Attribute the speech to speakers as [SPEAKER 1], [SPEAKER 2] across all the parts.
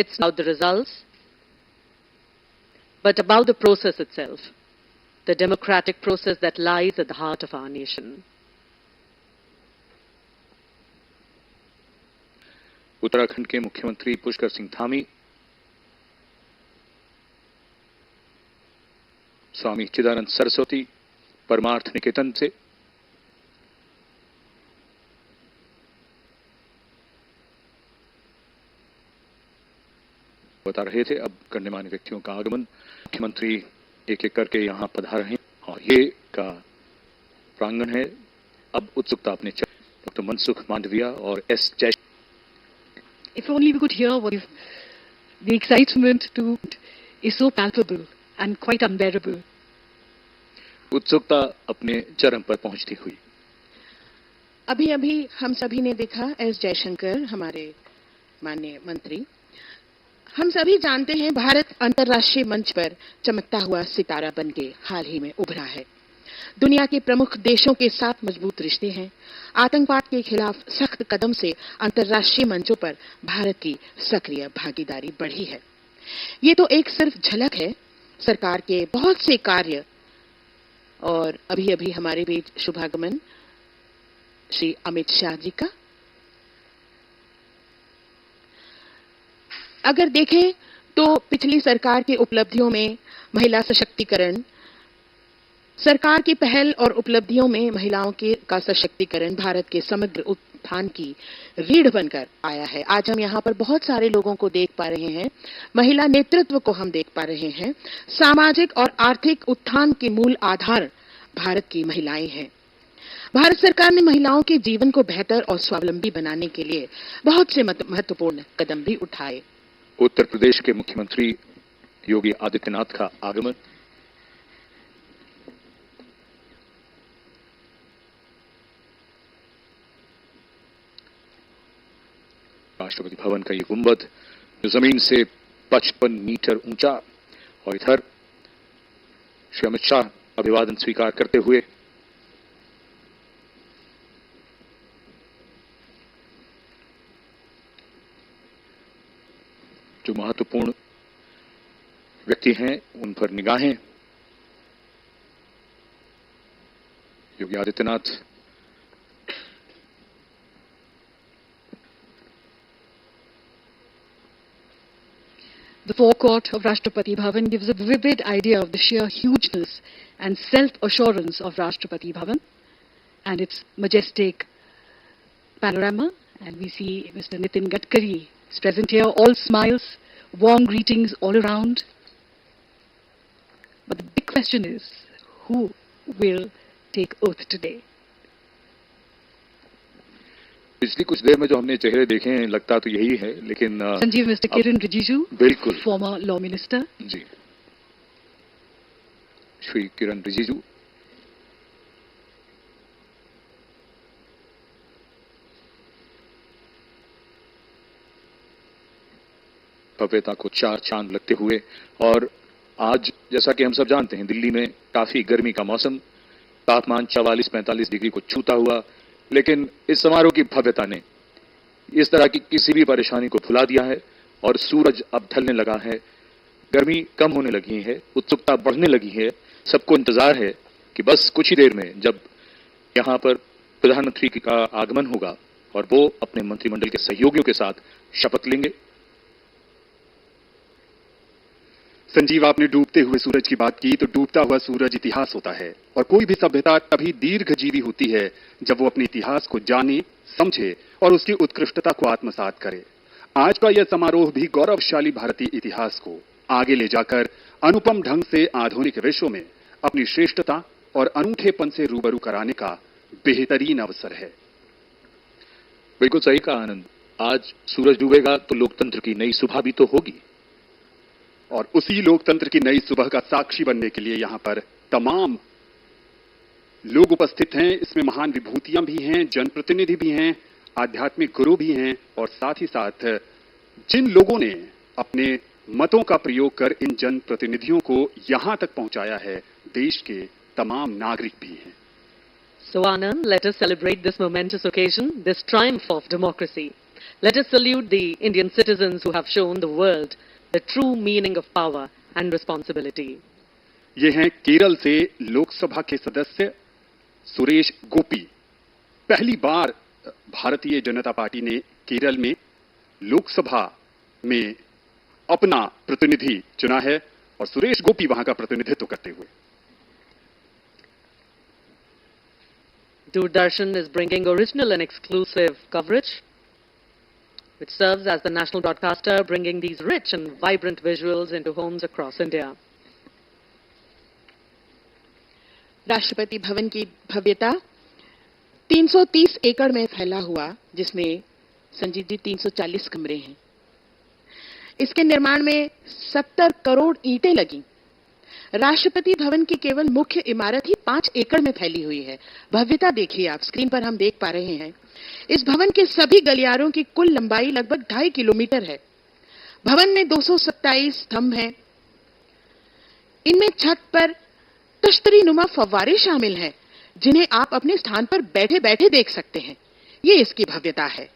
[SPEAKER 1] It's not the results, but about the process itself, the democratic process that lies at the heart of our nation.
[SPEAKER 2] Uttarakhand के मुख्यमंत्री पुष्कर सिंह धामी स्वामी चिदानंद सरस्वती परमार्थ निकेतन से बता रहे थे। अब गण्यमान्य व्यक्तियों का आगमन, मुख्यमंत्री एक एक करके यहां पधार रहे हैं और ये का प्रांगण है। अब उत्सुकता अपने डॉक्टर मनसुख मांडविया और एस जय।
[SPEAKER 3] If only we could hear what the excitement is so palpable and quite unbearable.
[SPEAKER 2] उत्सुकता अपने चरम पर पहुंचती हुई।
[SPEAKER 4] अभी अभी हम सभी ने देखा एस जयशंकर हमारे माननीय मंत्री। हम सभी जानते हैं भारत अंतर्राष्ट्रीय मंच पर चमकता हुआ सितारा बनके हाल ही में उभरा है। दुनिया के प्रमुख देशों के साथ मजबूत रिश्ते हैं। आतंकवाद के खिलाफ सख्त कदम से अंतर्राष्ट्रीय मंचों पर भारत की सक्रिय भागीदारी बढ़ी है। ये तो एक सिर्फ झलक है सरकार के बहुत से कार्य। और अभी अभी हमारे बीच शुभागमन श्री अमित शाह जी का। अगर देखें तो पिछली सरकार की उपलब्धियों में महिला सशक्तिकरण, सरकार की पहल और उपलब्धियों में महिलाओं का सशक्तिकरण भारत के समग्र उत्थान की रीढ़ बनकर आया है। आज हम यहाँ पर बहुत सारे लोगों को देख पा रहे हैं, महिला नेतृत्व को हम देख पा रहे हैं। सामाजिक और आर्थिक उत्थान के मूल आधार भारत की महिलाएं हैं। भारत सरकार ने महिलाओं के जीवन को बेहतर और स्वावलंबी बनाने के लिए बहुत से महत्वपूर्ण कदम भी उठाए।
[SPEAKER 2] उत्तर प्रदेश के मुख्यमंत्री योगी आदित्यनाथ का आगमन, राष्ट्रपति भवन का ये गुंबद जो जमीन से 55 मीटर ऊंचा, और इधर श्री अमित शाह अभिवादन स्वीकार करते हुए जो महत्वपूर्ण व्यक्ति हैं उन पर निगाहें। Yogi Adityanath
[SPEAKER 3] The forecourt of Rashtrapati Bhavan gives a vivid idea of the sheer hugeness and self-assurance of Rashtrapati Bhavan and its majestic panorama. And we see Mr. Nitin Gadkari is present here, all smiles, warm greetings all around. But the big question is, who will take oath today?
[SPEAKER 2] पिछली कुछ देर में जो हमने चेहरे देखे हैं लगता तो यही है, लेकिन
[SPEAKER 3] संजीव मिस्टर किरण रिजिजू,
[SPEAKER 2] बिल्कुल
[SPEAKER 3] फॉर्मर लॉ मिनिस्टर।
[SPEAKER 2] जी, श्री किरण रिजिजू भव्यता को चार चांद लगते हुए। और आज जैसा कि हम सब जानते हैं दिल्ली में काफी गर्मी का मौसम, तापमान 44-45 डिग्री को छूता हुआ, लेकिन इस समारोह की भव्यता ने इस तरह की किसी भी परेशानी को भुला दिया है और सूरज अब ढलने लगा है, गर्मी कम होने लगी है, उत्सुकता बढ़ने लगी है। सबको इंतजार है कि बस कुछ ही देर में जब यहां पर प्रधानमंत्री का आगमन होगा और वो अपने मंत्रिमंडल के सहयोगियों के साथ शपथ लेंगे।
[SPEAKER 5] संजीव, आपने डूबते हुए सूरज की बात की, तो डूबता हुआ सूरज इतिहास होता है और कोई भी सभ्यता तभी दीर्घजीवी होती है जब वो अपने इतिहास को जाने, समझे और उसकी उत्कृष्टता को आत्मसात करे। आज का यह समारोह भी गौरवशाली भारतीय इतिहास को आगे ले जाकर अनुपम ढंग से आधुनिक विश्व में अपनी श्रेष्ठता और अनूठेपन से रूबरू कराने का बेहतरीन अवसर है।
[SPEAKER 2] बिल्कुल सही कहा आनंद। आज सूरज डूबेगा तो लोकतंत्र की नई सुबह भी तो होगी,
[SPEAKER 5] और उसी लोकतंत्र की नई सुबह का साक्षी बनने के लिए यहां पर तमाम लोग उपस्थित हैं। इसमें महान विभूतियां भी हैं, जनप्रतिनिधि भी हैं, आध्यात्मिक गुरु भी हैं, और साथ ही साथ जिन लोगों ने अपने मतों का प्रयोग कर इन जनप्रतिनिधियों को यहां तक पहुंचाया है, देश के तमाम नागरिक भी हैं।
[SPEAKER 1] So Anand, let us celebrate this momentous occasion, this triumph of democracy. Let us salute the Indian citizens who have shown the world the true meaning of power and responsibility.
[SPEAKER 5] ये हैं केरल से लोकसभा के सदस्य सुरेश गोपी। पहली बार भारतीय जनता पार्टी ने केरल में लोकसभा में अपना प्रतिनिधि चुना है और सुरेश गोपी वहां का प्रतिनिधित्व करते हुए।
[SPEAKER 1] Doordarshan is bringing original and exclusive coverage, which serves as the national broadcaster, bringing these rich and vibrant visuals into homes across India.
[SPEAKER 4] Rashtrapati Bhavan की भव्यता 330 एकड़ में फैला हुआ, जिसमें संजीव जी 340 कमरे हैं। इसके निर्माण में 70 करोड़ ईंटें लगी। राष्ट्रपति भवन की केवल मुख्य इमारत ही 5 एकड़ में फैली हुई है। भव्यता देखिए, आप स्क्रीन पर हम देख पा रहे हैं। इस भवन के सभी गलियारों की कुल लंबाई लगभग 2.5 किलोमीटर है। भवन में 227 स्तंभ हैं। इनमें छत पर तश्तरी नुमा फव्वारे शामिल हैं, जिन्हें आप अपने स्थान पर बैठे बैठे देख सकते हैं। ये इसकी भव्यता है।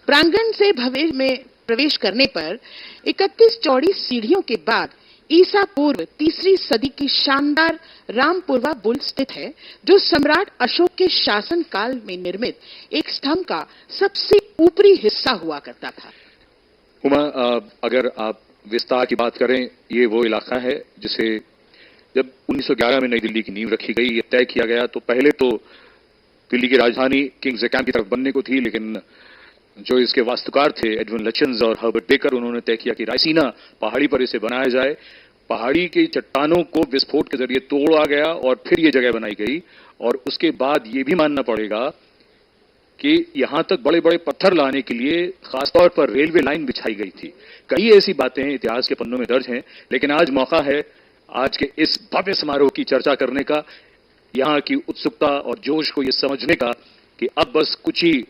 [SPEAKER 4] प्रांगण से भवन में प्रवेश करने पर 31 चौड़ी सीढ़ियों के बाद ईसा पूर्व 3री सदी की शानदार रामपुरवा बुल स्थित है, जो सम्राट अशोक के शासन काल में निर्मित एक स्तंभ का सबसे ऊपरी हिस्सा हुआ करता था।
[SPEAKER 2] उमा, अगर आप विस्तार की बात करें, ये वो इलाका है जिसे जब 1911 में नई दिल्ली की नींव रखी गई, ये तय किया गया, तो पहले तो दिल्ली की राजधानी किंग्स कैंप की तरफ बनने को थी, लेकिन जो इसके वास्तुकार थे एडविन लचन्स और हर्बर्ट बेकर, उन्होंने तय किया कि रायसीना पहाड़ी पर इसे बनाया जाए। पहाड़ी की चट्टानों को विस्फोट के जरिए तोड़ा गया और फिर ये जगह बनाई गई। और उसके बाद ये भी मानना पड़ेगा कि यहां तक बड़े बड़े पत्थर लाने के लिए खासतौर पर रेलवे लाइन बिछाई गई थी। कई ऐसी बातें इतिहास के पन्नों में दर्ज हैं, लेकिन आज मौका है आज के इस भव्य समारोह की चर्चा करने का, यहां की उत्सुकता और जोश को यह समझने का कि अब बस कुछ ही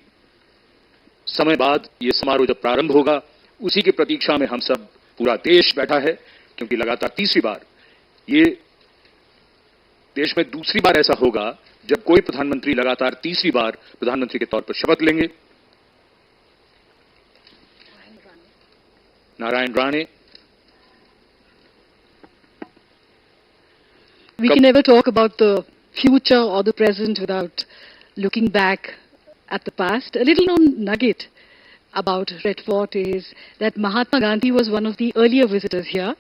[SPEAKER 2] समय बाद ये समारोह जब प्रारंभ होगा, उसी की प्रतीक्षा में हम सब, पूरा देश बैठा है, क्योंकि लगातार 3री बार, ये देश में 2री बार ऐसा होगा जब कोई प्रधानमंत्री लगातार 3री बार प्रधानमंत्री के तौर पर शपथ लेंगे। Narayan Rane.
[SPEAKER 3] We can never talk about the future or the present without looking back at the past. A little known nugget about Red Fort is that Mahatma Gandhi was one of the earlier visitors here.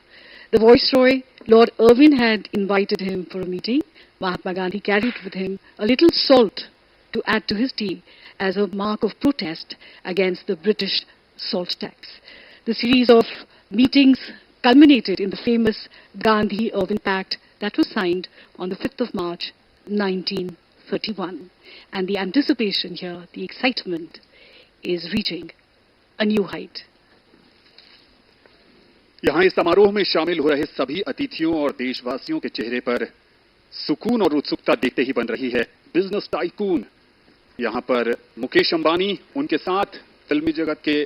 [SPEAKER 3] The Viceroy, Lord Irwin, had invited him for a meeting. Mahatma Gandhi carried with him a little salt to add to his tea as a mark of protest against the British salt tax. The series of meetings culminated in the famous Gandhi-Irwin Pact that was signed on the 5th of March, 1931. And the anticipation here, the excitement, is reaching a new height.
[SPEAKER 5] यहां इस समारोह में शामिल हो रहे सभी अतिथियों और देशवासियों के चेहरे पर सुकून और उत्सुकता देखते ही बन रही है बिजनेस टाइकून। यहां पर मुकेश अंबानी, उनके साथ फिल्मी जगत के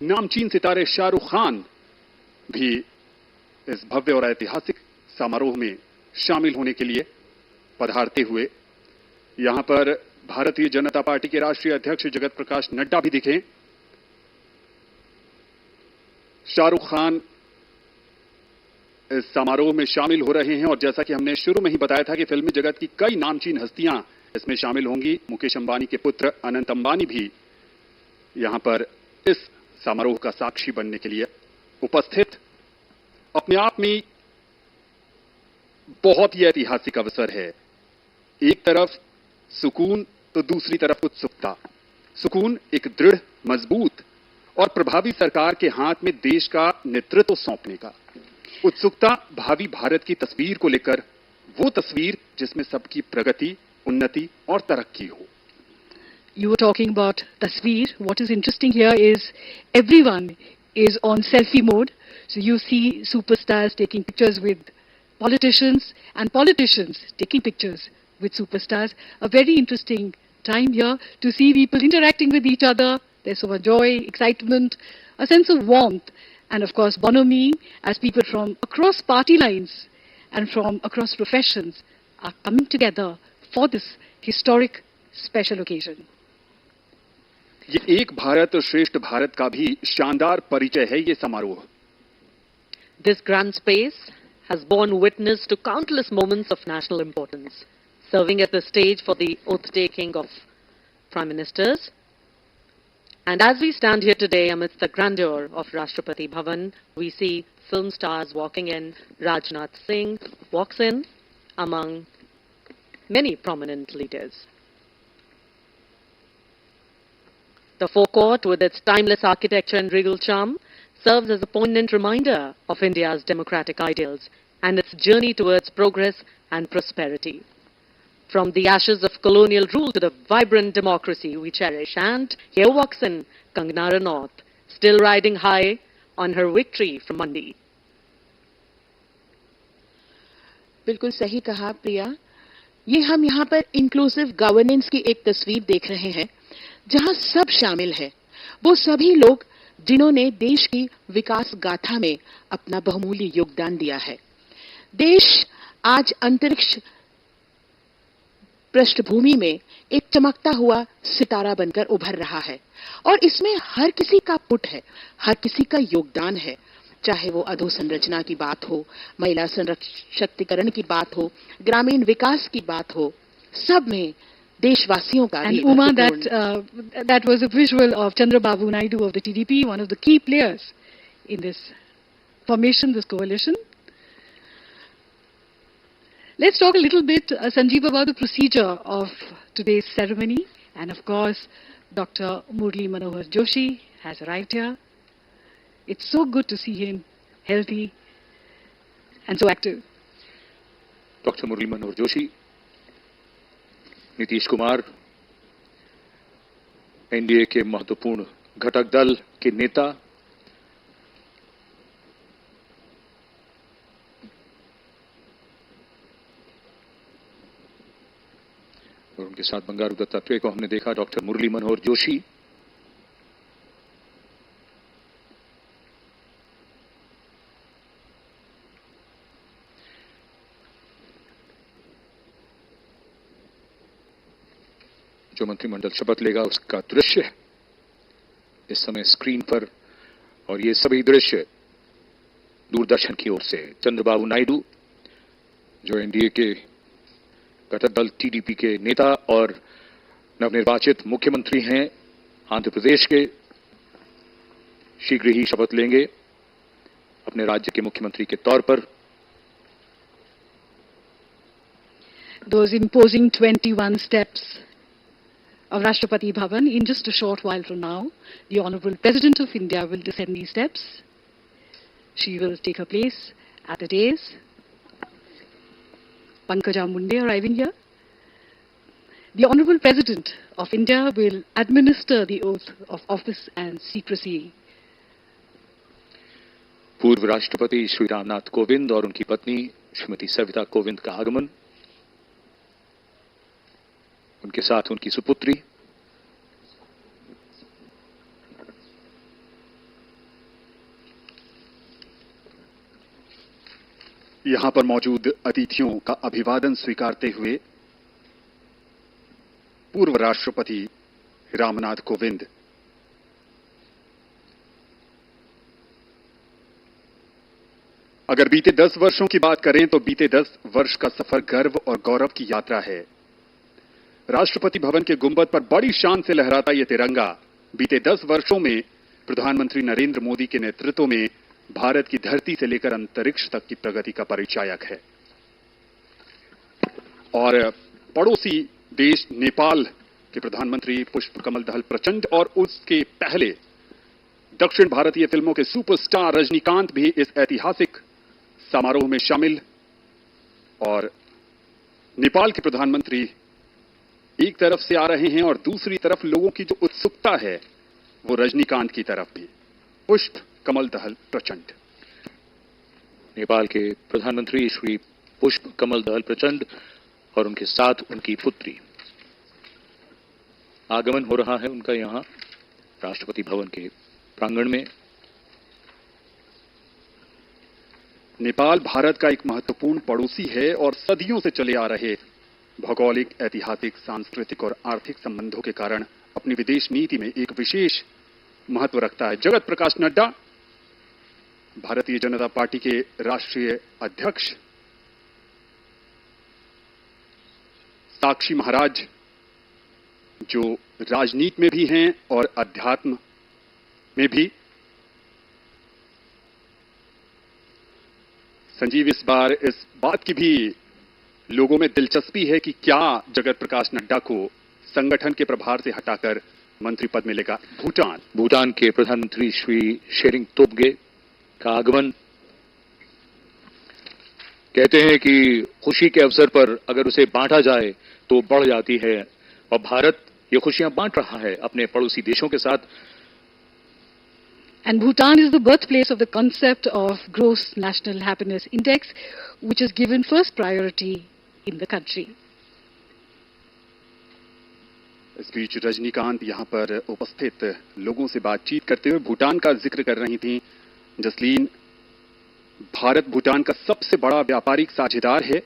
[SPEAKER 5] नामचीन सितारे शाहरुख खान भी इस भव्य और ऐतिहासिक समारोह में शामिल होने के लिए पधारते हुए, यहां पर भारतीय जनता पार्टी के राष्ट्रीय अध्यक्ष जगत प्रकाश नड्डा भी दिखे। शाहरुख खान इस समारोह में शामिल हो रहे हैं और जैसा कि हमने शुरू में ही बताया था कि फिल्मी जगत की कई नामचीन हस्तियां इसमें शामिल होंगी। मुकेश अंबानी के पुत्र अनंत अंबानी भी यहां पर इस समारोह का साक्षी बनने के लिए उपस्थित। अपने आप में बहुत ही ऐतिहासिक अवसर है। एक तरफ सुकून तो दूसरी तरफ उत्सुकता। सुकून एक दृढ़, मजबूत और प्रभावी सरकार के हाथ में देश का नेतृत्व सौंपने का। उत्सुकता भावी भारत की तस्वीर को लेकर, वो तस्वीर जिसमें सबकी प्रगति, उन्नति और तरक्की हो।
[SPEAKER 3] You were talking about tasveer. What is interesting here is everyone is on selfie mode. So you see superstars taking pictures with politicians and politicians taking pictures with superstars. A very interesting time here to see people interacting with each other. There's so much joy, excitement, a sense of warmth, and of course bonhomie as people from across party lines and from across professions are coming together for this historic special occasion.
[SPEAKER 5] ये एक भारत श्रेष्ठ भारत का भी शानदार परिचय है ये समारोह।
[SPEAKER 1] This grand space has borne witness to countless moments of national importance, serving as the stage for the oath-taking of Prime Ministers. And as we stand here today amidst the grandeur of Rashtrapati Bhavan, we see film stars walking in. Rajnath Singh walks in among many prominent leaders. The forecourt, with its timeless architecture and regal charm, serves as a poignant reminder of India's democratic ideals and its journey towards progress and prosperity. From the ashes of colonial rule to the vibrant democracy we cherish, and here walks in Kangana Ranaut, still riding high on her victory from Mandi.
[SPEAKER 4] बिल्कुल सही कहा प्रिया। ये हम यहाँ पर inclusive governance की एक तस्वीर देख रहे हैं जहां सब शामिल है, वो सभी लोग जिन्होंने देश की विकास गाथा में अपना बहुमूल्य योगदान दिया है। देश आज अंतरिक्ष पृष्ठभूमि में एक चमकता हुआ सितारा बनकर उभर रहा है और इसमें हर किसी का पुट है, हर किसी का योगदान है, चाहे वो अधोसंरचना की बात हो, महिला सशक्तिकरण की बात हो, ग्रामीण विकास की बात हो, सब में देशवासियों का भी।
[SPEAKER 3] And Uma, that was a visual of Chandrababu Naidu of the TDP, one of the key players in this formation, this coalition. Let's talk a little bit, Sanjeev, about the procedure of today's ceremony. And of course, Dr. Murli Manohar Joshi has arrived here. It's so good to see him healthy and so active.
[SPEAKER 2] Dr. Murli Manohar Joshi, Nitish Kumar, NDA के महत्वपूर्ण घटक दल के नेता, और उनके साथ बंगारू दत्तात्रेय को हमने देखा। डॉक्टर मुरली मनोहर जोशी, जो मंत्रिमंडल शपथ लेगा उसका दृश्य इस समय स्क्रीन पर, और ये सभी दृश्य दूरदर्शन की ओर से। चंद्रबाबू नायडू जो एनडीए के घटक दल टीडीपी के नेता और नवनिर्वाचित मुख्यमंत्री हैं आंध्र प्रदेश के, शीघ्र ही शपथ लेंगे अपने राज्य के मुख्यमंत्री के तौर पर।
[SPEAKER 3] Those imposing 21 steps of Rashtrapati Bhavan. In just a short while from now, the Honorable President of India will descend these steps. She will take her place at the dais. Pankaja Munde arriving here. The Honorable President of India will administer the oath of office and secrecy.
[SPEAKER 2] पूर्व राष्ट्रपति श्री रामनाथ कोविंद और उनकी पत्नी श्रीमती सविता कोविंद का आगमन, उनके साथ उनकी सुपुत्री।
[SPEAKER 5] यहां पर मौजूद अतिथियों का अभिवादन स्वीकारते हुए पूर्व राष्ट्रपति रामनाथ कोविंद अगर बीते 10 वर्षों की बात करें तो बीते 10 वर्ष का सफर गर्व और गौरव की यात्रा है। राष्ट्रपति भवन के गुंबद पर बड़ी शान से लहराता यह तिरंगा बीते 10 वर्षों में प्रधानमंत्री नरेंद्र मोदी के नेतृत्व में भारत की धरती से लेकर अंतरिक्ष तक की प्रगति का परिचायक है। और पड़ोसी देश नेपाल के प्रधानमंत्री पुष्पकमल दहल प्रचंड और उसके पहले दक्षिण भारतीय फिल्मों के सुपरस्टार रजनीकांत भी इस ऐतिहासिक समारोह में शामिल। और नेपाल के प्रधानमंत्री एक तरफ से आ रहे हैं और दूसरी तरफ लोगों की जो उत्सुकता है वो रजनीकांत की तरफ भी। पुष्प कमल दहल प्रचंड।
[SPEAKER 2] नेपाल के प्रधानमंत्री श्री पुष्प कमल दहल प्रचंड और उनके साथ उनकी पुत्री, आगमन हो रहा है उनका यहां राष्ट्रपति भवन के प्रांगण में।
[SPEAKER 5] नेपाल भारत का एक महत्वपूर्ण पड़ोसी है और सदियों से चले आ रहे भौगोलिक, ऐतिहासिक, सांस्कृतिक और आर्थिक संबंधों के कारण अपनी विदेश नीति में एक विशेष महत्व रखता है। जगत प्रकाश नड्डा, भारतीय जनता पार्टी के राष्ट्रीय अध्यक्ष, साक्षी महाराज, जो राजनीति में भी हैं और अध्यात्म में भी। संजीव, इस बार इस बात की भी लोगों में दिलचस्पी है कि क्या जगत प्रकाश नड्डा को संगठन के प्रभार से हटाकर मंत्री पद मिलेगा।
[SPEAKER 2] भूटान के प्रधानमंत्री श्री शेरिंग तोब्गे का आगमन, कहते हैं कि खुशी के अवसर पर अगर उसे बांटा जाए तो बढ़ जाती है, और भारत ये खुशियां बांट रहा है अपने पड़ोसी देशों के साथ।
[SPEAKER 3] And Bhutan is the birthplace of the concept of Gross National Happiness Index, which is given first priority in the country.
[SPEAKER 5] इस बीच रजनीकांत यहां पर उपस्थित लोगों से बातचीत करते हुए भूटान का जिक्र कर रही थी। जसलीन, भारत भूटान का सबसे बड़ा व्यापारिक साझेदार है।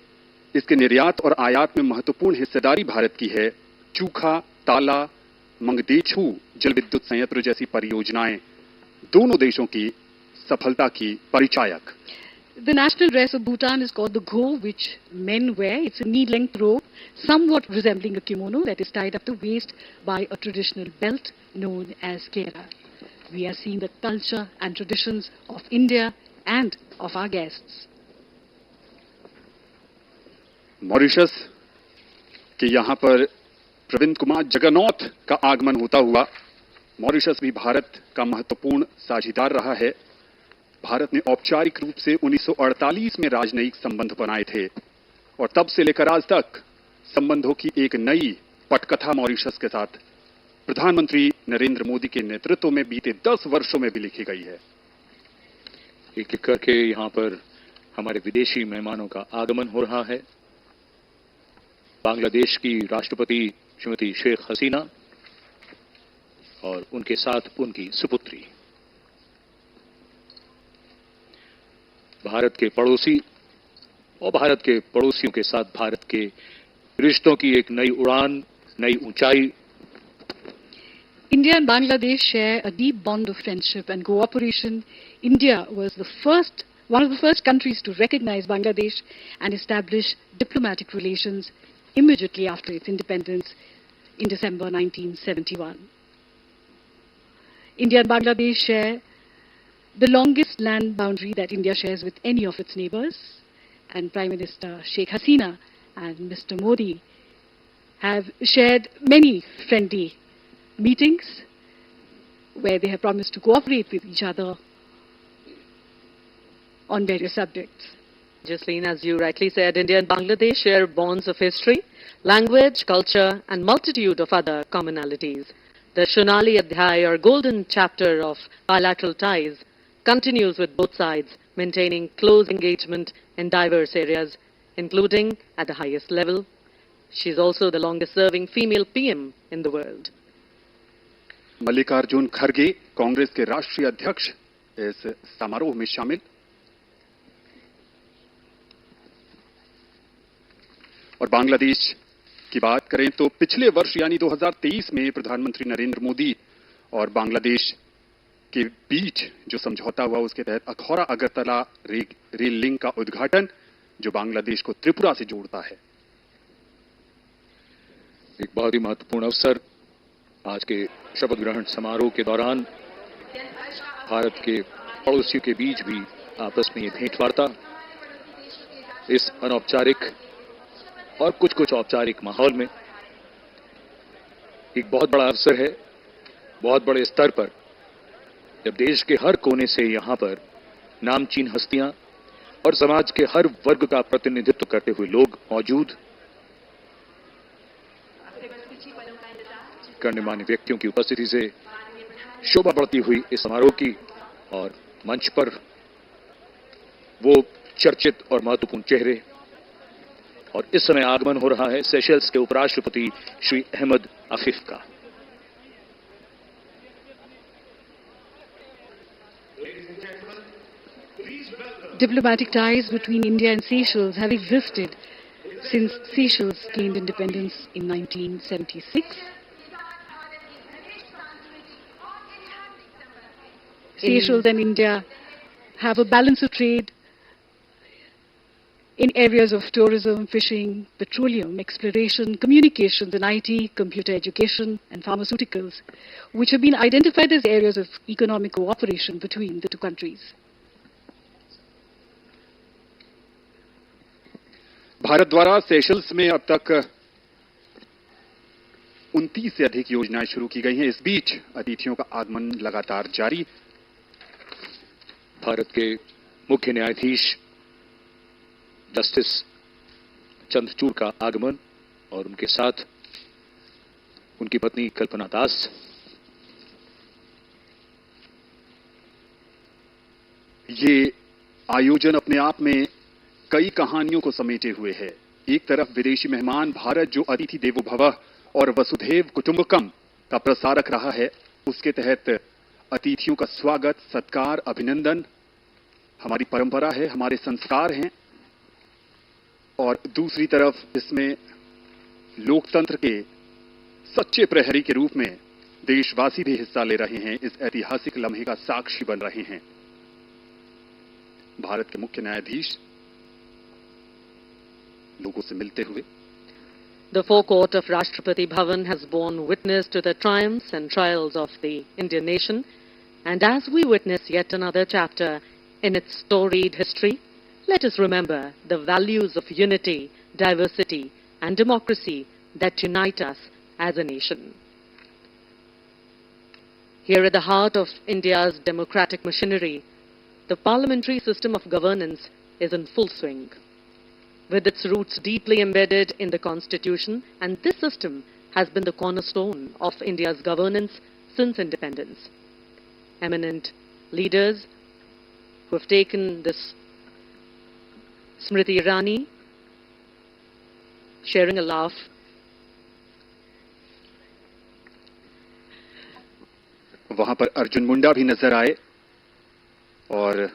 [SPEAKER 5] इसके निर्यात और आयात में महत्वपूर्ण हिस्सेदारी भारत की है। चूखा, ताला, मंगदेछू जल विद्युत संयंत्र जैसी परियोजनाएं दोनों देशों की सफलता की परिचायक।
[SPEAKER 3] The national dress of Bhutan is called the go, which men wear. It's a knee-length robe, somewhat resembling a kimono, that is tied up the waist by a traditional belt known as kera. We are seeing the culture and traditions of India and of our guests.
[SPEAKER 5] Mauritius के यहां पर प्रविंद कुमार जगन्नाथ का आगमन होता हुआ। Mauritius भी भारत का महत्वपूर्ण साझेदार रहा है। भारत ने औपचारिक रूप से 1948 में राजनयिक संबंध बनाए थे और तब से लेकर आज तक संबंधों की एक नई पटकथा मॉरिशस के साथ प्रधानमंत्री नरेंद्र मोदी के नेतृत्व में बीते 10 वर्षों में भी लिखी गई है।
[SPEAKER 2] एक एक करके यहां पर हमारे विदेशी मेहमानों का आगमन हो रहा है। बांग्लादेश की राष्ट्रपति श्रीमती शेख हसीना और उनके साथ उनकी सुपुत्री। भारत के पड़ोसी और भारत के पड़ोसियों के साथ भारत के रिश्तों की एक नई उड़ान, नई ऊंचाई।
[SPEAKER 3] India and Bangladesh share a deep bond of friendship and cooperation. India was one of the first countries to recognize Bangladesh and establish diplomatic relations immediately after its independence in December 1971. India and Bangladesh share the longest land boundary that India shares with any of its neighbors, and Prime Minister Sheikh Hasina and Mr. Modi have shared many friendly meetings where they have promised to cooperate with each other on various subjects.
[SPEAKER 1] Jasleen, as you rightly said, India and Bangladesh share bonds of history, language, culture and multitude of other commonalities. The Shonali Adhyay, or golden chapter of bilateral ties, continues with both sides maintaining close engagement in diverse areas, including at the highest level. She is also the longest-serving female PM in the world.
[SPEAKER 5] Mallikarjun खड़गे, कांग्रेस के राष्ट्रीय अध्यक्ष, इस समारोह में शामिल। और बांग्लादेश की बात करें तो पिछले वर्ष यानी 2023 में प्रधानमंत्री नरेंद्र मोदी और बांग्लादेश के बीच जो समझौता हुआ उसके तहत अखौरा अगरतला रेल लिंक का उद्घाटन, जो बांग्लादेश को त्रिपुरा से जोड़ता है।
[SPEAKER 2] एक बहुत ही महत्वपूर्ण अवसर। आज के शपथ ग्रहण समारोह के दौरान भारत के पड़ोसियों के बीच भी आपस में ये भेंटवार्ता, इस अनौपचारिक और कुछ औपचारिक माहौल में एक बहुत बड़ा अवसर है। बहुत बड़े स्तर पर जब देश के हर कोने से यहां पर नामचीन हस्तियां और समाज के हर वर्ग का प्रतिनिधित्व करते हुए लोग मौजूद, गणमान्य व्यक्तियों की उपस्थिति से शोभा बढ़ती हुई इस समारोह की, और मंच पर वो चर्चित और महत्वपूर्ण चेहरे। और इस समय आगमन हो रहा है सेशल्स के उपराष्ट्रपति श्री अहमद अफीफ का।
[SPEAKER 3] Diplomatic ties between India and Seychelles have existed since Seychelles gained independence in 1976. Seychelles and India have a balance of trade in areas of tourism, fishing, petroleum, exploration, communications, and IT, computer education, and pharmaceuticals, which have been identified as areas of economic cooperation between the two countries.
[SPEAKER 5] Bharat द्वारा Seychelles में अब तक 29 से अधिक योजनाएं शुरू की गई हैं। इस बीच अतिथियों का आगमन लगातार जारी।
[SPEAKER 2] भारत के मुख्य न्यायाधीश जस्टिस चंद्रचूड़ का आगमन और उनके साथ उनकी पत्नी कल्पना दास।
[SPEAKER 5] ये आयोजन अपने आप में कई कहानियों को समेटे हुए है। एक तरफ विदेशी मेहमान भारत जो अतिथि देवो भवः और वसुधैव कुटुंबकम का प्रसारक रहा है, उसके तहत अतिथियों का स्वागत, सत्कार, अभिनंदन हमारी परंपरा है, हमारे संस्कार हैं। और दूसरी तरफ इसमें लोकतंत्र के सच्चे प्रहरी के रूप में देशवासी भी हिस्सा ले रहे हैं, इस ऐतिहासिक लम्हे का साक्षी बन रहे हैं। भारत के मुख्य न्यायाधीश लोगों से मिलते हुए।
[SPEAKER 1] The forecourt of Rashtrapati Bhavan has borne witness to the triumphs and trials of the Indian nation, and as we witness yet another chapter in its storied history, let us remember the values of unity, diversity, and democracy that unite us as a nation. Here at the heart of India's democratic machinery, the parliamentary system of governance is in full swing. With its roots deeply embedded in the Constitution, and this system has been the cornerstone of India's governance since independence. Eminent leaders who have taken this Smriti Irani sharing a laugh.
[SPEAKER 5] वहां पर अर्जुन मुंडा भी नजर आए और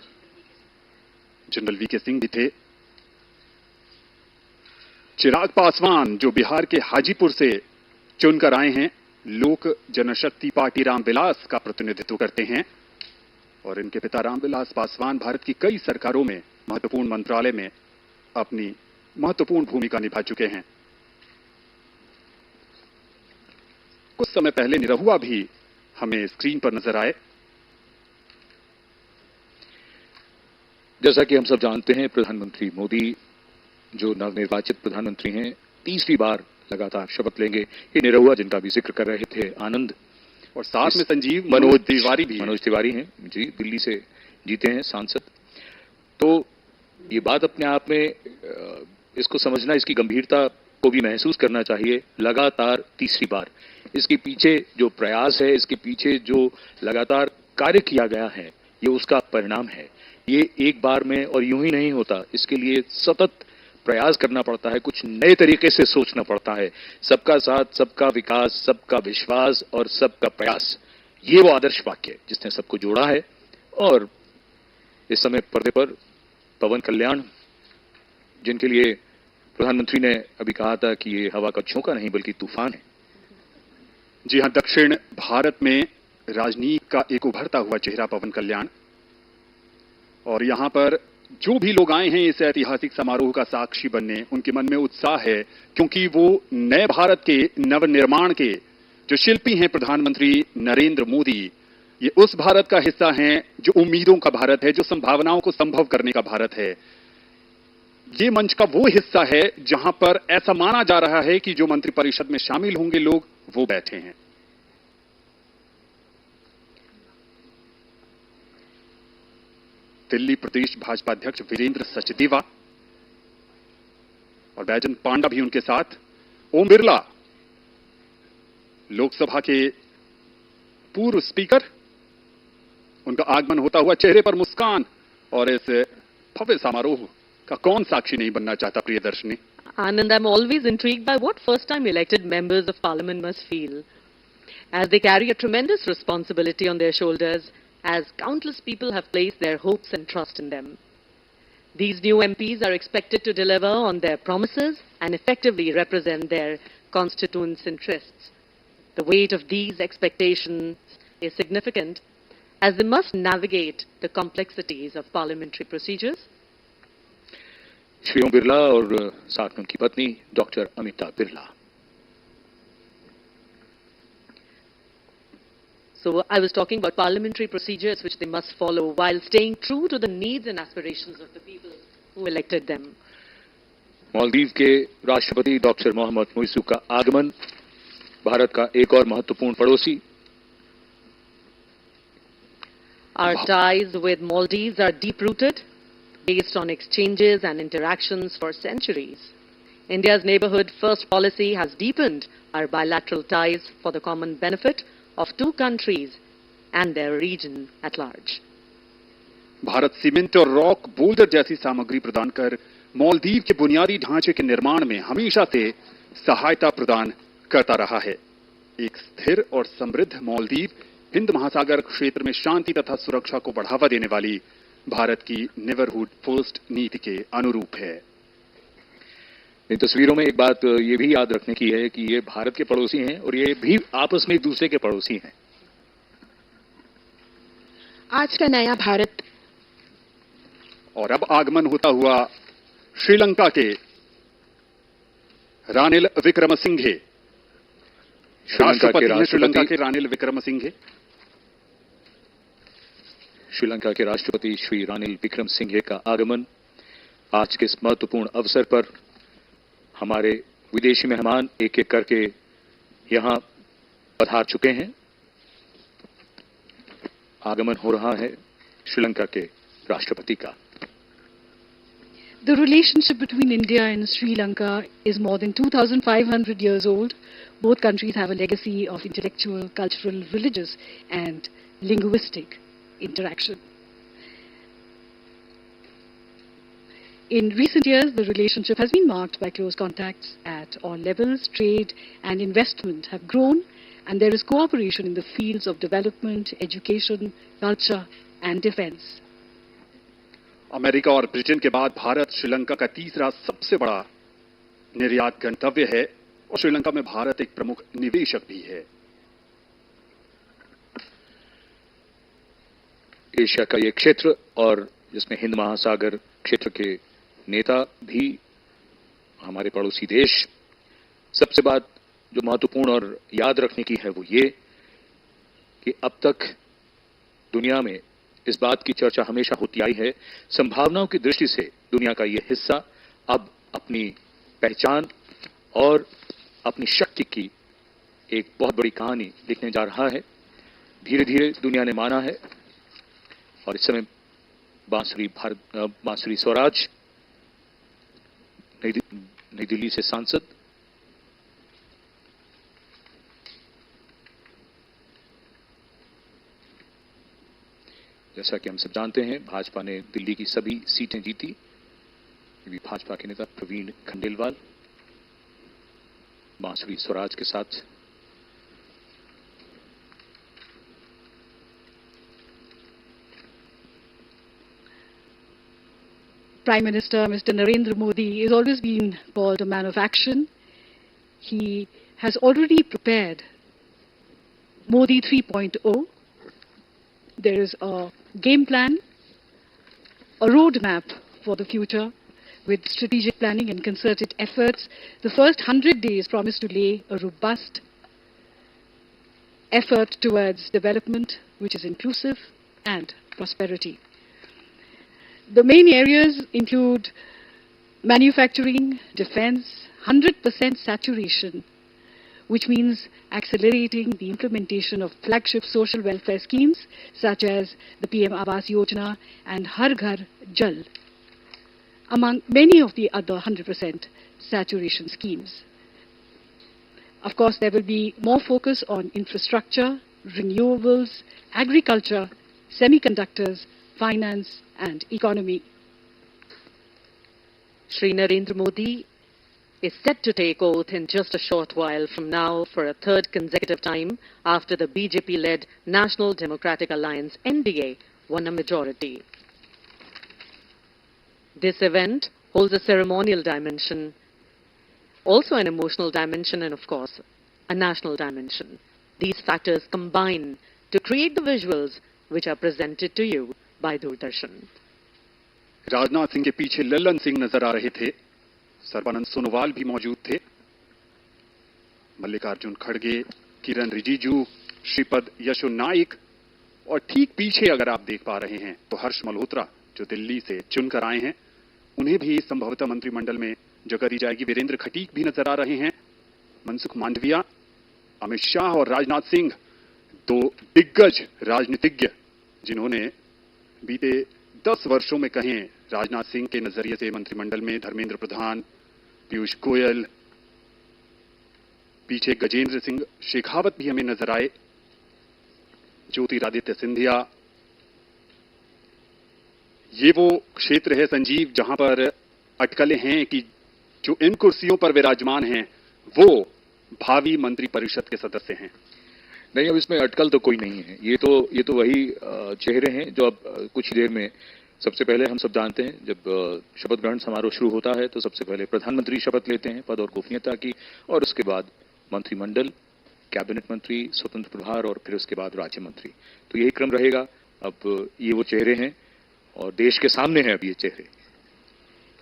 [SPEAKER 5] general VK Singh भी थे। चिराग पासवान जो बिहार के हाजीपुर से चुनकर आए हैं, लोक जनशक्ति पार्टी रामविलास का प्रतिनिधित्व करते हैं और इनके पिता रामविलास पासवान भारत की कई सरकारों में महत्वपूर्ण मंत्रालय में अपनी महत्वपूर्ण भूमिका निभा चुके हैं। कुछ समय पहले निरहुआ भी हमें स्क्रीन पर नजर आए।
[SPEAKER 2] जैसा कि हम सब जानते हैं, प्रधानमंत्री मोदी जो नवनिर्वाचित प्रधानमंत्री हैं, तीसरी बार लगातार शपथ लेंगे। ये निरहुआ जिनका भी जिक्र कर रहे थे, आनंद, और साथ में संजीव मनोज तिवारी हैं जी, दिल्ली से जीते हैं सांसद। तो ये बात अपने आप में इसको समझना, इसकी गंभीरता को भी महसूस करना चाहिए। लगातार तीसरी बार इसके पीछे जो प्रयास है, इसके पीछे जो लगातार कार्य किया गया है, ये उसका परिणाम है। ये एक बार में और यूं ही नहीं होता, इसके लिए सतत प्रयास करना पड़ता है, कुछ नए तरीके से सोचना पड़ता है। सबका साथ, सबका विकास, सबका विश्वास और सबका प्रयास, ये वो आदर्श वाक्य है जिसने सबको जोड़ा है। और इस समय पर्दे पर पवन कल्याण, जिनके लिए प्रधानमंत्री ने अभी कहा था कि ये हवा का झोंका नहीं बल्कि तूफान है।
[SPEAKER 5] जी हां, दक्षिण भारत में राजनीति का एक उभरता हुआ चेहरा पवन कल्याण, और यहां पर जो भी लोग आए हैं इस ऐतिहासिक समारोह का साक्षी बनने, उनके मन में उत्साह है, क्योंकि वो नए भारत के नवनिर्माण के जो शिल्पी हैं प्रधानमंत्री नरेंद्र मोदी, ये उस भारत का हिस्सा हैं जो उम्मीदों का भारत है, जो संभावनाओं को संभव करने का भारत है। ये मंच का वो हिस्सा है जहां पर ऐसा माना जा रहा है कि जो मंत्रिपरिषद में शामिल होंगे लोग, वो बैठे हैं। दिल्ली प्रदेश भाजपा अध्यक्ष वीरेंद्र सचदेवा और बैजंत पांडा भी उनके साथ। ओम बिरला, लोकसभा के पूर्व स्पीकर, उनका आगमन होता हुआ, चेहरे पर मुस्कान, और इस भव्य समारोह का कौन साक्षी नहीं बनना चाहता, Priyadarshini?
[SPEAKER 1] Anand, I'm always intrigued by what first-time elected members of parliament must feel, as they carry a tremendous responsibility on their shoulders, as countless people have placed their hopes and trust in them. These new MPs are expected to deliver on their promises and effectively represent their constituents' interests. The weight of these expectations is significant, as they must navigate the complexities of parliamentary procedures.
[SPEAKER 2] Shri Om Birla और साथ में उनकी पत्नी doctor Amita Birla.
[SPEAKER 1] So I was talking about parliamentary procedures which they must follow while staying true to the needs and aspirations of the people who elected them.
[SPEAKER 2] Maldives के राष्ट्रपति doctor Mohammad Muizzu का आगमन, भारत का एक और महत्वपूर्ण पड़ोसी.
[SPEAKER 1] Our ties with Maldives are deep-rooted, based on exchanges and interactions for centuries. India's neighborhood first policy has deepened our bilateral ties for the common benefit of two countries and their region at large.
[SPEAKER 5] Bharat cement और rock boulder जैसी सामग्री प्रदान कर मालदीव के बुनियादी ढांचे के निर्माण में हमेशा से सहायता प्रदान करता रहा है. एक स्थिर और समृद्ध मालदीव हिंद महासागर क्षेत्र में शांति तथा सुरक्षा को बढ़ावा देने वाली भारत की नेबरहुड फर्स्ट नीति के अनुरूप है.
[SPEAKER 2] इन तस्वीरों में एक बात ये भी याद रखने की है कि ये भारत के पड़ोसी हैं और ये भी आपस में एक दूसरे के पड़ोसी हैं.
[SPEAKER 4] आज का नया भारत.
[SPEAKER 5] और अब आगमन होता हुआ श्रीलंका के रानिल विक्रमसिंघे. राष्ट्रपति हैं श्रीलंका के रानिल विक्रमसिंघे.
[SPEAKER 2] श्रीलंका के राष्ट्रपति श्री रानिल विक्रमसिंघे का आगमन आज के इस महत्वपूर्ण अवसर पर हमारे विदेशी मेहमान एक एक करके यहां पधार चुके हैं. आगमन हो रहा है श्रीलंका के राष्ट्रपति का.
[SPEAKER 3] The relationship between India and Sri Lanka is more than 2,500 years old. Both countries have a legacy of intellectual, cultural, religious and linguistic interaction. In recent years, the relationship has been marked by close contacts at all levels. Trade and investment have grown, and there is cooperation in the fields of development, education, culture and defense.
[SPEAKER 5] America और Britain के बाद भारत श्रीलंका का तीसरा सबसे बड़ा निर्यात गंतव्य है और श्रीलंका में भारत एक प्रमुख निवेशक भी है.
[SPEAKER 2] एशिया का ये क्षेत्र और जिसमें हिंद महासागर क्षेत्र के नेता भी हमारे पड़ोसी देश. सबसे बात जो महत्वपूर्ण और याद रखने की है वो ये कि अब तक दुनिया में इस बात की चर्चा हमेशा होती आई है, संभावनाओं की दृष्टि से दुनिया का ये हिस्सा अब अपनी पहचान और अपनी शक्ति की एक बहुत बड़ी कहानी लिखने जा रहा है. धीरे धीरे दुनिया ने माना है और इस समय बांसुरी स्वराज नई दिल्ली से सांसद जैसा कि हम सब जानते हैं, भाजपा ने दिल्ली की सभी सीटें जीती. ये भी भाजपा के नेता प्रवीण खंडेलवाल बांसुरी स्वराज के साथ
[SPEAKER 3] Prime Minister Mr. Narendra Modi has always been called a man of action. He has already prepared Modi 3.0. There is a game plan, a roadmap for the future with strategic planning and concerted efforts. The first 100 days promise to lay a robust effort towards development which is inclusive and prosperity. The main areas include manufacturing, defense, 100% saturation, which means accelerating the implementation of flagship social welfare schemes such as the PM Awas Yojana and Har Ghar Jal, among many of the other 100% saturation schemes. Of course, there will be more focus on infrastructure, renewables, agriculture, semiconductors, finance and economy.
[SPEAKER 1] Shri Narendra Modi is set to take oath in just a short while from now for a third consecutive time after the BJP-led National Democratic Alliance NDA won a majority. This event holds a ceremonial dimension, also an emotional dimension and of course a national dimension. These factors combine to create the visuals which are presented to you by Doordarshan.
[SPEAKER 5] Rajnath Singh के पीछे लल्लन सिंह नजर आ रहे थे, सर्बानंद सोनोवाल भी मौजूद थे, मल्लिकार्जुन खड़गे, किरण रिजिजू, श्रीपद यशो नाइक, और ठीक पीछे अगर आप देख पा रहे हैं तो हर्ष मल्होत्रा जो दिल्ली से चुनकर आए हैं, उन्हें भी संभवतः मंत्रिमंडल में जगह दी जाएगी। वीरेंद्र खटीक भी नजर आ रहे हैं, मनसुख मांडविया, अमित शाह और राजनाथ सिंह, दो दिग्गज राजनीतिज्ञ जिन्होंने बीते 10 वर्षों में कहें राजनाथ सिंह के नजरिए से मंत्रिमंडल में धर्मेंद्र प्रधान, पीयूष गोयल, पीछे गजेंद्र सिंह शेखावत भी हमें नजर आए, ज्योतिरादित्य सिंधिया। ये वो क्षेत्र है संजीव जहां पर अटकलें हैं कि जो इन कुर्सियों पर विराजमान हैं वो भावी मंत्रिपरिषद के सदस्य हैं।
[SPEAKER 2] नहीं, अब इसमें अटकल तो कोई नहीं है। ये तो वही चेहरे हैं जो अब कुछ देर में, सबसे पहले हम सब जानते हैं जब शपथ ग्रहण समारोह शुरू होता है तो सबसे पहले प्रधानमंत्री शपथ लेते हैं पद और गोपनीयता की, और उसके बाद मंत्रिमंडल, कैबिनेट मंत्री, स्वतंत्र प्रभार और फिर उसके बाद राज्य मंत्री। तो यही क्रम रहेगा। अब ये वो चेहरे हैं और देश के सामने हैं अब ये चेहरे।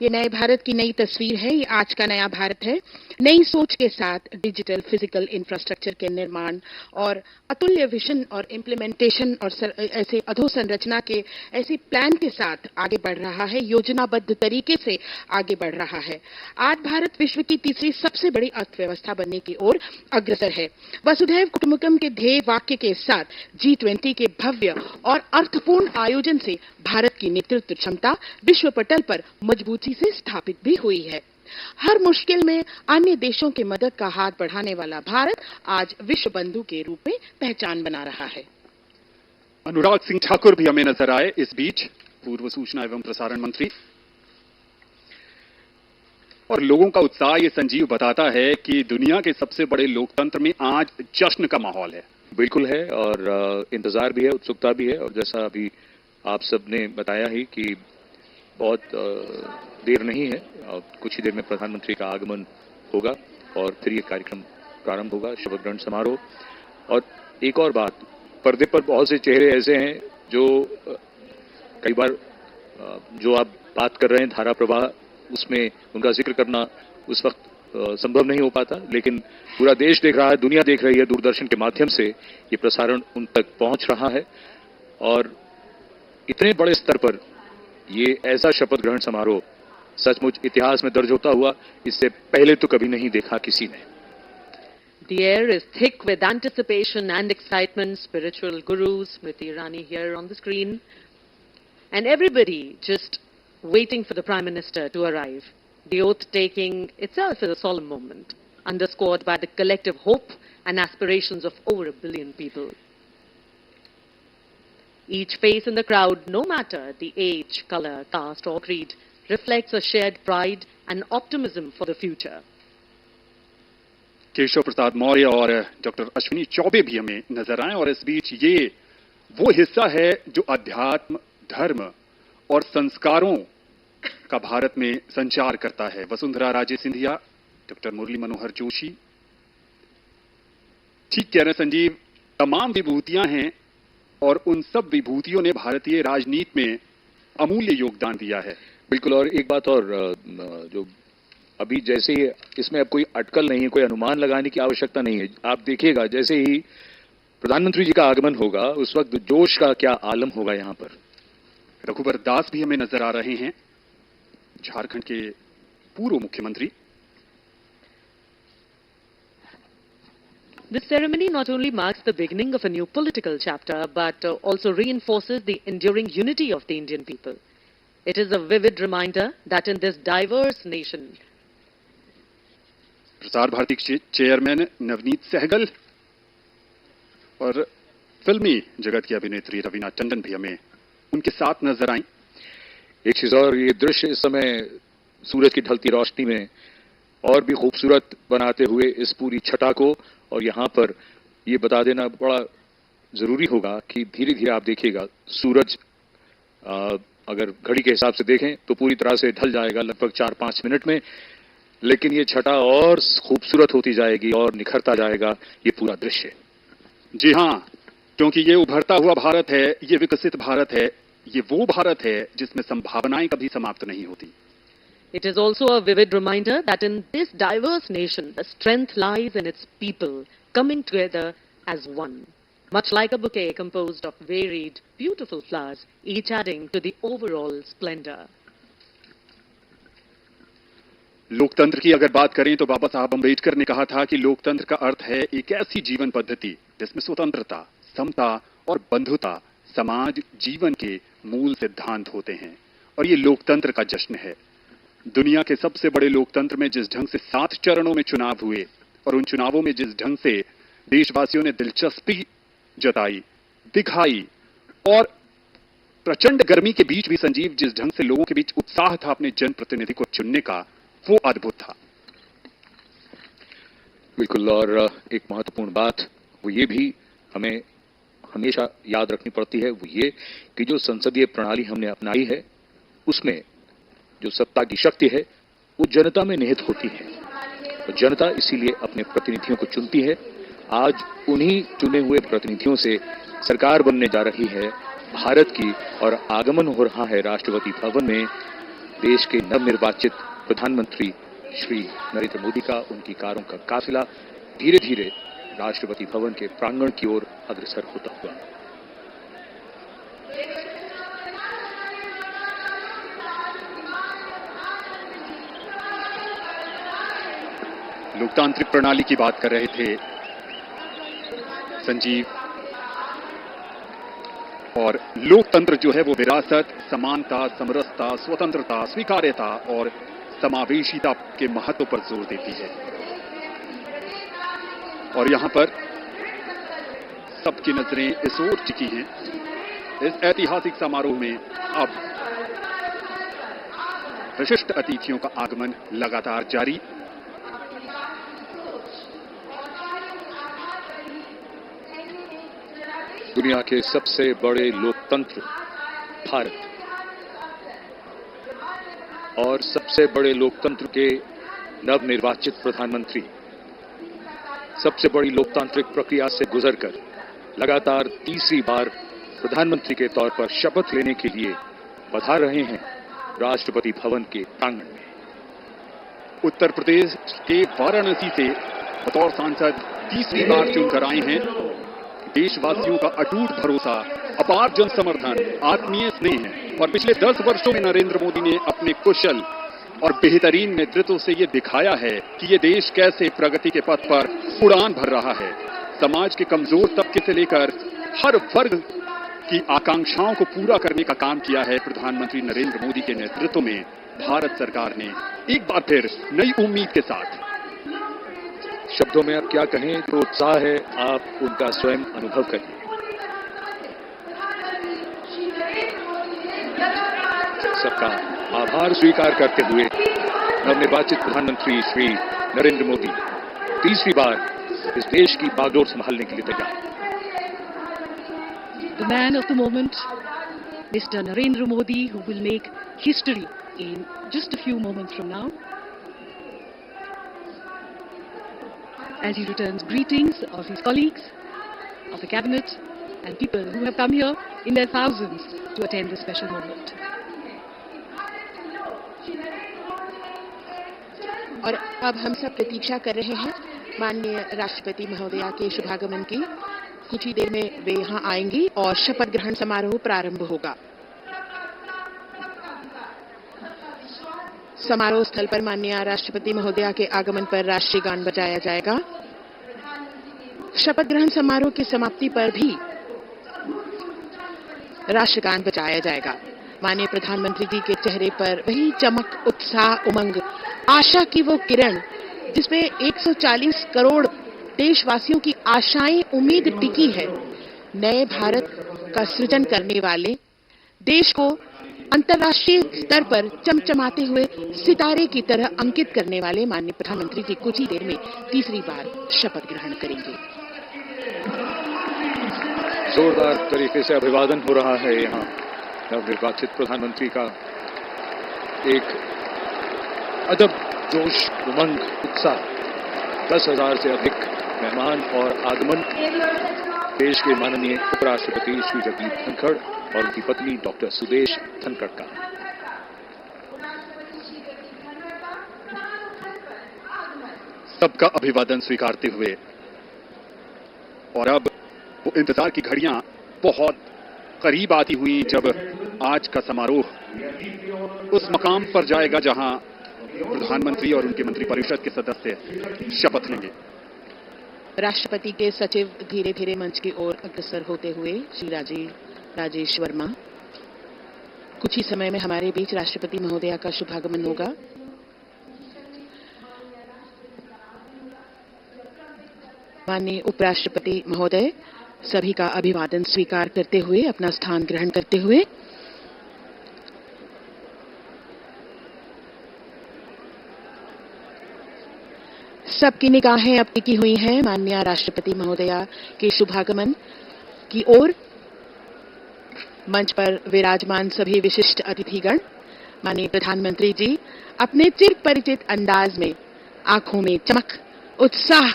[SPEAKER 4] ये नए भारत की नई तस्वीर है, ये आज का नया भारत है। नई सोच के साथ डिजिटल फिजिकल इंफ्रास्ट्रक्चर के निर्माण और अतुल्य विजन और इम्प्लीमेंटेशन और ऐसे अधोसंरचना के ऐसे प्लान के साथ आगे बढ़ रहा है, योजनाबद्ध तरीके से आगे बढ़ रहा है। आज भारत विश्व की तीसरी सबसे बड़ी अर्थव्यवस्था बनने की ओर अग्रसर है। वसुधैव कुटुंबकम के ध्येय वाक्य के साथ G20 के भव्य और अर्थपूर्ण आयोजन से भारत की नेतृत्व क्षमता विश्व पटल पर मजबूती से स्थापित भी हुई है। हर मुश्किल में अन्य देशों की मदद का हाथ बढ़ाने वाला भारत आज विश्व बंधु के रूप में पहचान बना रहा है।
[SPEAKER 5] अनुराग सिंह ठाकुर भी हमें नजर आए इस बीच, पूर्व सूचना एवं प्रसारण मंत्री। और लोगों का उत्साह ये संजीव बताता है कि दुनिया के सबसे बड़े लोकतंत्र में आज जश्न का माहौल है।
[SPEAKER 2] बिल्कुल है, और इंतजार भी है, उत्सुकता भी है, और जैसा अभी आप सबने बताया ही कि बहुत देर नहीं है, कुछ ही देर में प्रधानमंत्री का आगमन होगा और फिर ये कार्यक्रम प्रारंभ होगा, शपथ ग्रहण समारोह। और एक और बात, पर्दे पर बहुत से चेहरे ऐसे हैं जो कई बार जो आप बात कर रहे हैं धारा प्रवाह, उसमें उनका जिक्र करना उस वक्त संभव नहीं हो पाता, लेकिन पूरा देश देख रहा है, दुनिया देख रही है, दूरदर्शन के माध्यम से ये प्रसारण उन तक पहुंच रहा है। और इतने बड़े स्तर पर ये ऐसा शपथ ग्रहण समारोह सचमुच इतिहास में दर्ज होता हुआ इससे पहले तो कभी नहीं देखा किसी ने।
[SPEAKER 1] The air is thick with anticipation and excitement. Spiritual guru Smriti Irani here on the screen, and everybody just waiting for the Prime Minister to arrive. The oath taking itself is a solemn moment, underscored by the collective hope and aspirations of over 1 billion people. Each face in the crowd, no matter the age, color, caste or creed, reflects a shared pride and optimism for the future.
[SPEAKER 5] Keshav Prasad Maurya और doctor Ashwini Choubey भी हमें नजर आए, और इस बीच ये वो हिस्सा है जो अध्यात्म, धर्म और संस्कारों का भारत में संचार करता है। वसुंधरा राजे सिंधिया, डॉक्टर मुरली मनोहर जोशी। ठीक कह रहे संजीव, तमाम विभूतियां हैं और उन सब विभूतियों ने भारतीय राजनीति में अमूल्य योगदान दिया है।
[SPEAKER 2] बिल्कुल, और एक बात और, जो अभी जैसे ही इसमें अब कोई अटकल नहीं है, कोई अनुमान लगाने की आवश्यकता नहीं है। आप देखिएगा जैसे ही प्रधानमंत्री जी का आगमन होगा उस वक्त जोश का क्या आलम होगा यहाँ पर।
[SPEAKER 5] रघुवर दास भी हमें नजर आ रहे हैं, झारखंड के पूर्व मुख्यमंत्री।
[SPEAKER 1] This ceremony not only marks the beginning of a new political chapter, but also reinforces the enduring unity of the Indian people. It is a vivid reminder that in this diverse nation,
[SPEAKER 5] Prasar Bharati के chairman Navneet Sehgal और फिल्मी जगत की अभिनेत्री रवीना टंडन भी हमें उनके साथ नजर आई।
[SPEAKER 2] एक चीज और, ये दृश्य इस समय सूरज की ढलती रोशनी में और भी खूबसूरत बनाते हुए इस पूरी छटा को, और यहाँ पर ये बता देना बड़ा जरूरी होगा कि धीरे धीरे आप देखिएगा सूरज अगर घड़ी के हिसाब से देखें तो पूरी तरह से ढल जाएगा लगभग 4-5 मिनट में, लेकिन ये छटा और खूबसूरत होती जाएगी और निखरता जाएगा ये पूरा दृश्य।
[SPEAKER 5] जी हां, क्योंकि ये उभरता हुआ भारत है, ये विकसित भारत है, ये वो भारत है जिसमें संभावनाएं कभी समाप्त नहीं होती।
[SPEAKER 1] It is also a vivid reminder that in this diverse nation, the strength lies in its people coming together as one. Much like a bouquet composed of varied, beautiful flowers, each adding to the overall splendor.
[SPEAKER 5] लोकतंत्र की अगर बात करें तो बाबा साहब अम्बेडकर ने कहा था कि लोकतंत्र का अर्थ है एक ऐसी जीवन पद्धति जिसमें स्वतंत्रता, समता और बंधुता समाज जीवन के मूल सिद्धांत होते हैं, और ये लोकतंत्र का जश्न है। दुनिया के सबसे बड़े लोकतंत्र में जिस ढंग से 7 चरणों में चुनाव हुए और उन चुनावों में जिस ढंग से देशवासियों ने दिलचस्पी जताई, दिखाई, और प्रचंड गर्मी के बीच भी संजीव जिस ढंग से लोगों के बीच उत्साह था अपने जनप्रतिनिधि को चुनने का, वो अद्भुत था।
[SPEAKER 2] बिल्कुल। और एक महत्वपूर्ण बात वो ये भी हमें हमेशा याद रखनी पड़ती है, वो ये कि जो संसदीय प्रणाली हमने अपनाई है उसमें जो सत्ता की शक्ति है वो जनता में निहित होती है, और जनता इसीलिए अपने प्रतिनिधियों को चुनती है। आज उन्हीं चुने हुए प्रतिनिधियों से सरकार बनने जा रही है भारत की, और आगमन हो रहा है राष्ट्रपति भवन में देश के नवनिर्वाचित प्रधानमंत्री श्री नरेंद्र मोदी का। उनकी कारों का काफिला धीरे धीरे राष्ट्रपति भवन के प्रांगण की ओर अग्रसर होता हुआ।
[SPEAKER 5] लोकतांत्रिक प्रणाली की बात कर रहे थे संजीव, और लोकतंत्र जो है वो विरासत, समानता, समरसता, स्वतंत्रता, स्वीकार्यता और समावेशिता के महत्व पर जोर देती है। और यहां पर सबकी नजरें इस ओर टिकी हैं। इस ऐतिहासिक समारोह में अब विशिष्ट अतिथियों का आगमन लगातार जारी।
[SPEAKER 2] दुनिया के सबसे बड़े लोकतंत्र भारत और सबसे बड़े लोकतंत्र के नवनिर्वाचित प्रधानमंत्री सबसे बड़ी लोकतांत्रिक प्रक्रिया से गुजरकर लगातार तीसरी बार प्रधानमंत्री के तौर पर शपथ लेने के लिए पधार रहे हैं राष्ट्रपति भवन के प्रांगण में।
[SPEAKER 5] उत्तर प्रदेश के वाराणसी से बतौर सांसद तीसरी बार चुनकर आए हैं। देशवासियों का अटूट भरोसा, अपार जन समर्थन, आत्मीय स्नेह और पिछले 10 वर्षों में नरेंद्र मोदी ने अपने कुशल और बेहतरीन नेतृत्व से ये दिखाया है कि ये देश कैसे प्रगति के पथ पर उड़ान भर रहा है। समाज के कमजोर तबके से लेकर हर वर्ग की आकांक्षाओं को पूरा करने का काम किया है प्रधानमंत्री नरेंद्र मोदी के नेतृत्व में भारत सरकार ने एक बार फिर नई उम्मीद के साथ।
[SPEAKER 2] शब्दों में आप क्या कहें तो उत्साह है, आप उनका स्वयं अनुभव करिए। सबका आभार स्वीकार करते हुए नवनिर्वाचित प्रधानमंत्री श्री नरेंद्र मोदी तीसरी बार इस देश की बागडोर संभालने के लिए तैयार।
[SPEAKER 3] The man of the moment, Mr. Narendra Modi, who will make history in just a few moments from now, as he returns greetings of his colleagues, of the cabinet, and people who have come here in their thousands to attend this special moment.
[SPEAKER 4] और अब हम सब प्रतीक्षा कर रहे हैं माननीय राष्ट्रपति महोदया के शुभागमन की। कुछ ही देर में वे यहां आएंगी और शपथ ग्रहण समारोह प्रारंभ होगा। समारोह स्थल पर माननीय राष्ट्रपति महोदया के आगमन पर राष्ट्रीय गान बजाया जाएगा। शपथ ग्रहण समारोह की समाप्ति पर भी राष्ट्रगान बजाया जाएगा। माननीय प्रधानमंत्री जी के चेहरे पर वही चमक, उत्साह, उमंग, आशा की वो किरण जिसमें 140 करोड़ देशवासियों की आशाएं, उम्मीद टिकी है। नए भारत का सृजन करने वाले, देश को अंतर्राष्ट्रीय स्तर पर चमचमाते हुए सितारे की तरह अंकित करने वाले माननीय प्रधानमंत्री जी कुछ ही देर में तीसरी बार शपथ ग्रहण करेंगे।
[SPEAKER 2] जोरदार तरीके से अभिवादन हो रहा है यहाँ नवनिर्वाचित प्रधानमंत्री का। एक अदब जोश, उमंग, उत्साह, 10,000 से अधिक मेहमान और आगमन देश के माननीय उपराष्ट्रपति श्री जगदीप धनखड़ और उनकी पत्नी डॉक्टर सुदेश धनखड़ का।
[SPEAKER 5] सबका अभिवादन स्वीकारते हुए और अब वो इंतजार की घड़ियां बहुत करीब आती हुई जब आज का समारोह उस मकाम पर जाएगा जहां प्रधानमंत्री और उनके मंत्रिपरिषद के सदस्य शपथ लेंगे।
[SPEAKER 4] राष्ट्रपति के सचिव धीरे धीरे मंच की ओर अग्रसर होते हुए श्री राजेश वर्मा। कुछ ही समय में हमारे बीच राष्ट्रपति महोदया का शुभागमन होगा। माननीय उपराष्ट्रपति महोदय सभी का अभिवादन स्वीकार करते हुए अपना स्थान ग्रहण करते हुए सबकी निगाहें अब टिकी हुई हैं माननीय राष्ट्रपति महोदया के शुभागमन की ओर। मंच पर विराजमान सभी विशिष्ट अतिथिगण, माननीय प्रधानमंत्री जी अपने चिर परिचित अंदाज में आंखों में चमक, उत्साह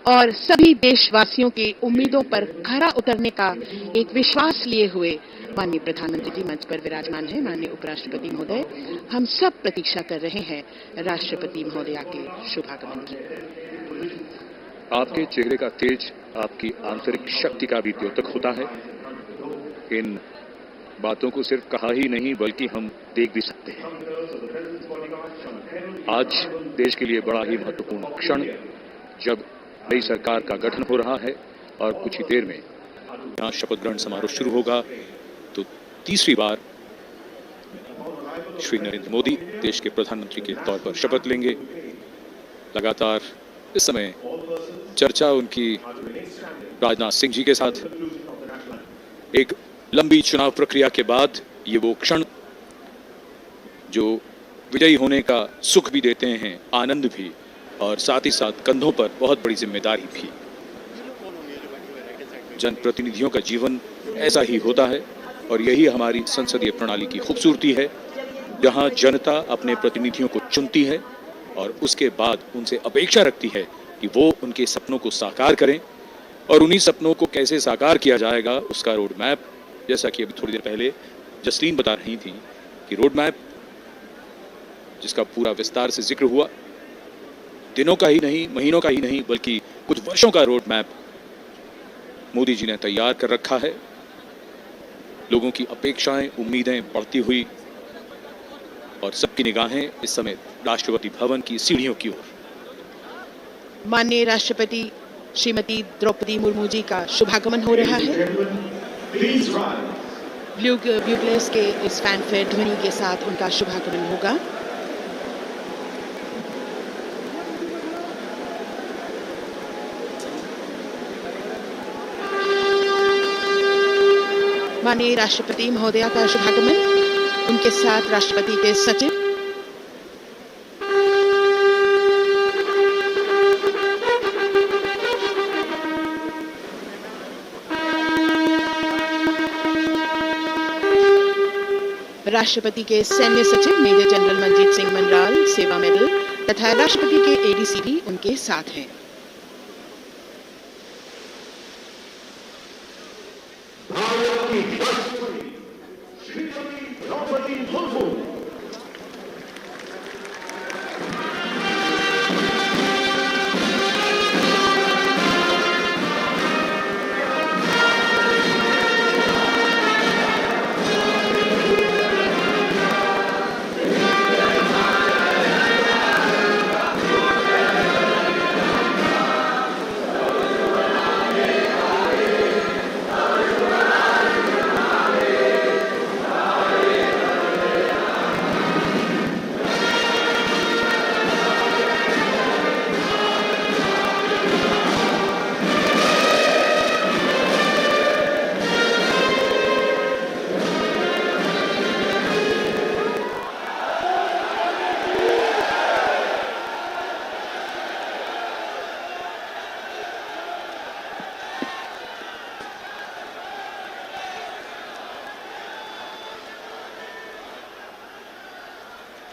[SPEAKER 4] और सभी देशवासियों की उम्मीदों पर खरा उतरने का एक विश्वास लिए हुए माननीय प्रधानमंत्री जी मंच पर विराजमान हैं। माननीय उपराष्ट्रपति महोदय, हम सब प्रतीक्षा कर रहे हैं राष्ट्रपति महोदया के शुभागमन की।
[SPEAKER 2] आपके चेहरे का तेज आपकी आंतरिक शक्ति का भी द्योतक होता है। इन बातों को सिर्फ कहा ही नहीं बल्कि हम देख भी सकते हैं। आज देश के लिए बड़ा ही महत्वपूर्ण क्षण, जब नई सरकार का गठन हो रहा है और कुछ ही देर में यहां शपथ ग्रहण समारोह शुरू होगा, तो तीसरी बार श्री नरेंद्र मोदी देश के प्रधानमंत्री के तौर पर शपथ लेंगे। लगातार इस समय चर्चा उनकी राजनाथ सिंह जी के साथ। एक लंबी चुनाव प्रक्रिया के बाद ये वो क्षण जो विजयी होने का सुख भी देते हैं, आनंद भी, और साथ ही साथ कंधों पर बहुत बड़ी जिम्मेदारी भी। जनप्रतिनिधियों का जीवन ऐसा ही होता है और यही हमारी संसदीय प्रणाली की खूबसूरती है, जहां जनता अपने प्रतिनिधियों को चुनती है और उसके बाद उनसे अपेक्षा रखती है कि वो उनके सपनों को साकार करें। और उन्हीं सपनों को कैसे साकार किया जाएगा, उसका रोड मैप, जैसा कि अभी थोड़ी देर पहले जसलीन बता रही थी कि रोड मैप जिसका पूरा विस्तार से जिक्र हुआ, दिनों का ही नहीं, महीनों का ही नहीं, बल्कि कुछ वर्षों का रोड मैप मोदी जी ने तैयार कर रखा है। लोगों की अपेक्षाएं, उम्मीदें बढ़ती हुई और सबकी निगाहें इस समय राष्ट्रपति भवन की सीढ़ियों की ओर।
[SPEAKER 4] माननीय राष्ट्रपति श्रीमती द्रौपदी मुर्मू जी का शुभागमन हो रहा है। ब्यूगलेस के इस फैनफेयर ध्वनि के साथ उनका शुभागमन होगा। माननीय राष्ट्रपति महोदया का शुभागमन, उनके साथ राष्ट्रपति के सचिव, राष्ट्रपति के सैन्य सचिव मेजर जनरल मनजीत सिंह मनराल सेवा मेडल तथा राष्ट्रपति के एडीसी भी उनके साथ हैं।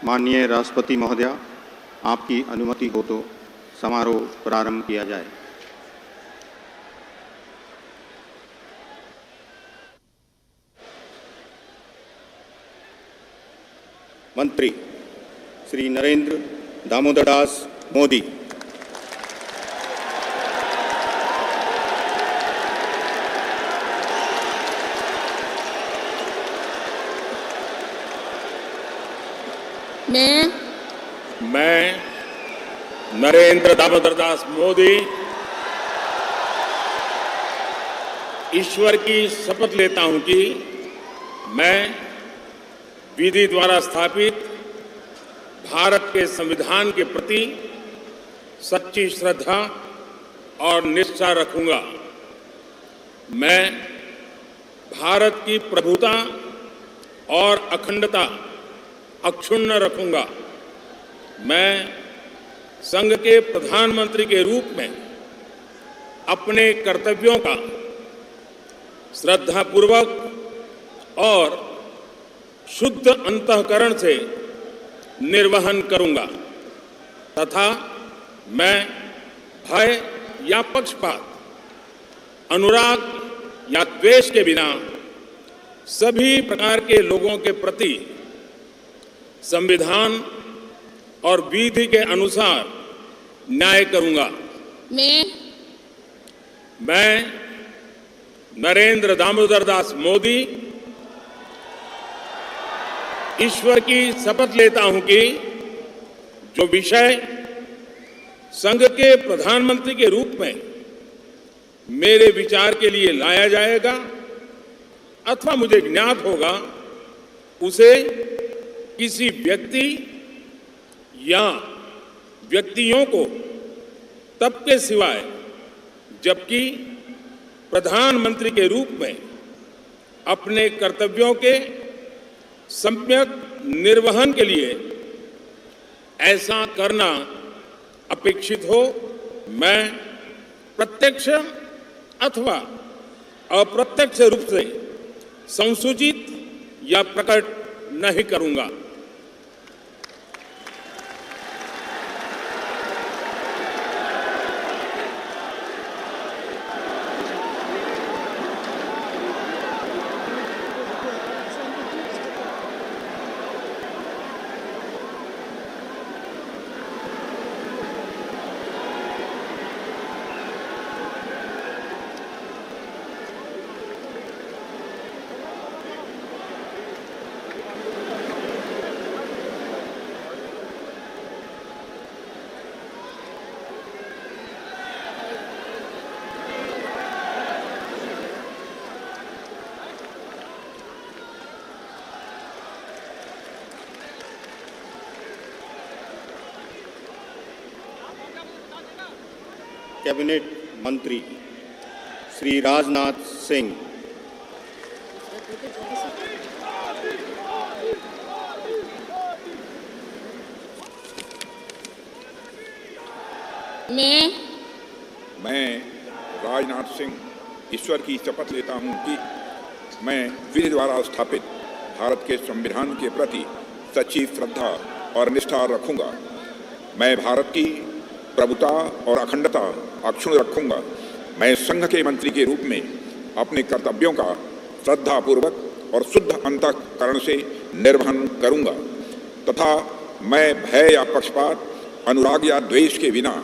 [SPEAKER 6] माननीय राष्ट्रपति महोदया, आपकी अनुमति हो तो समारोह प्रारंभ किया जाए। मंत्री श्री नरेंद्र दामोदर दास मोदी।
[SPEAKER 7] मैं नरेंद्र दामोदर दास मोदी ईश्वर की शपथ लेता हूं कि मैं विधि द्वारा स्थापित भारत के संविधान के प्रति सच्ची श्रद्धा और निष्ठा रखूंगा। मैं भारत की प्रभुता और अखंडता अक्षुण्ण रखूंगा। मैं संघ के प्रधानमंत्री के रूप में अपने कर्तव्यों का श्रद्धापूर्वक और शुद्ध अंतःकरण से निर्वहन करूंगा तथा मैं भय या पक्षपात, अनुराग या द्वेष के बिना सभी प्रकार के लोगों के प्रति संविधान और विधि के अनुसार न्याय करूंगा। मैं नरेंद्र दामोदर दास मोदी ईश्वर की शपथ लेता हूं कि जो विषय संघ के प्रधानमंत्री के रूप में मेरे विचार के लिए लाया जाएगा अथवा मुझे ज्ञात होगा, उसे किसी व्यक्ति या व्यक्तियों को तब के सिवाय जबकि प्रधानमंत्री के रूप में अपने कर्तव्यों के सम्यक निर्वहन के लिए ऐसा करना अपेक्षित हो, मैं प्रत्यक्ष अथवा अप्रत्यक्ष रूप से संसूचित या प्रकट नहीं करूंगा।
[SPEAKER 6] कैबिनेट मंत्री श्री राजनाथ सिंह।
[SPEAKER 8] मैं राजनाथ सिंह ईश्वर की शपथ लेता हूं कि मैं विधि द्वारा स्थापित भारत के संविधान के प्रति सच्ची श्रद्धा और निष्ठा रखूंगा। मैं भारत की प्रभुता और अखंडता अक्षुण्ण रखूंगा। मैं संघ के मंत्री के रूप में अपने कर्तव्यों का श्रद्धापूर्वक और शुद्ध अंतःकरण से निर्वहन करूंगा तथा मैं भय या पक्षपात, अनुराग या द्वेष के बिना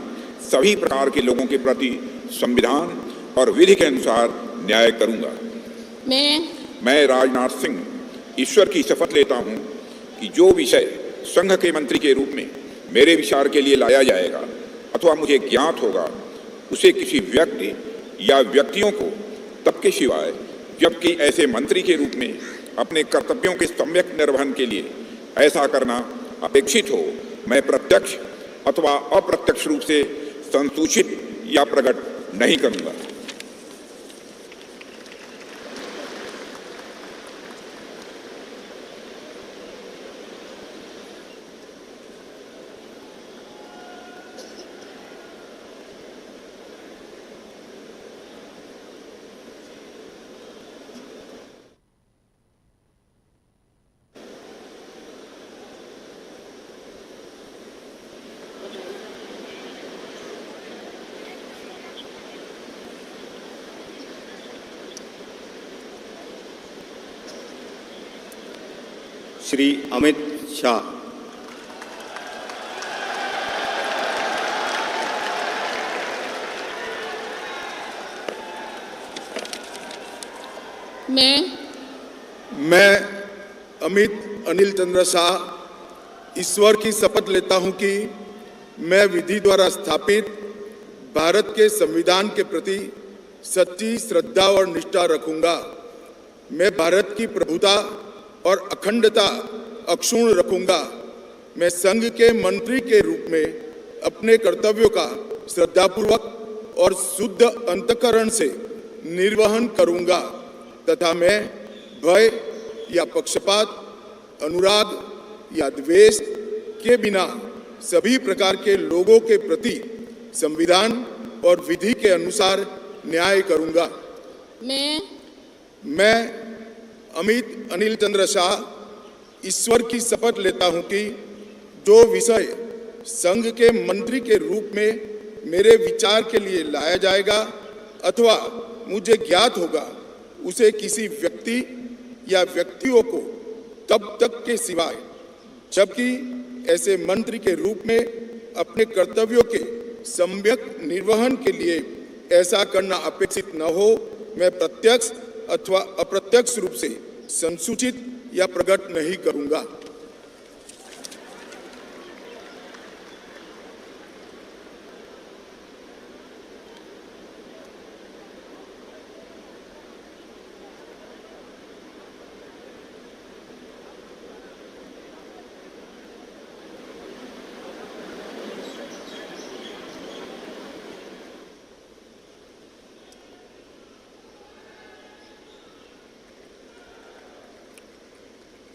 [SPEAKER 8] सभी प्रकार के लोगों के प्रति संविधान और विधि के अनुसार न्याय करूंगा। मैं राजनाथ सिंह ईश्वर की शपथ लेता हूं कि जो विषय संघ के मंत्री के रूप में मेरे विचार के लिए लाया जाएगा अथवा मुझे ज्ञात होगा, उसे किसी व्यक्ति या व्यक्तियों को तब के सिवाय जबकि ऐसे मंत्री के रूप में अपने कर्तव्यों के सम्यक निर्वहन के लिए ऐसा करना अपेक्षित हो, मैं प्रत्यक्ष अथवा अप्रत्यक्ष रूप से संसूचित या प्रकट नहीं करूंगा।
[SPEAKER 6] श्री अमित शाह।
[SPEAKER 9] मैं अमित अनिल चंद्र शाह ईश्वर की शपथ लेता हूं कि मैं विधि द्वारा स्थापित भारत के संविधान के प्रति सच्ची श्रद्धा और निष्ठा रखूंगा। मैं भारत की प्रभुता और अखंडता अक्षुण्ण रखूंगा। मैं संघ के मंत्री के रूप में अपने कर्तव्यों का श्रद्धापूर्वक और शुद्ध अंतःकरण से निर्वहन करूंगा तथा मैं भय या पक्षपात, अनुराग या द्वेष के बिना सभी प्रकार के लोगों के प्रति संविधान और विधि के अनुसार न्याय करूंगा। मैं अमित अनिल चंद्र शाह ईश्वर की शपथ लेता हूं कि जो विषय संघ के मंत्री के रूप में मेरे विचार के लिए लाया जाएगा अथवा मुझे ज्ञात होगा उसे किसी व्यक्ति या व्यक्तियों को तब तक के सिवाय जबकि ऐसे मंत्री के रूप में अपने कर्तव्यों के सम्यक निर्वहन के लिए ऐसा करना अपेक्षित न हो, मैं प्रत्यक्ष अथवा अप्रत्यक्ष रूप से संसूचित या प्रकट नहीं करूंगा।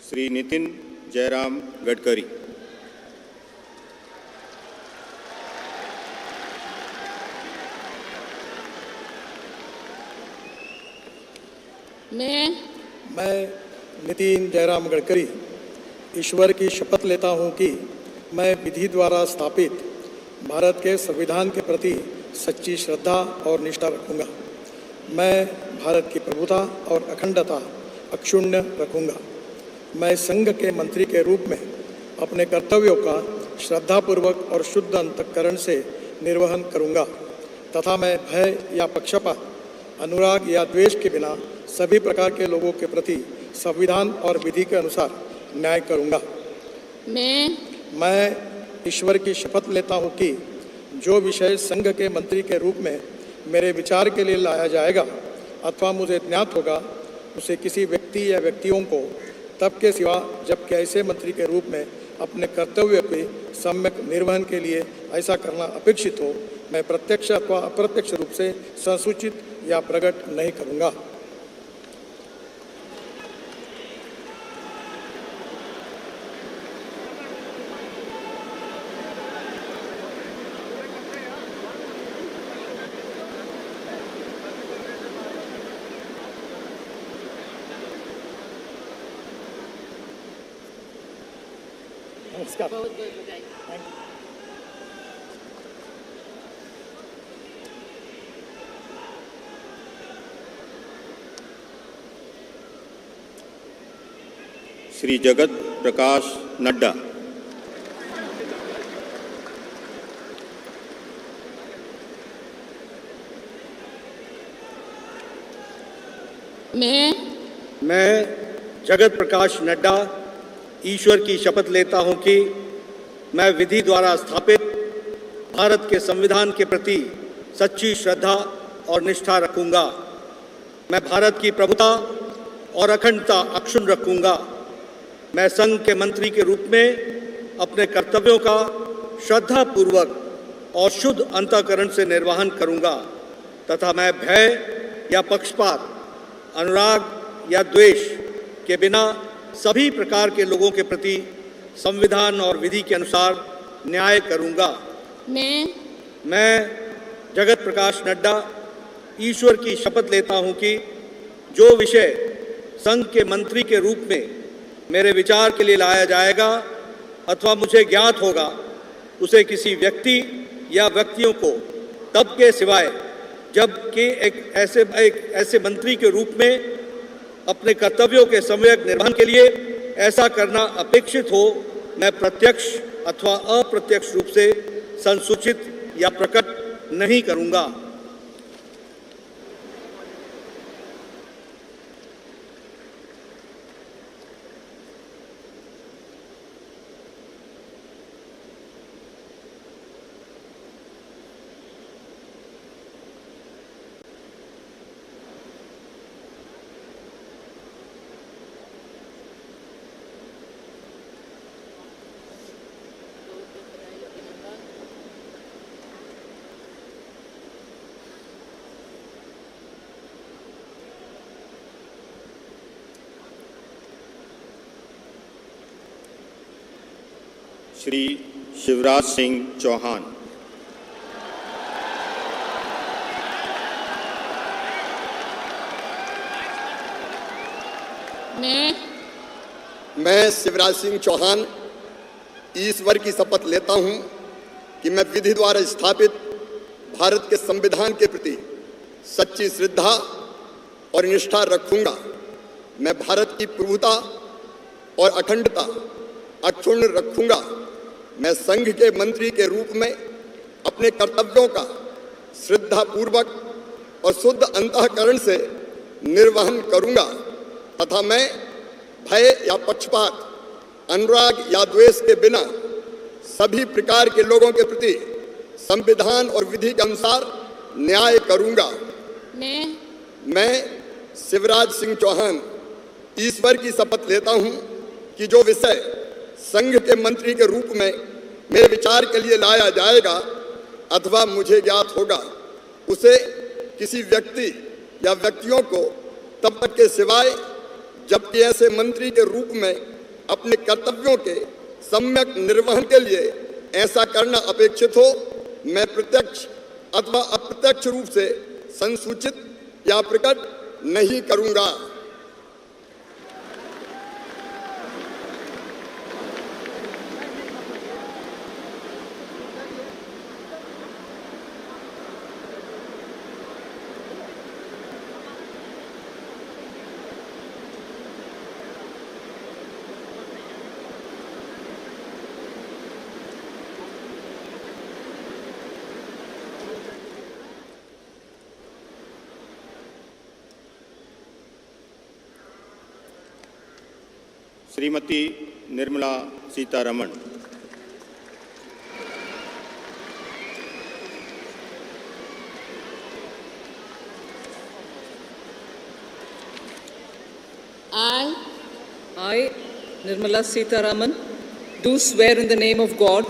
[SPEAKER 6] श्री नितिन जयराम गडकरी।
[SPEAKER 10] मैं नितिन जयराम गडकरी ईश्वर की शपथ लेता हूं कि मैं विधि द्वारा स्थापित भारत के संविधान के प्रति सच्ची श्रद्धा और निष्ठा रखूंगा। मैं भारत की प्रभुता और अखंडता अक्षुण्ण रखूंगा। मैं संघ के मंत्री के रूप में अपने कर्तव्यों का श्रद्धापूर्वक और शुद्ध अंतःकरण से निर्वहन करूंगा तथा मैं भय या पक्षपात, अनुराग या द्वेष के बिना सभी प्रकार के लोगों के प्रति संविधान और विधि के अनुसार न्याय करूंगा। मैं ईश्वर की शपथ लेता हूं कि जो विषय संघ के मंत्री के रूप में मेरे विचार के लिए लाया जाएगा अथवा मुझे ज्ञात होगा उसे किसी व्यक्ति या व्यक्तियों को तब के सिवा जबकि ऐसे मंत्री के रूप में अपने कर्तव्य के सम्यक निर्वहन के लिए ऐसा करना अपेक्षित हो, मैं प्रत्यक्ष अथवा अप्रत्यक्ष रूप से संसूचित या प्रकट नहीं करूंगा।
[SPEAKER 6] श्री जगत प्रकाश नड्डा।
[SPEAKER 11] मैं जगत प्रकाश नड्डा ईश्वर की शपथ लेता हूं कि मैं विधि द्वारा स्थापित भारत के संविधान के प्रति सच्ची श्रद्धा और निष्ठा रखूंगा। मैं भारत की प्रभुता और अखंडता अक्षुण्ण रखूंगा। मैं संघ के मंत्री के रूप में अपने कर्तव्यों का श्रद्धापूर्वक और शुद्ध अंतःकरण से निर्वहन करूंगा तथा मैं भय या पक्षपात, अनुराग या द्वेष के बिना सभी प्रकार के लोगों के प्रति संविधान और विधि के अनुसार न्याय करूंगा। मैं जगत प्रकाश नड्डा ईश्वर की शपथ लेता हूं कि जो विषय संघ के मंत्री के रूप में मेरे विचार के लिए लाया जाएगा अथवा मुझे ज्ञात होगा उसे किसी व्यक्ति या व्यक्तियों को तब के सिवाय जबकि एक ऐसे मंत्री के रूप में अपने कर्तव्यों के सम्यक निर्वहन के लिए ऐसा करना अपेक्षित हो, मैं प्रत्यक्ष अथवा अप्रत्यक्ष रूप से संसूचित या प्रकट नहीं करूंगा।
[SPEAKER 6] श्री शिवराज सिंह चौहान।
[SPEAKER 12] मैं शिवराज सिंह चौहान ईश्वर की शपथ लेता हूं कि मैं विधि द्वारा स्थापित भारत के संविधान के प्रति सच्ची श्रद्धा और निष्ठा रखूंगा। मैं भारत की प्रभुता और अखंडता अक्षुण्ण रखूंगा। मैं संघ के मंत्री के रूप में अपने कर्तव्यों का श्रद्धापूर्वक और शुद्ध अंतःकरण से निर्वहन करूंगा तथा मैं भय या पक्षपात, अनुराग या द्वेष के बिना सभी प्रकार के लोगों के प्रति संविधान और विधि के अनुसार न्याय करूंगा। मैं शिवराज सिंह चौहान ईश्वर की शपथ लेता हूं कि जो विषय संघ के मंत्री के रूप में मेरे विचार के लिए लाया जाएगा अथवा मुझे ज्ञात होगा उसे किसी व्यक्ति या व्यक्तियों को तब तक के सिवाय जबकि ऐसे मंत्री के रूप में अपने कर्तव्यों के सम्यक निर्वहन के लिए ऐसा करना अपेक्षित हो, मैं प्रत्यक्ष अथवा अप्रत्यक्ष रूप से संसूचित या प्रकट नहीं करूंगा।
[SPEAKER 6] Shrimati Nirmala Sitharaman.
[SPEAKER 13] I, Nirmala Sitharaman, do swear in the name of God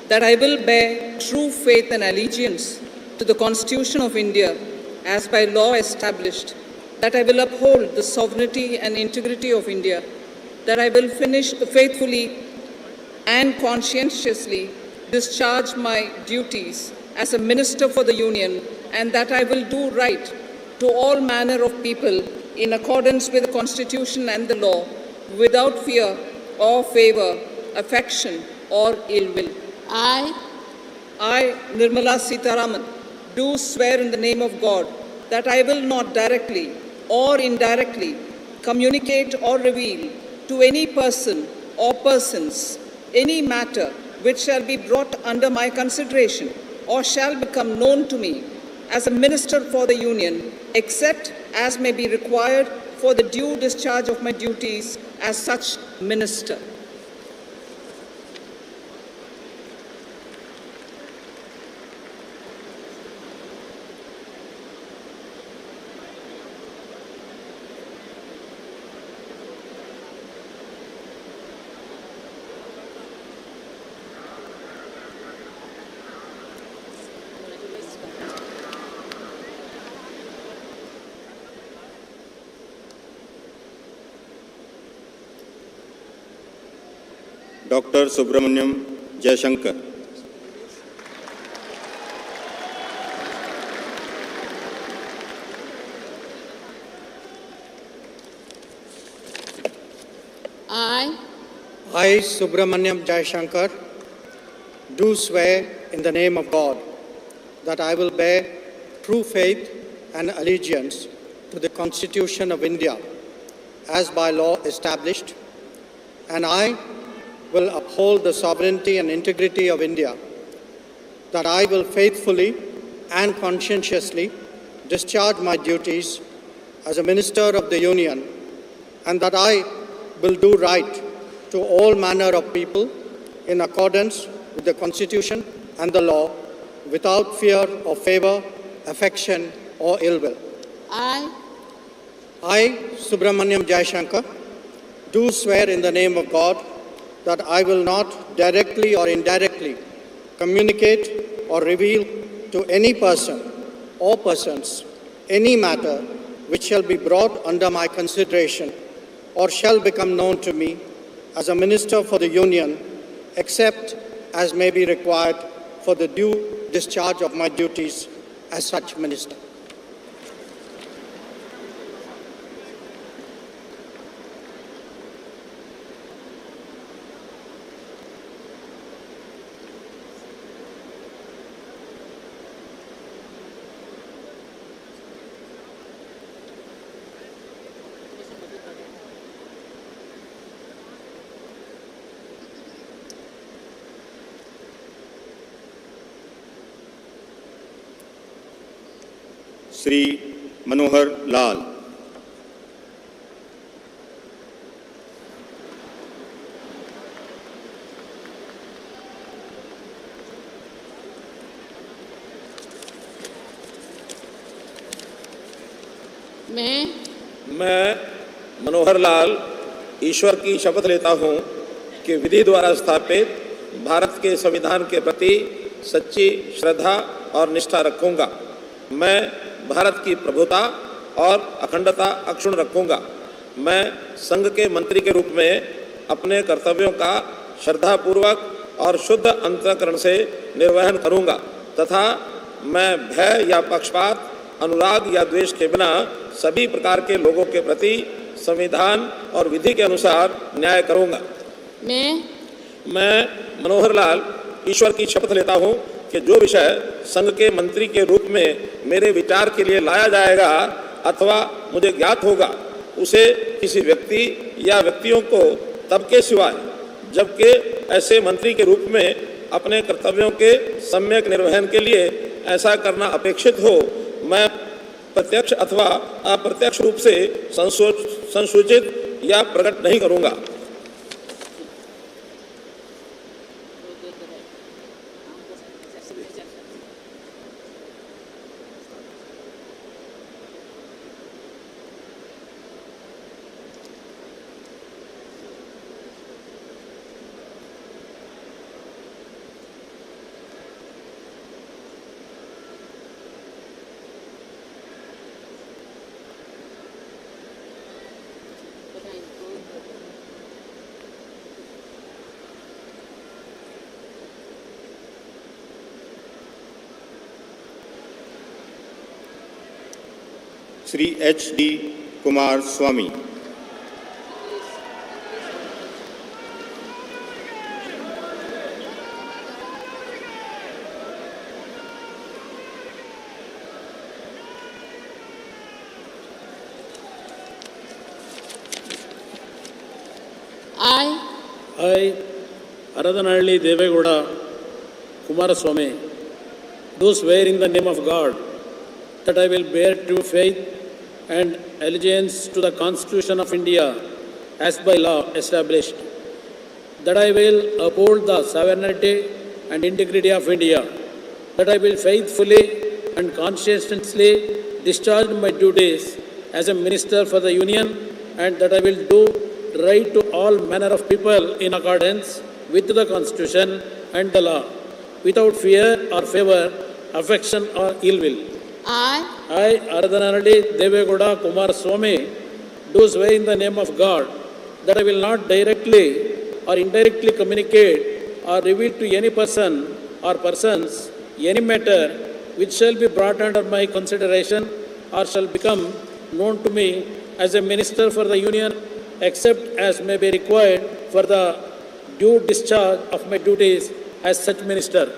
[SPEAKER 13] that I will bear true faith and allegiance to the Constitution of India as by law established, that I will uphold the sovereignty and integrity of India, that I will faithfully and conscientiously discharge my duties as a Minister for the Union, and that I will do right to all manner of people in accordance with the Constitution and the law, without fear or favour, affection or ill will. I, Nirmala Sitharaman, do swear in the name of God that I will not directly or indirectly communicate or reveal to any person or persons any matter which shall be brought under my consideration or shall become known to me as a Minister for the Union, except as may be required for the due discharge of my duties as such Minister.
[SPEAKER 6] Doctor Subrahmanyam Jaishankar.
[SPEAKER 10] I, Subramaniam Jayashankar, do swear in the name of God that I will bear true faith and allegiance to the Constitution of India as by law established, and I will uphold the sovereignty and integrity of India, that I will faithfully and conscientiously discharge my duties as a Minister of the Union, and that I will do right to all manner of people in accordance with the Constitution and the law, without fear or favor, affection or ill will. I, Subramaniam Jaishankar, do swear in the name of God that I will not directly or indirectly communicate or reveal to any person or persons any matter which shall be brought under my consideration or shall become known to me as a Minister for the Union, except as may be required for the due discharge of my duties as such Minister.
[SPEAKER 6] Shri Manohar Lal.
[SPEAKER 14] मैं मनोहर लाल ईश्वर की शपथ लेता हूँ कि विधि द्वारा स्थापित भारत के संविधान के प्रति सच्ची श्रद्धा और निष्ठा रखूँगा। मैं भारत की प्रभुता और अखंडता अक्षुण्ण रखूँगा। मैं संघ के मंत्री के रूप में अपने कर्तव्यों का श्रद्धापूर्वक और शुद्ध अंतःकरण से निर्वहन करूँगा तथा मैं भय या पक्षपात, अनुराग या द्वेष के बिना सभी प्रकार के लोगों के प्रति संविधान और विधि के अनुसार न्याय करूँगा। मैं मनोहर लाल ईश्वर की शपथ लेता हूँ कि जो विषय संघ के मंत्री के रूप में मेरे विचार के लिए लाया जाएगा अथवा मुझे ज्ञात होगा, उसे किसी व्यक्ति या व्यक्तियों को तब के सिवाय जबकि ऐसे मंत्री के रूप में अपने कर्तव्यों के सम्यक निर्वहन के लिए ऐसा करना अपेक्षित हो, मैं प्रत्यक्ष अथवा अप्रत्यक्ष रूप से संसूचित या प्रकट नहीं करूँगा।
[SPEAKER 6] Shri HD Kumar Swami.
[SPEAKER 15] I, Aradhanalli Devegowda Kumaraswamy, do swear in the name of God that I will bear true faith and allegiance to the Constitution of India as by law established, that I will uphold the sovereignty and integrity of India, that I will faithfully and conscientiously discharge my duties as a Minister for the Union, and that I will do right to all manner of people in accordance with the Constitution and the law, without fear or favor, affection or ill will. I, Aradhanalli Devegowda Kumaraswamy, do swear in the name of God that I will not directly or indirectly communicate or reveal to any person or persons any matter which shall be brought under my consideration or shall become known to me as a Minister for the Union, except as may be required for the due discharge of my duties as such Minister.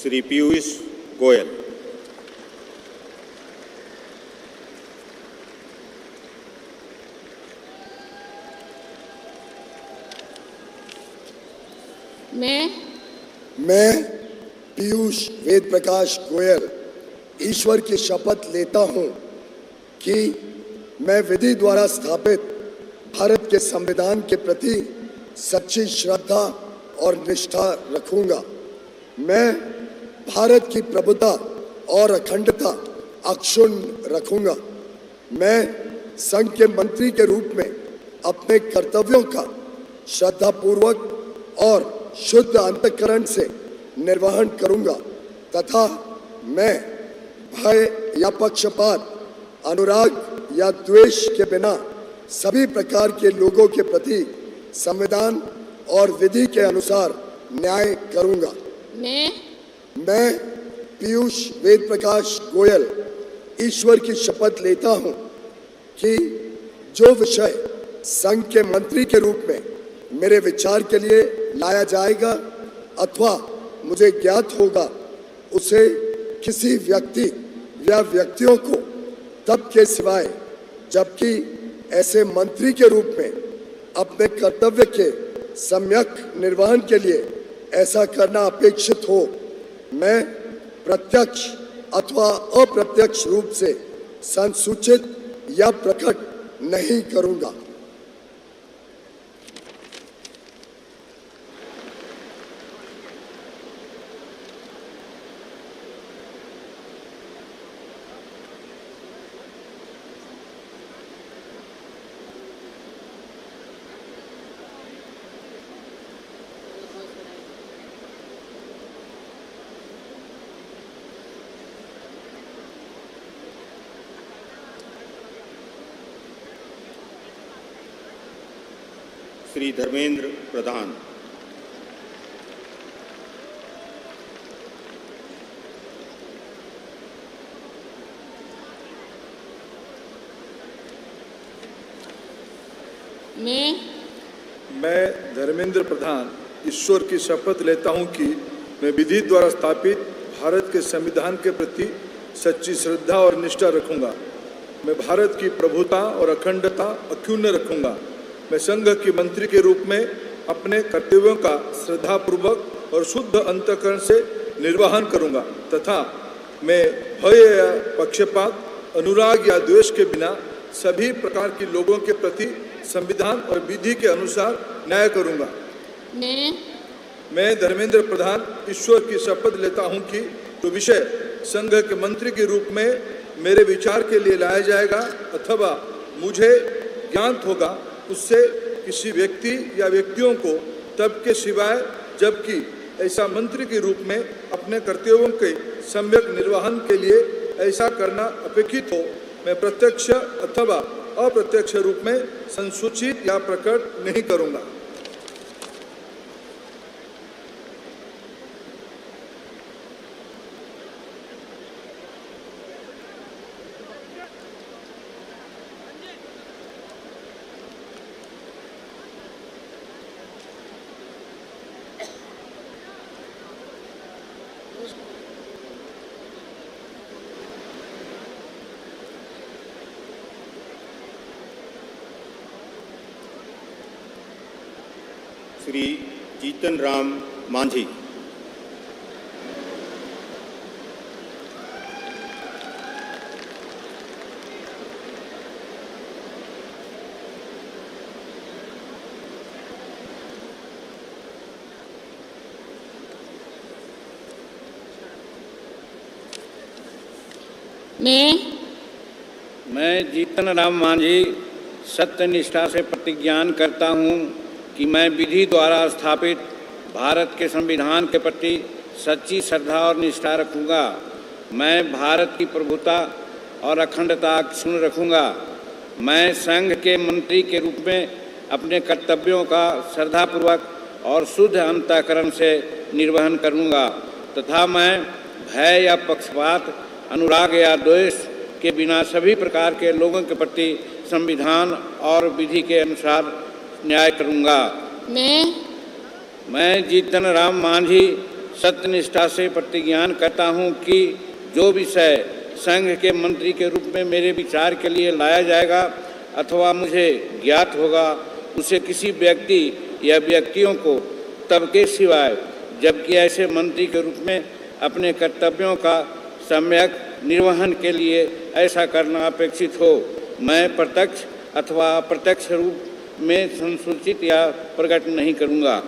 [SPEAKER 6] Shri Piyush Goyal.
[SPEAKER 16] मैं पीयूष वेद प्रकाश गोयल ईश्वर की शपथ लेता हूं कि मैं विधि द्वारा स्थापित भारत के संविधान के प्रति सच्ची श्रद्धा और निष्ठा रखूंगा। मैं भारत की प्रभुता और अखंडता अक्षुण्ण रखूंगा। मैं संघ के मंत्री के रूप में अपने कर्तव्यों का श्रद्धापूर्वक और शुद्ध अंतःकरण से निर्वहन करूंगा तथा मैं भय या पक्षपात, अनुराग या द्वेष के बिना सभी प्रकार के लोगों के प्रति संविधान और विधि के अनुसार न्याय करूंगा। मैं पीयूष वेद प्रकाश गोयल ईश्वर की शपथ लेता हूं कि जो विषय संघ के मंत्री के रूप में मेरे विचार के लिए लाया जाएगा अथवा मुझे ज्ञात होगा, उसे किसी व्यक्ति या व्यक्तियों को तब के सिवाय जबकि ऐसे मंत्री के रूप में अपने कर्तव्य के सम्यक निर्वहन के लिए ऐसा करना अपेक्षित हो, मैं प्रत्यक्ष अथवा अप्रत्यक्ष रूप से संसूचित या प्रकट नहीं करूंगा।
[SPEAKER 6] श्री धर्मेंद्र प्रधान।
[SPEAKER 9] मैं धर्मेंद्र प्रधान ईश्वर की शपथ लेता हूं कि मैं विधि द्वारा स्थापित भारत के संविधान के प्रति सच्ची श्रद्धा और निष्ठा रखूंगा। मैं भारत की प्रभुता और अखंडता अक्षुण्ण रखूंगा। मैं संघ के मंत्री के रूप में अपने कर्तव्यों का श्रद्धापूर्वक और शुद्ध अंतःकरण से निर्वहन करूंगा तथा मैं भय या पक्षपात, अनुराग या द्वेष के बिना सभी प्रकार के लोगों के प्रति संविधान और विधि के अनुसार न्याय करूंगा। मैं धर्मेंद्र प्रधान ईश्वर की शपथ लेता हूं कि जो विषय संघ के मंत्री के रूप में मेरे विचार के लिए लाया जाएगा अथवा मुझे ज्ञात होगा, उससे किसी व्यक्ति या व्यक्तियों को तब के सिवाय जबकि ऐसा मंत्री के रूप में अपने कर्तव्यों के सम्यक निर्वहन के लिए ऐसा करना अपेक्षित हो, मैं प्रत्यक्ष अथवा अप्रत्यक्ष रूप में संसूचित या प्रकट नहीं करूंगा।
[SPEAKER 6] श्री जीतन राम मांझी।
[SPEAKER 15] मैं जीतन राम मांझी सत्यनिष्ठा से प्रतिज्ञान करता हूँ कि मैं विधि द्वारा स्थापित भारत के संविधान के प्रति सच्ची श्रद्धा और निष्ठा रखूँगा। मैं भारत की प्रभुता और अखंडता अक्षुण्ण रखूँगा। मैं संघ के मंत्री के रूप में अपने कर्तव्यों का श्रद्धापूर्वक और शुद्ध अंतःकरण से निर्वहन करूँगा तथा मैं भय या पक्षपात, अनुराग या द्वेष के बिना सभी प्रकार के लोगों के प्रति संविधान और विधि के अनुसार न्याय करूँगा। मैं जीतन राम मांझी
[SPEAKER 17] सत्यनिष्ठा से प्रतिज्ञान करता हूँ कि जो विषय संघ के मंत्री के रूप में मेरे विचार के लिए लाया जाएगा अथवा मुझे ज्ञात होगा, उसे किसी व्यक्ति या व्यक्तियों को तब के सिवाय जबकि ऐसे मंत्री के रूप में अपने कर्तव्यों का सम्यक निर्वहन के लिए ऐसा करना अपेक्षित हो, मैं प्रत्यक्ष अथवा अप्रत्यक्ष रूप में संसूचित या प्रकट नहीं करूँगा।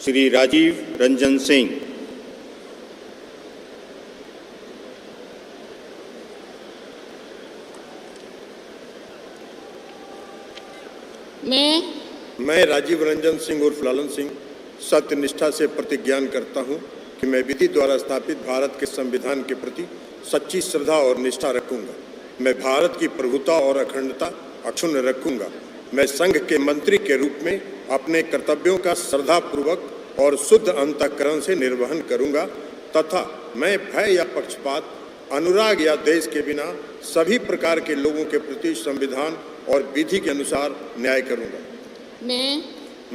[SPEAKER 6] श्री राजीव रंजन सिंह।
[SPEAKER 9] मैं राजीव रंजन सिंह उर्फ लालन सिंह सत्यनिष्ठा से प्रतिज्ञान करता हूं कि मैं विधि द्वारा स्थापित भारत के संविधान के प्रति सच्ची श्रद्धा और निष्ठा रखूंगा। मैं भारत की प्रभुता और अखंडता अक्षुण्ण रखूंगा। मैं संघ के मंत्री के रूप में अपने कर्तव्यों का श्रद्धापूर्वक और शुद्ध अंतःकरण से निर्वहन करूंगा तथा मैं भय या पक्षपात, अनुराग या देश के बिना सभी प्रकार के लोगों के प्रति संविधान और विधि के अनुसार न्याय करूंगा।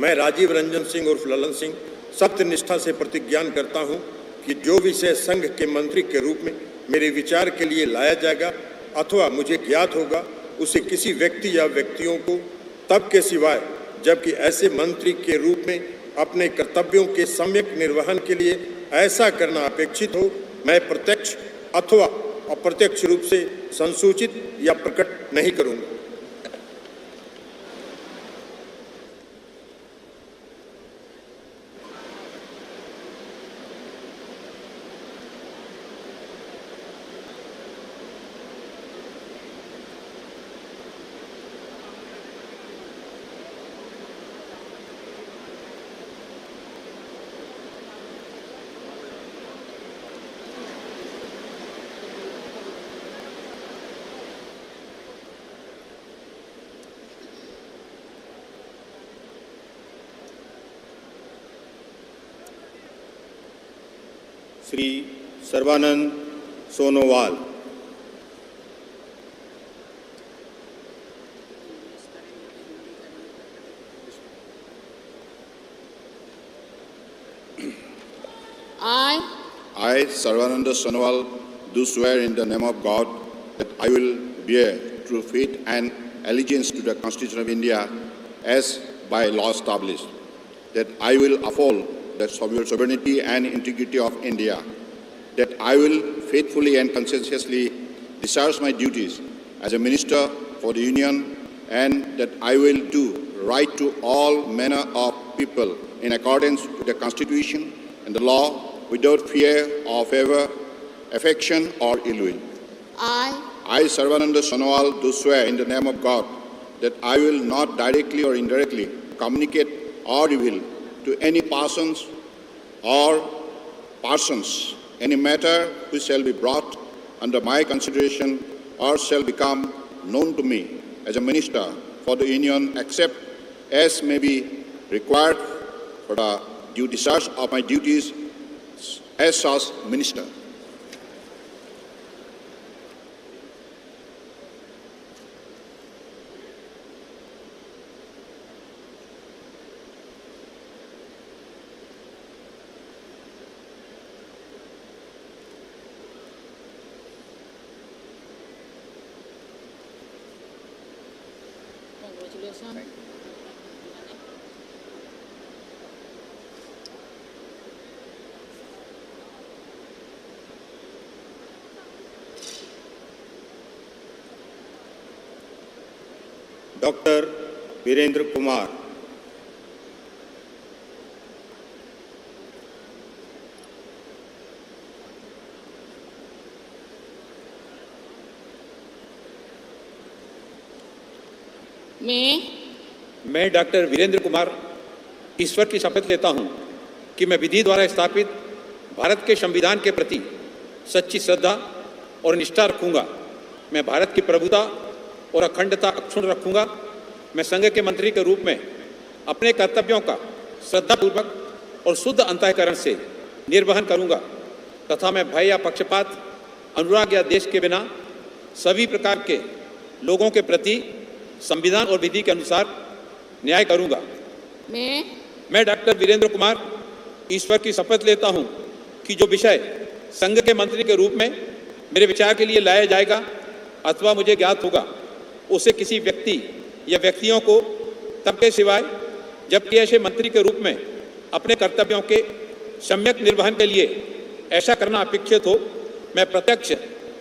[SPEAKER 9] मैं राजीव रंजन सिंह उर्फ ललन सिंह सत्यनिष्ठा से प्रतिज्ञान करता हूं कि जो विषय संघ के मंत्री के रूप में मेरे विचार के लिए लाया जाएगा अथवा मुझे ज्ञात होगा, उसे किसी व्यक्ति या व्यक्तियों को तब के सिवाय जबकि ऐसे मंत्री के रूप में अपने कर्तव्यों के सम्यक निर्वहन के लिए ऐसा करना अपेक्षित हो, मैं प्रत्यक्ष अथवा अप्रत्यक्ष रूप से संसूचित या प्रकट नहीं करूंगा।
[SPEAKER 6] Shri Sarbananda Sonowal.
[SPEAKER 18] I, Sarvananda Sonowal, do swear in the name of God that I will bear true faith and allegiance to the Constitution of India as by law established, that I will uphold the sovereignty and integrity of India, that I will faithfully and conscientiously discharge my duties as a Minister for the Union, and that I will do right to all manner of people in accordance with the Constitution and the law, without fear or favor, affection or ill will. I, Sarvananda Sonowal, do swear in the name of God that I will not directly or indirectly communicate or reveal to any persons or persons any matter which shall be brought under my consideration or shall become known to me as a Minister for the Union, except as may be required for the due discharge of my duties as such Minister.
[SPEAKER 19] Congratulations.
[SPEAKER 6] Doctor Virendra Kumar.
[SPEAKER 19] मैं doctor Virendra Kumar ईश्वर की शपथ लेता हूं कि मैं विधि द्वारा स्थापित भारत के संविधान के प्रति सच्ची श्रद्धा और निष्ठा रखूंगा। मैं भारत की प्रभुता और अखंडता अक्षुण्ण रखूंगा। मैं संघ के मंत्री के रूप में अपने कर्तव्यों का श्रद्धापूर्वक और शुद्ध अंतःकरण से निर्वहन करूंगा तथा मैं भय या पक्षपात, अनुराग या देश के बिना सभी प्रकार के लोगों के प्रति संविधान और विधि के अनुसार न्याय करूंगा। मैं डॉक्टर वीरेंद्र कुमार ईश्वर की शपथ लेता हूं कि जो विषय संघ के मंत्री के रूप में मेरे विचार के लिए लाया जाएगा अथवा मुझे ज्ञात होगा, उसे किसी व्यक्ति या व्यक्तियों को तब के सिवाय जबकि ऐसे मंत्री के रूप में अपने कर्तव्यों के सम्यक निर्वहन के लिए ऐसा करना अपेक्षित हो, मैं प्रत्यक्ष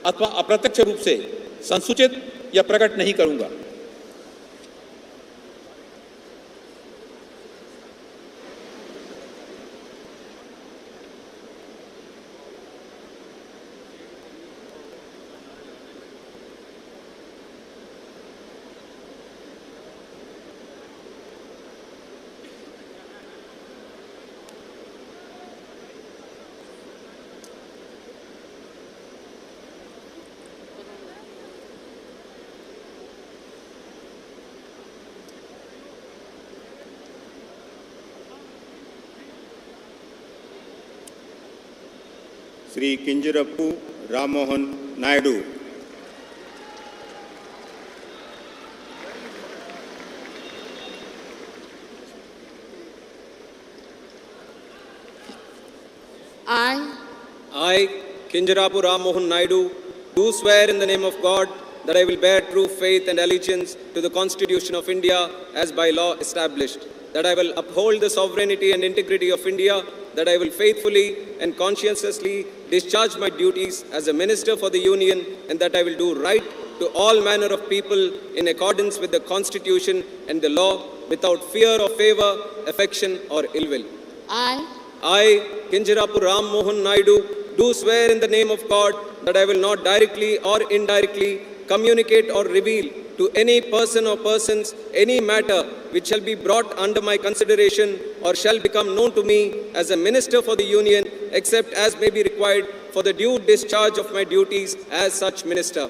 [SPEAKER 19] अथवा अप्रत्यक्ष रूप से संसूचित या प्रकट नहीं करूंगा।
[SPEAKER 6] Shri किंजरप्पू Rammohan Naidu.
[SPEAKER 20] I, Kinjarapu Rammohan Naidu, do swear in the name of God that I will bear true faith and allegiance to the Constitution of India as by law established, that I will uphold the sovereignty and integrity of India, that I will faithfully and conscientiously discharge my duties as a Minister for the Union, and that I will do right to all manner of people in accordance with the Constitution and the law without fear or favor, affection or ill will. I, Kinjarapu Rammohan Naidu, do swear in the name of God that I will not directly or indirectly communicate or reveal to any person or persons any matter which shall be brought under my consideration or shall become known to me as a Minister for the Union, except as may be required for the due discharge of my duties as such Minister.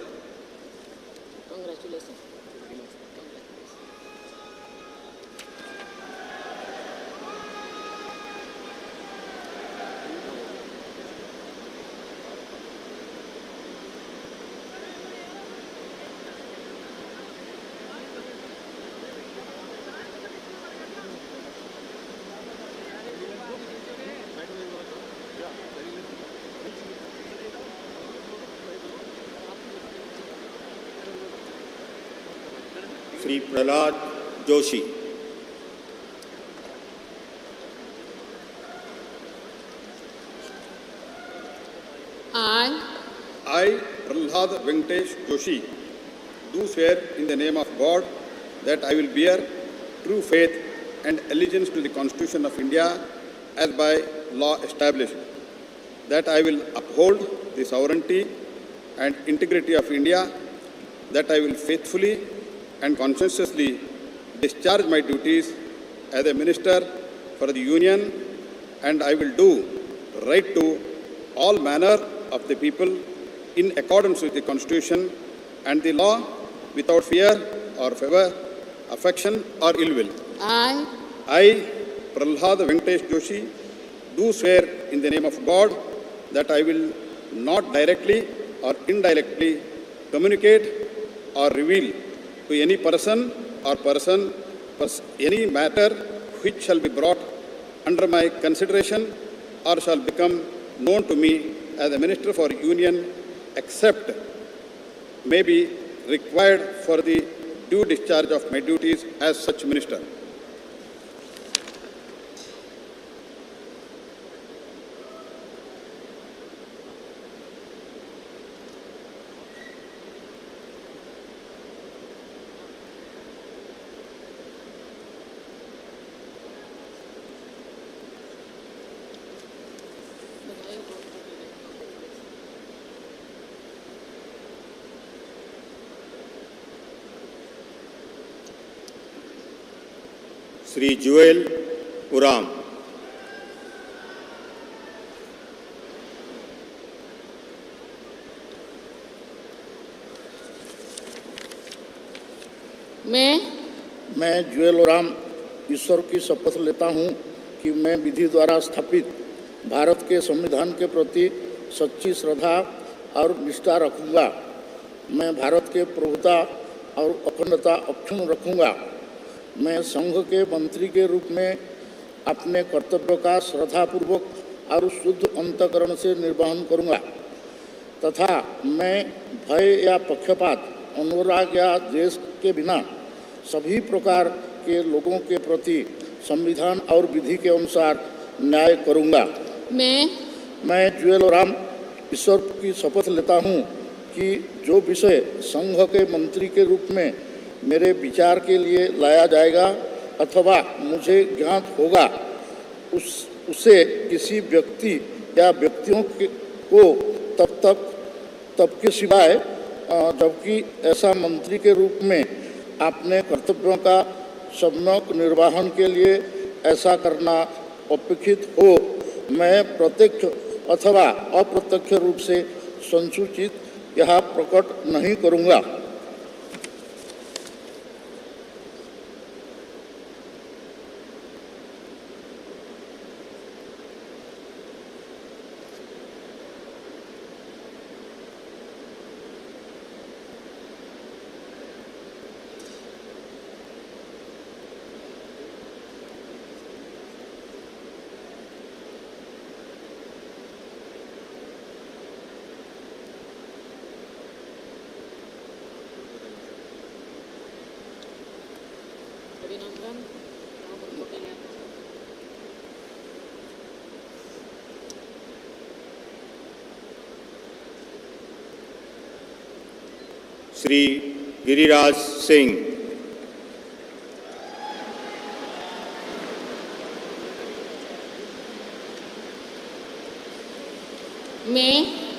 [SPEAKER 6] Shri Prahlad Joshi.
[SPEAKER 18] I, Prahlad Venkatesh Joshi, do swear in the name of God that I will bear true faith and allegiance to the Constitution of India as by law established, that I will uphold the sovereignty and integrity of India, that I will faithfully and conscientiously discharge my duties as a Minister for the Union, and I will do right to all manner of the people in accordance with the Constitution and the law without fear or favor, affection or ill will. I, Prahlad Venkatesh Joshi, do swear in the name of God that I will not directly or indirectly communicate or reveal to any person or any matter which shall be brought under my consideration or shall become known to me as a Minister for Union, except may be required for the due discharge of my duties as such Minister.
[SPEAKER 6] Shri जुएल उराम।
[SPEAKER 21] मैं जुएल उराम ईश्वर की शपथ लेता हूँ कि मैं विधि द्वारा स्थापित भारत के संविधान के प्रति सच्ची श्रद्धा और निष्ठा रखूँगा। मैं भारत के प्रभुता और अखंडता अक्षुण्ण रखूँगा। मैं संघ के मंत्री के रूप में अपने कर्तव्यों का श्रद्धापूर्वक और शुद्ध अंतःकरण से निर्वहन करूँगा तथा मैं भय या पक्षपात, अनुराग या द्वेष के बिना सभी प्रकार के लोगों के प्रति संविधान और विधि के अनुसार न्याय करूँगा। मैं जुएल उराम ईश्वर की शपथ लेता हूँ कि जो विषय संघ के मंत्री के रूप में मेरे विचार के लिए लाया जाएगा अथवा मुझे ज्ञात होगा उसे किसी व्यक्ति या व्यक्तियों को तब के सिवाय जबकि ऐसा मंत्री के रूप में अपने कर्तव्यों का सम्यक निर्वहन के लिए ऐसा करना अपेक्षित हो, मैं प्रत्यक्ष अथवा अप्रत्यक्ष रूप से संसूचित यह प्रकट नहीं करूँगा।
[SPEAKER 6] श्री गिरिराज सिंह।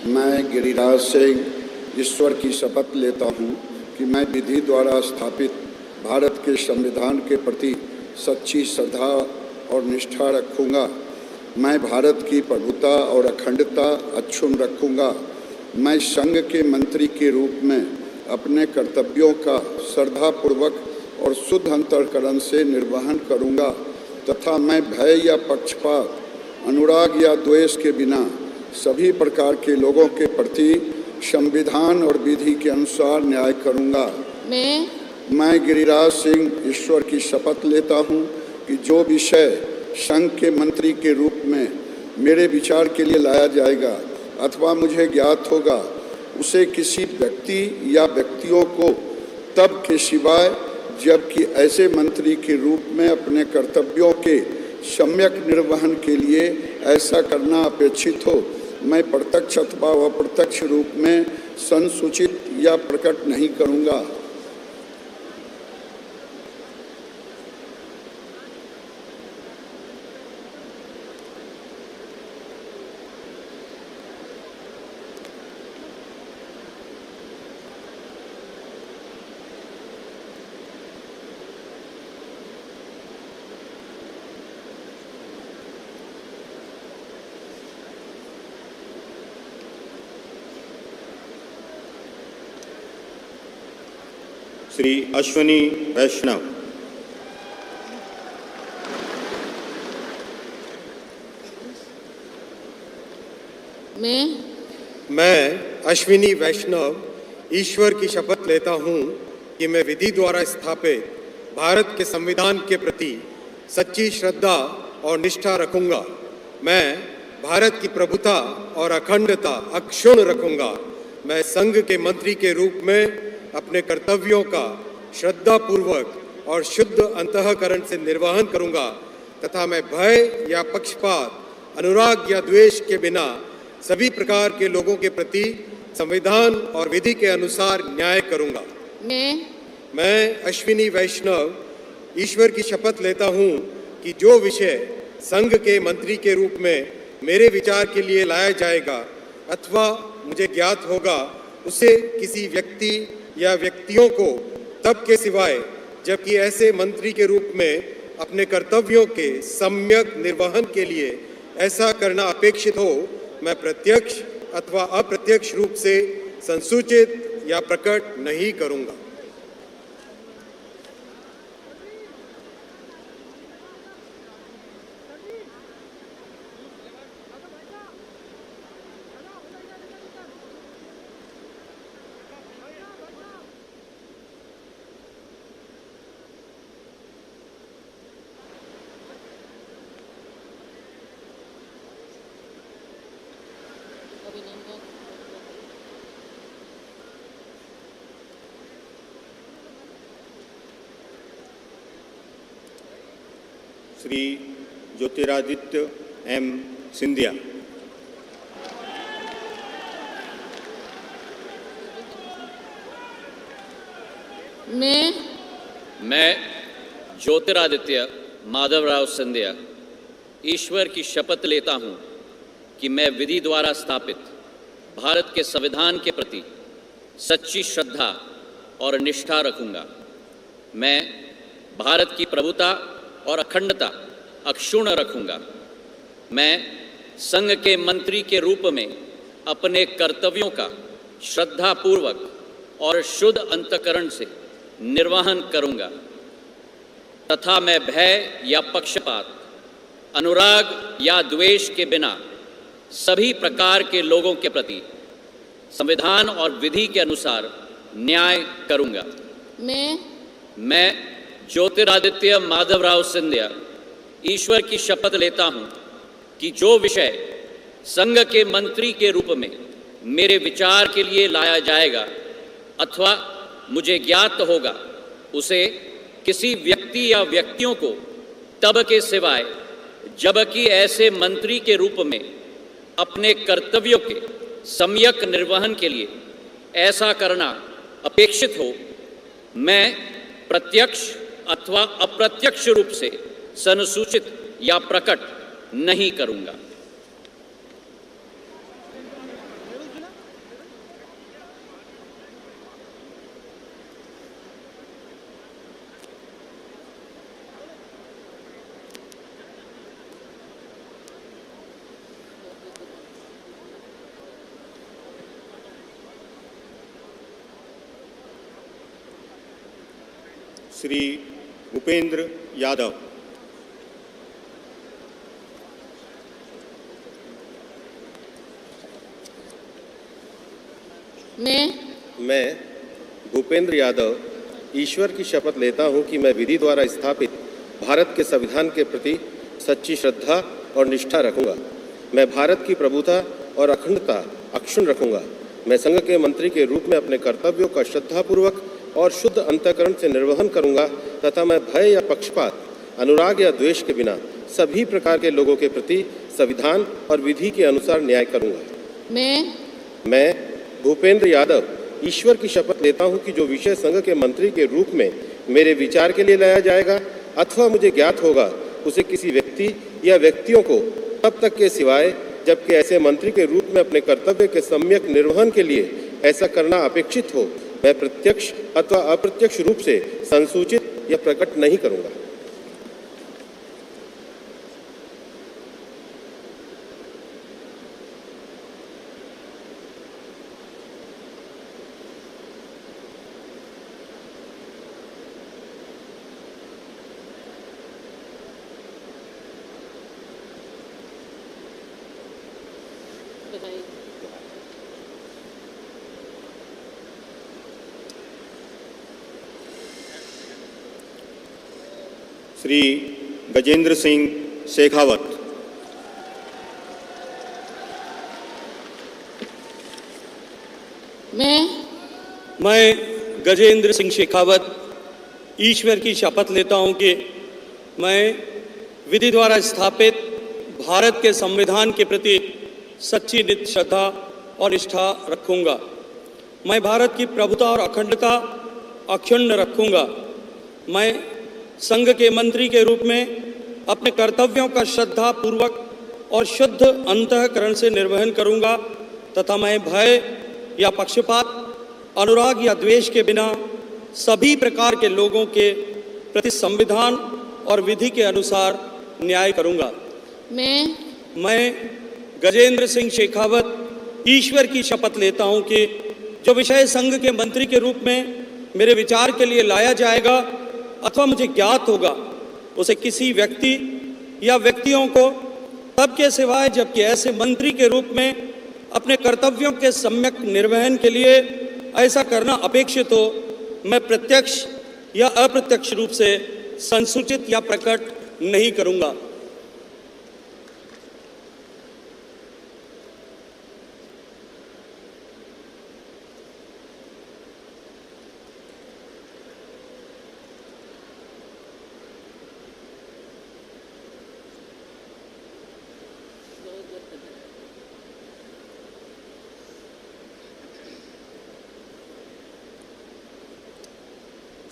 [SPEAKER 18] मैं गिरिराज सिंह ईश्वर की शपथ लेता हूँ कि मैं विधि द्वारा स्थापित भारत के संविधान के प्रति सच्ची श्रद्धा और निष्ठा रखूँगा। मैं भारत की प्रभुता और अखंडता अक्षुण्ण रखूँगा। मैं संघ के मंत्री के रूप में अपने कर्तव्यों का श्रद्धापूर्वक और शुद्ध अंतःकरण से निर्वहन करूँगा तथा मैं भय या पक्षपात, अनुराग या द्वेष के बिना सभी प्रकार के लोगों के प्रति संविधान और विधि के अनुसार न्याय करूँगा। मैं गिरिराज सिंह ईश्वर की शपथ लेता हूँ कि जो विषय संघ के मंत्री के रूप में मेरे विचार के लिए लाया जाएगा अथवा मुझे ज्ञात होगा उसे किसी व्यक्ति या व्यक्तियों को तब के सिवाय जबकि ऐसे मंत्री के रूप में अपने कर्तव्यों के सम्यक निर्वहन के लिए ऐसा करना अपेक्षित हो, मैं प्रत्यक्ष अथवा अप्रत्यक्ष रूप में संसूचित या प्रकट नहीं करूँगा।
[SPEAKER 6] श्री अश्विनी वैष्णव।
[SPEAKER 22] मैं अश्विनी वैष्णव ईश्वर की शपथ लेता हूँ कि मैं विधि द्वारा स्थापित भारत के संविधान के प्रति सच्ची श्रद्धा और निष्ठा रखूँगा। मैं भारत की प्रभुता और अखंडता अक्षुण्ण रखूँगा। मैं संघ के मंत्री के रूप में अपने कर्तव्यों का श्रद्धापूर्वक और शुद्ध अंतःकरण से निर्वहन करूँगा तथा मैं भय या पक्षपात, अनुराग या द्वेष के बिना सभी प्रकार के लोगों के प्रति संविधान और विधि के अनुसार न्याय करूँगा। मैं अश्विनी वैष्णव ईश्वर की शपथ लेता हूँ कि जो विषय संघ के मंत्री के रूप में मेरे विचार के लिए लाया जाएगा अथवा मुझे ज्ञात होगा उसे किसी व्यक्ति या व्यक्तियों को तब के सिवाय जबकि ऐसे मंत्री के रूप में अपने कर्तव्यों के सम्यक निर्वहन के लिए ऐसा करना अपेक्षित हो, मैं प्रत्यक्ष अथवा अप्रत्यक्ष रूप से संसूचित या प्रकट नहीं करूंगा।
[SPEAKER 6] श्री ज्योतिरादित्य एम सिंधिया।
[SPEAKER 1] मैं ज्योतिरादित्य माधवराव सिंधिया ईश्वर की शपथ लेता हूं कि मैं विधि द्वारा स्थापित भारत के संविधान के प्रति सच्ची श्रद्धा और निष्ठा रखूंगा। मैं भारत की प्रभुता और अखंडता अक्षुण्ण रखूंगा। मैं संघ के मंत्री के रूप में अपने कर्तव्यों का श्रद्धापूर्वक और शुद्ध अंतःकरण से निर्वहन करूंगा तथा मैं भय या पक्षपात, अनुराग या द्वेष के बिना सभी प्रकार के लोगों के प्रति संविधान और विधि के अनुसार न्याय करूंगा। मैं ज्योतिरादित्य माधवराव सिंधिया ईश्वर की शपथ लेता हूं कि जो विषय संघ के मंत्री के रूप में मेरे विचार के लिए लाया जाएगा अथवा मुझे ज्ञात होगा, उसे किसी व्यक्ति या व्यक्तियों को तब के सिवाय जबकि ऐसे मंत्री के रूप में अपने कर्तव्यों के सम्यक निर्वहन के लिए ऐसा करना अपेक्षित हो, मैं प्रत्यक्ष अथवा अप्रत्यक्ष रूप से संसूचित या प्रकट नहीं करूंगा।
[SPEAKER 6] श्री भूपेंद्र यादव।
[SPEAKER 3] मैं भूपेंद्र यादव ईश्वर की शपथ लेता हूं कि मैं विधि द्वारा स्थापित भारत के संविधान के प्रति सच्ची श्रद्धा और निष्ठा रखूंगा। मैं भारत की प्रभुता और अखंडता अक्षुण्ण रखूंगा। मैं संघ के मंत्री के रूप में अपने कर्तव्यों का श्रद्धापूर्वक और शुद्ध अंतःकरण से निर्वहन करूंगा तथा मैं भय या पक्षपात, अनुराग या द्वेष के बिना सभी प्रकार के लोगों के प्रति संविधान और विधि के अनुसार न्याय करूंगा। मैं भूपेंद्र यादव ईश्वर की शपथ लेता हूं कि जो विषय संघ के मंत्री के रूप में मेरे विचार के लिए लाया जाएगा अथवा मुझे ज्ञात होगा, उसे किसी व्यक्ति या व्यक्तियों को तब तक के सिवाय जबकि ऐसे मंत्री के रूप में अपने कर्तव्य के सम्यक निर्वहन के लिए ऐसा करना अपेक्षित हो, मैं प्रत्यक्ष अथवा अप्रत्यक्ष रूप से संसूचित या प्रकट नहीं करूंगा।
[SPEAKER 6] श्री गजेंद्र सिंह शेखावत।
[SPEAKER 23] मैं गजेंद्र सिंह शेखावत ईश्वर की शपथ लेता हूं कि मैं विधि द्वारा स्थापित भारत के संविधान के प्रति सच्ची नित्य श्रद्धा और निष्ठा रखूंगा। मैं भारत की प्रभुता और अखंडता अक्षुण्ण रखूंगा। मैं संघ के मंत्री के रूप में अपने कर्तव्यों का श्रद्धापूर्वक और शुद्ध अंतःकरण से निर्वहन करूंगा तथा मैं भय या पक्षपात, अनुराग या द्वेष के बिना सभी प्रकार के लोगों के प्रति संविधान और विधि के अनुसार न्याय करूंगा। मैं गजेंद्र सिंह शेखावत ईश्वर की शपथ लेता हूं कि जो विषय संघ के मंत्री के रूप में मेरे विचार के लिए लाया जाएगा अथवा मुझे ज्ञात होगा, उसे किसी व्यक्ति या व्यक्तियों को तब के सिवाय जबकि ऐसे मंत्री के रूप में अपने कर्तव्यों के सम्यक निर्वहन के लिए ऐसा करना अपेक्षित हो, मैं प्रत्यक्ष या अप्रत्यक्ष रूप से संसूचित या प्रकट नहीं करूंगा।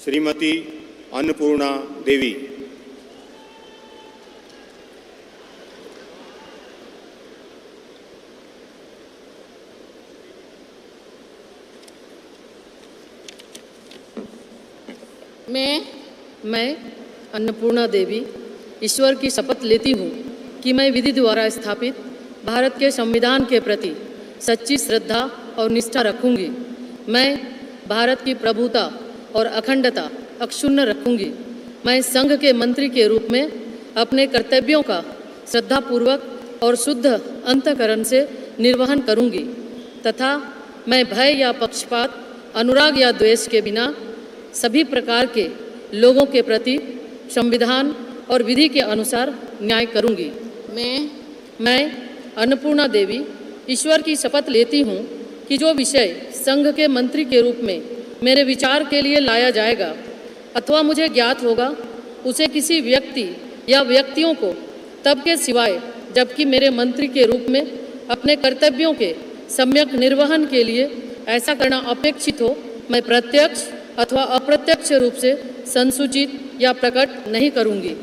[SPEAKER 6] श्रीमती अन्नपूर्णा देवी।
[SPEAKER 2] मैं अन्नपूर्णा देवी ईश्वर की शपथ लेती हूँ कि मैं विधि द्वारा स्थापित भारत के संविधान के प्रति सच्ची श्रद्धा और निष्ठा रखूँगी। मैं भारत की प्रभुता और अखंडता अक्षुण्ण रखूँगी। मैं संघ के मंत्री के रूप में अपने कर्तव्यों का श्रद्धापूर्वक और शुद्ध अंतःकरण से निर्वहन करूँगी तथा मैं भय या पक्षपात, अनुराग या द्वेष के बिना सभी प्रकार के लोगों के प्रति संविधान और विधि के अनुसार न्याय करूँगी। मैं अन्नपूर्णा देवी ईश्वर की शपथ लेती हूँ कि जो विषय संघ के मंत्री के रूप में मेरे विचार के लिए लाया जाएगा अथवा मुझे ज्ञात होगा, उसे किसी व्यक्ति या व्यक्तियों को तब के सिवाय जबकि मेरे मंत्री के रूप में अपने कर्तव्यों के सम्यक निर्वहन के लिए ऐसा करना अपेक्षित हो, मैं प्रत्यक्ष अथवा अप्रत्यक्ष रूप से संसूचित या प्रकट नहीं करूँगी।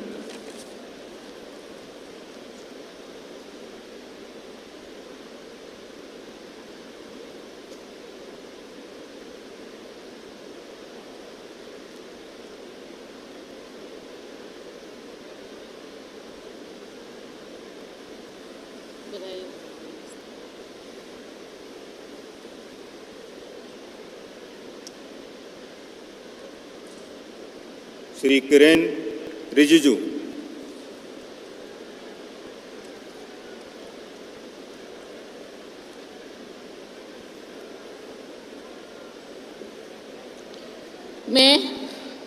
[SPEAKER 6] श्री किरेन रिजिजू।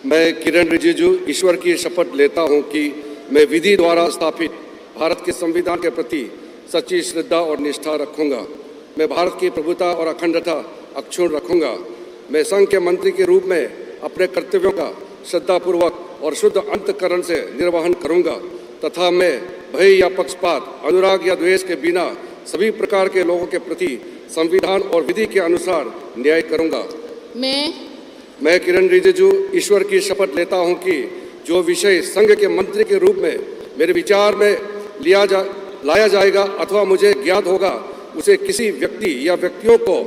[SPEAKER 4] मैं किरण रिजिजू ईश्वर की शपथ लेता हूं कि मैं विधि द्वारा स्थापित भारत के संविधान के प्रति सच्ची श्रद्धा और निष्ठा रखूंगा। मैं भारत की प्रभुता और अखंडता अक्षुण्ण रखूंगा। मैं संघ के मंत्री के रूप में अपने कर्तव्यों का श्रद्धापूर्वक और शुद्ध अंतःकरण से निर्वहन करूंगा तथा मैं भय या पक्षपात, अनुराग या द्वेष के बिना सभी प्रकार के लोगों के प्रति संविधान और विधि के अनुसार न्याय करूंगा। मैं किरण रिजिजू ईश्वर की शपथ लेता हूं कि जो विषय संघ के मंत्री के रूप में मेरे विचार में लाया जाएगा अथवा मुझे ज्ञात होगा, उसे किसी व्यक्ति या व्यक्तियों को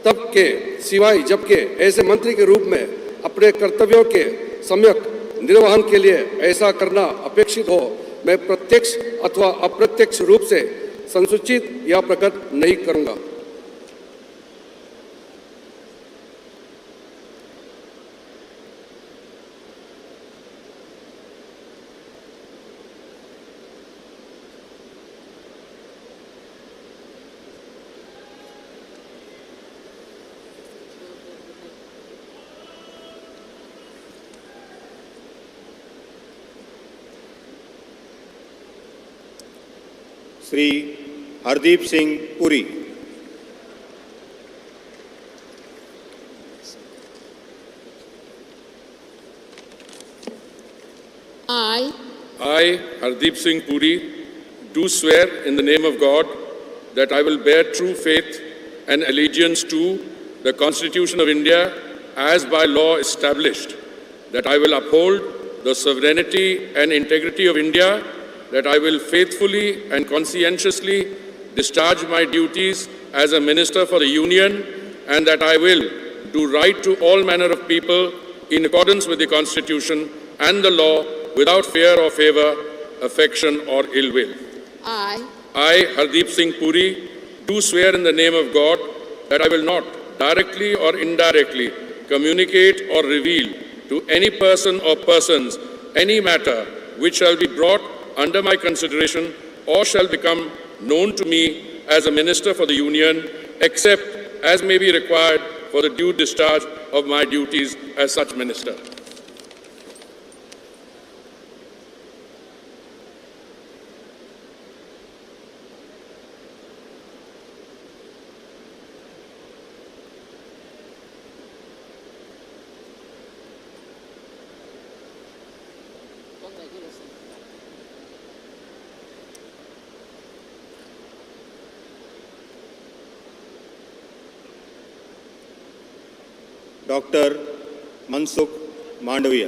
[SPEAKER 4] तब के सिवाय जबकि ऐसे मंत्री के रूप में अपने कर्तव्यों के सम्यक निर्वहन के लिए ऐसा करना अपेक्षित हो, मैं प्रत्यक्ष अथवा अप्रत्यक्ष रूप से संसूचित या प्रकट नहीं करूंगा।
[SPEAKER 6] Shri Hardeep Singh Puri.
[SPEAKER 5] I, Hardeep Singh Puri, do swear in the name of God that I will bear true faith and allegiance to the Constitution of India as by law established, that I will uphold the sovereignty and integrity of India, that I will faithfully and conscientiously discharge my duties as a Minister for the Union, and that I will do right to all manner of people in accordance with the Constitution and the law without fear or favor, affection or ill will. I, Hardeep Singh Puri, do swear in the name of God that I will not directly or indirectly communicate or reveal to any person or persons any matter which shall be brought under my consideration or shall become known to me as a minister for the Union, except as may be required for the due discharge of my duties as such minister.
[SPEAKER 6] Doctor Mansukh Mandaviya.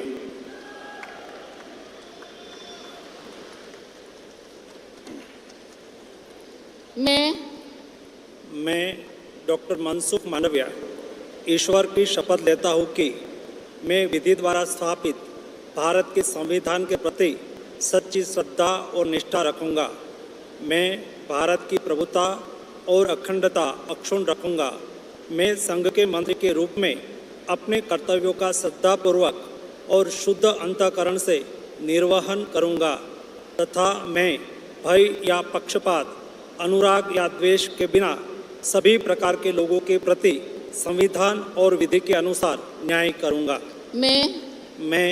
[SPEAKER 23] मैं doctor Mansukh Mandaviya ईश्वर की शपथ लेता हूँ कि मैं विधि द्वारा स्थापित भारत के संविधान के प्रति सच्ची श्रद्धा और निष्ठा रखूँगा। मैं भारत की प्रभुता और अखंडता अक्षुण्ण रखूँगा। मैं संघ के मंत्री के रूप में अपने कर्तव्यों का श्रद्धापूर्वक और शुद्ध अंतःकरण से निर्वहन करूँगा तथा मैं भय या पक्षपात, अनुराग या द्वेष के बिना सभी प्रकार के लोगों के प्रति संविधान और विधि के अनुसार न्याय करूँगा। मैं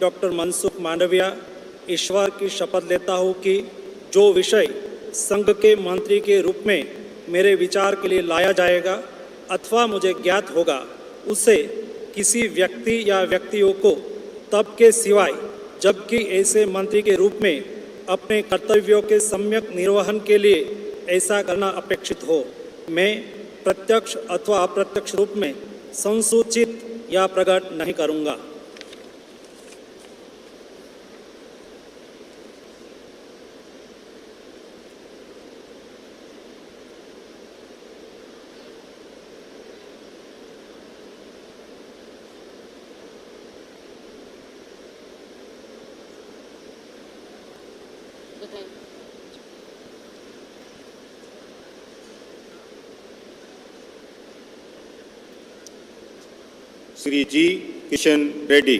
[SPEAKER 23] डॉक्टर मनसुख मांडविया ईश्वर की शपथ लेता हूँ कि जो विषय संघ के मंत्री के रूप में मेरे विचार के लिए लाया जाएगा अथवा मुझे ज्ञात होगा, उसे किसी व्यक्ति या व्यक्तियों को तब के सिवाय जबकि ऐसे मंत्री के रूप में अपने कर्तव्यों के सम्यक निर्वहन के लिए ऐसा करना अपेक्षित हो, मैं प्रत्यक्ष अथवा अप्रत्यक्ष रूप में संसूचित या प्रकट नहीं करूँगा।
[SPEAKER 6] श्री जी किशन रेड्डी।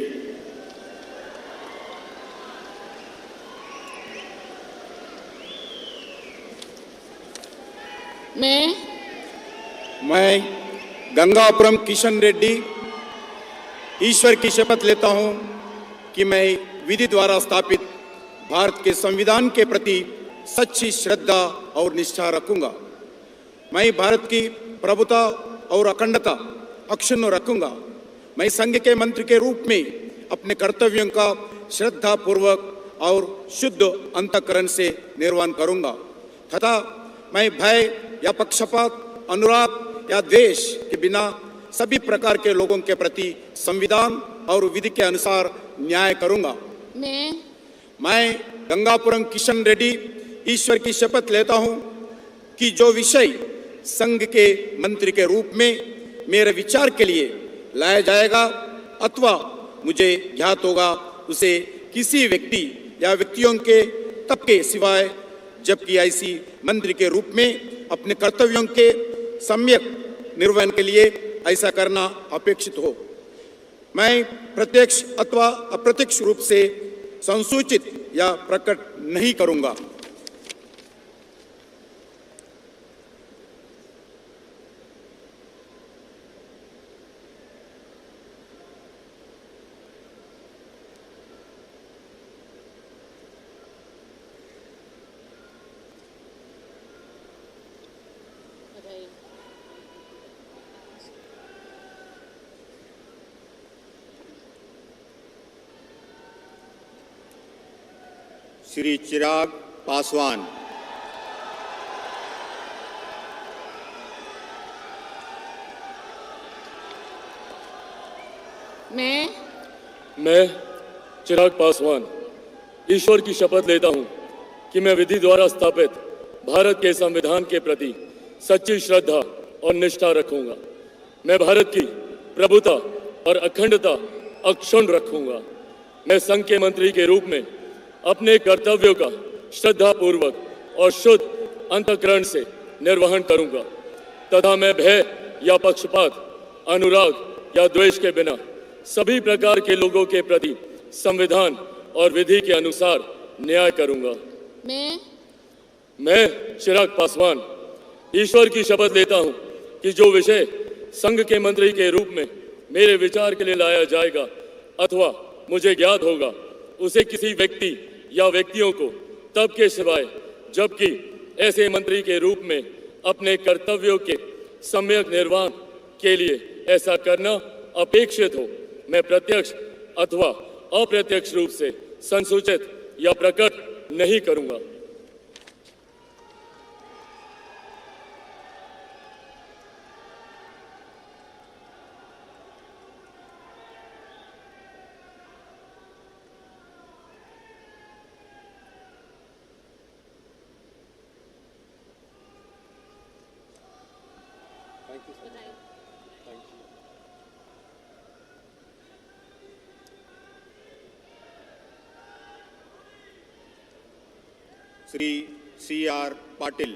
[SPEAKER 22] मैं गंगापुरम किशन रेड्डी ईश्वर की शपथ लेता हूं कि मैं विधि द्वारा स्थापित भारत के संविधान के प्रति सच्ची श्रद्धा और निष्ठा रखूंगा। मैं भारत की प्रभुता और अखंडता अक्षुण्ण रखूंगा। मैं संघ के मंत्री के रूप में अपने कर्तव्यों का श्रद्धापूर्वक और शुद्ध अंतःकरण से निर्वहन करूंगा तथा मैं भय या पक्षपात, अनुराग या द्वेष के बिना सभी प्रकार के लोगों के प्रति संविधान और विधि के अनुसार न्याय करूंगा। मैं गंगापुरम किशन रेड्डी ईश्वर की शपथ लेता हूं कि जो विषय संघ के मंत्री के रूप में मेरे विचार के लिए लाया जाएगा अथवा मुझे ज्ञात होगा, उसे किसी व्यक्ति या व्यक्तियों के तब के सिवाय जबकि ऐसी मंत्री के रूप में अपने कर्तव्यों के सम्यक निर्वहन के लिए ऐसा करना अपेक्षित हो, मैं प्रत्यक्ष अथवा अप्रत्यक्ष रूप से संसूचित या प्रकट नहीं करूंगा।
[SPEAKER 6] श्री चिराग पासवान।
[SPEAKER 7] मैं चिराग पासवान ईश्वर की शपथ लेता हूं कि मैं विधि द्वारा स्थापित भारत के संविधान के प्रति सच्ची श्रद्धा और निष्ठा रखूंगा। मैं भारत की प्रभुता और अखंडता अक्षुण्ण रखूंगा। मैं संघ के मंत्री के रूप में अपने कर्तव्यों का श्रद्धापूर्वक और शुद्ध अंतःकरण से निर्वहन करूंगा तथा मैं भय या पक्षपात, अनुराग या द्वेष के बिना सभी प्रकार के लोगों के प्रति संविधान और विधि के अनुसार न्याय करूंगा। मैं चिराग पासवान ईश्वर की शपथ लेता हूं कि जो विषय संघ के मंत्री के रूप में मेरे विचार के लिए लाया जाएगा अथवा मुझे ज्ञात होगा उसे किसी व्यक्ति या व्यक्तियों को तब के सिवाय जबकि ऐसे मंत्री के रूप में अपने कर्तव्यों के सम्यक निर्वहन के लिए ऐसा करना अपेक्षित हो, मैं प्रत्यक्ष अथवा अप्रत्यक्ष रूप से संसूचित या प्रकट नहीं करूंगा।
[SPEAKER 6] श्री C.R. पाटिल।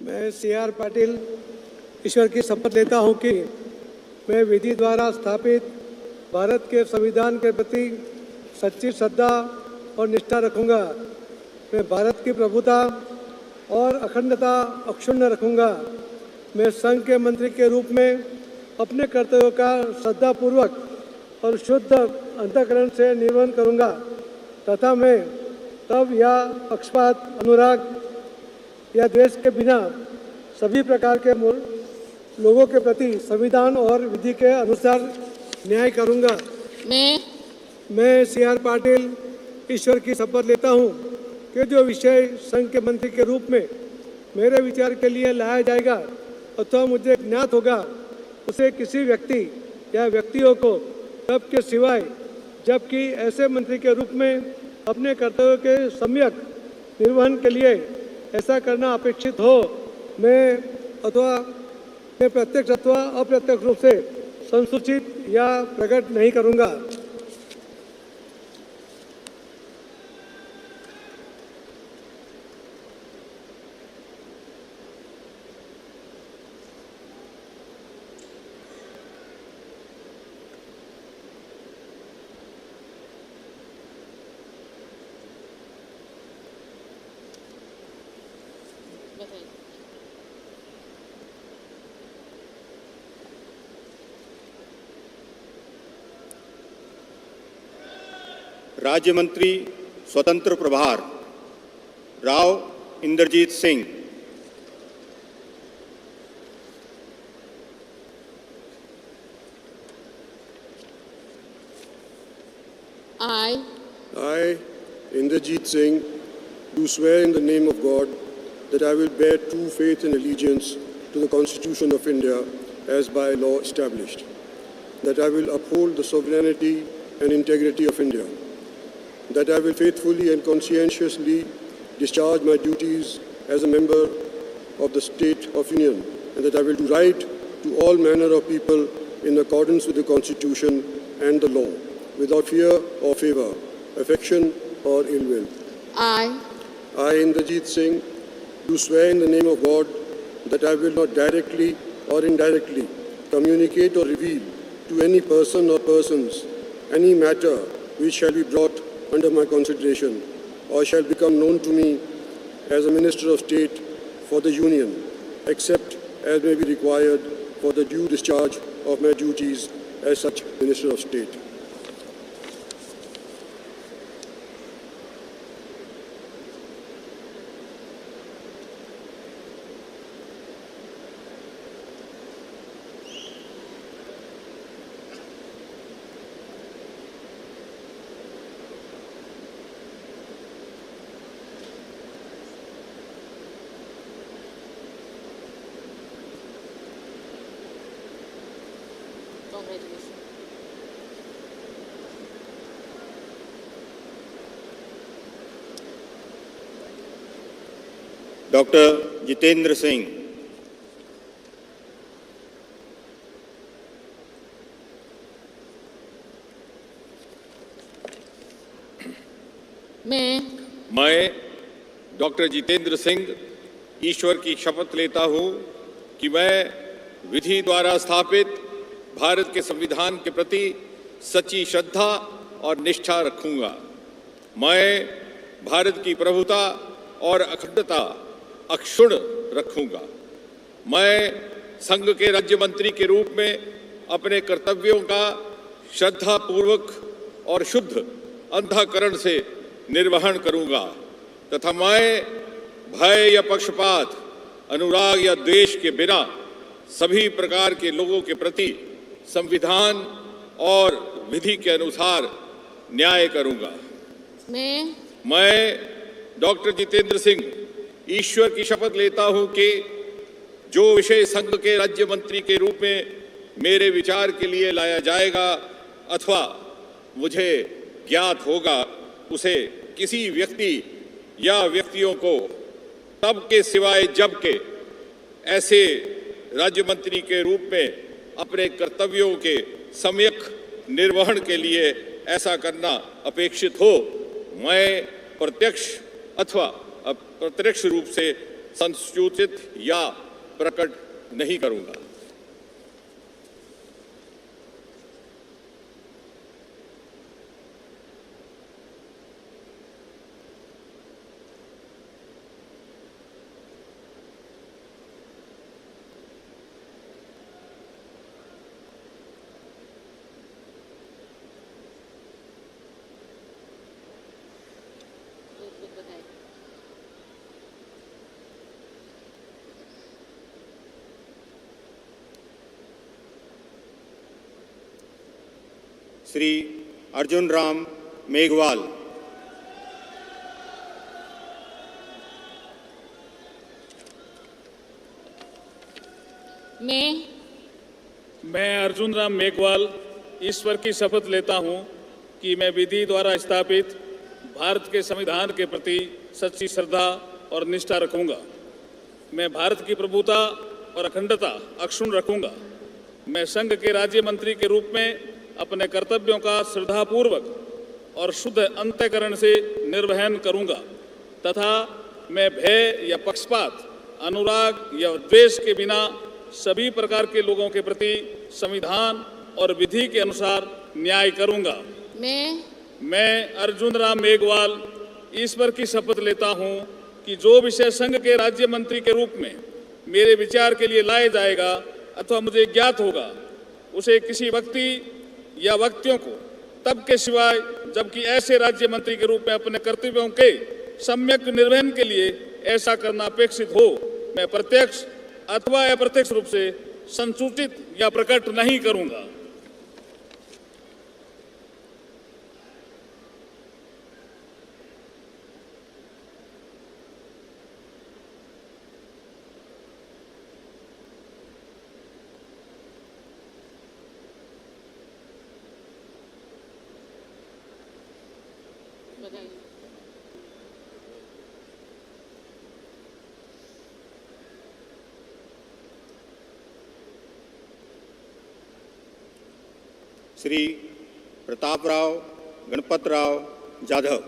[SPEAKER 10] मैं C.R. पाटिल ईश्वर की शपथ लेता हूं कि मैं विधि द्वारा स्थापित भारत के संविधान के प्रति सच्ची श्रद्धा और निष्ठा रखूंगा। मैं भारत की प्रभुता और अखंडता अक्षुण्ण रखूंगा। मैं संघ के मंत्री के रूप में अपने कर्तव्यों का श्रद्धापूर्वक और शुद्ध अंतःकरण से निर्वहन करूंगा तथा मैं तब या पक्षपात, अनुराग या द्वेष के बिना सभी प्रकार के लोगों के प्रति संविधान और विधि के अनुसार न्याय करूंगा। मैं C.R. पाटिल ईश्वर की शपथ लेता हूं कि जो विषय संघ के मंत्री के रूप में मेरे विचार के लिए लाया जाएगा अथवा मुझे ज्ञात होगा उसे किसी व्यक्ति या व्यक्तियों को तब के सिवाय जबकि ऐसे मंत्री के रूप में अपने कर्तव्यों के सम्यक निर्वहन के लिए ऐसा करना अपेक्षित हो, मैं प्रत्यक्ष अथवा अप्रत्यक्ष रूप से संसूचित या प्रकट नहीं करूंगा।
[SPEAKER 6] राज्य मंत्री स्वतंत्र प्रभार Rao Inderjit Singh.
[SPEAKER 8] I, Inderjeet Singh, do swear in the name of God that I will bear true faith and allegiance to the Constitution of India as by law established, that I will uphold the sovereignty and integrity of India, that I will faithfully and conscientiously discharge my duties as a member of the State of Union, and that I will do right to all manner of people in accordance with the Constitution and the law, without fear or favour, affection or ill will. I, Inderjeet Singh, do swear in the name of God that I will not directly or indirectly communicate or reveal to any person or persons any matter which shall be brought under my consideration or shall become known to me as a Minister of State for the Union, except as may be required for the due discharge of my duties as such Minister of State.
[SPEAKER 6] Doctor Jitendra Singh.
[SPEAKER 5] मैं doctor Jitendra Singh ईश्वर की शपथ लेता हूं कि मैं विधि द्वारा स्थापित भारत के संविधान के प्रति सच्ची श्रद्धा और निष्ठा रखूंगा। मैं भारत की प्रभुता और अखंडता अक्षुण्ण रखूंगा। मैं संघ के राज्य मंत्री के रूप में अपने कर्तव्यों का श्रद्धापूर्वक और शुद्ध अंतःकरण से निर्वहन करूंगा तथा मैं भय या पक्षपात, अनुराग या द्वेष के बिना सभी प्रकार के लोगों के प्रति संविधान और विधि के अनुसार न्याय करूंगा। मैं डॉक्टर जितेंद्र सिंह ईश्वर की शपथ लेता हूं कि जो विषय संघ के राज्य मंत्री के रूप में मेरे विचार के लिए लाया जाएगा अथवा मुझे ज्ञात होगा उसे किसी व्यक्ति या व्यक्तियों को तब के सिवाय जब के ऐसे राज्य मंत्री के रूप में अपने कर्तव्यों के सम्यक निर्वहन के लिए ऐसा करना अपेक्षित हो, मैं प्रत्यक्ष अथवा अप्रत्यक्ष रूप से संसूचित या प्रकट नहीं करूंगा।
[SPEAKER 6] श्री अर्जुन राम मेघवाल।
[SPEAKER 11] मैं अर्जुन राम मेघवाल ईश्वर की शपथ लेता हूं कि मैं विधि द्वारा स्थापित भारत के संविधान के प्रति सच्ची श्रद्धा और निष्ठा रखूंगा। मैं भारत की प्रभुता और अखंडता अक्षुण्ण रखूंगा। मैं संघ के राज्य मंत्री के रूप में अपने कर्तव्यों का श्रद्धापूर्वक और शुद्ध अंतःकरण से निर्वहन करूंगा तथा मैं भय या पक्षपात, अनुराग या द्वेष के बिना सभी प्रकार के लोगों के प्रति संविधान और विधि के अनुसार न्याय करूंगा। मैं अर्जुन राम मेघवाल ईश्वर की शपथ लेता हूं कि जो विषय संघ के राज्य मंत्री के रूप में मेरे विचार के लिए लाया जाएगा अथवा मुझे ज्ञात होगा उसे किसी व्यक्ति या व्यक्तियों को तब के सिवाय जबकि ऐसे राज्य मंत्री के रूप में अपने कर्तव्यों के सम्यक निर्वहन के लिए ऐसा करना अपेक्षित हो, मैं प्रत्यक्ष अथवा अप्रत्यक्ष रूप से संसूचित या प्रकट नहीं करूंगा।
[SPEAKER 6] श्री प्रतापराव गणपतराव जाधव।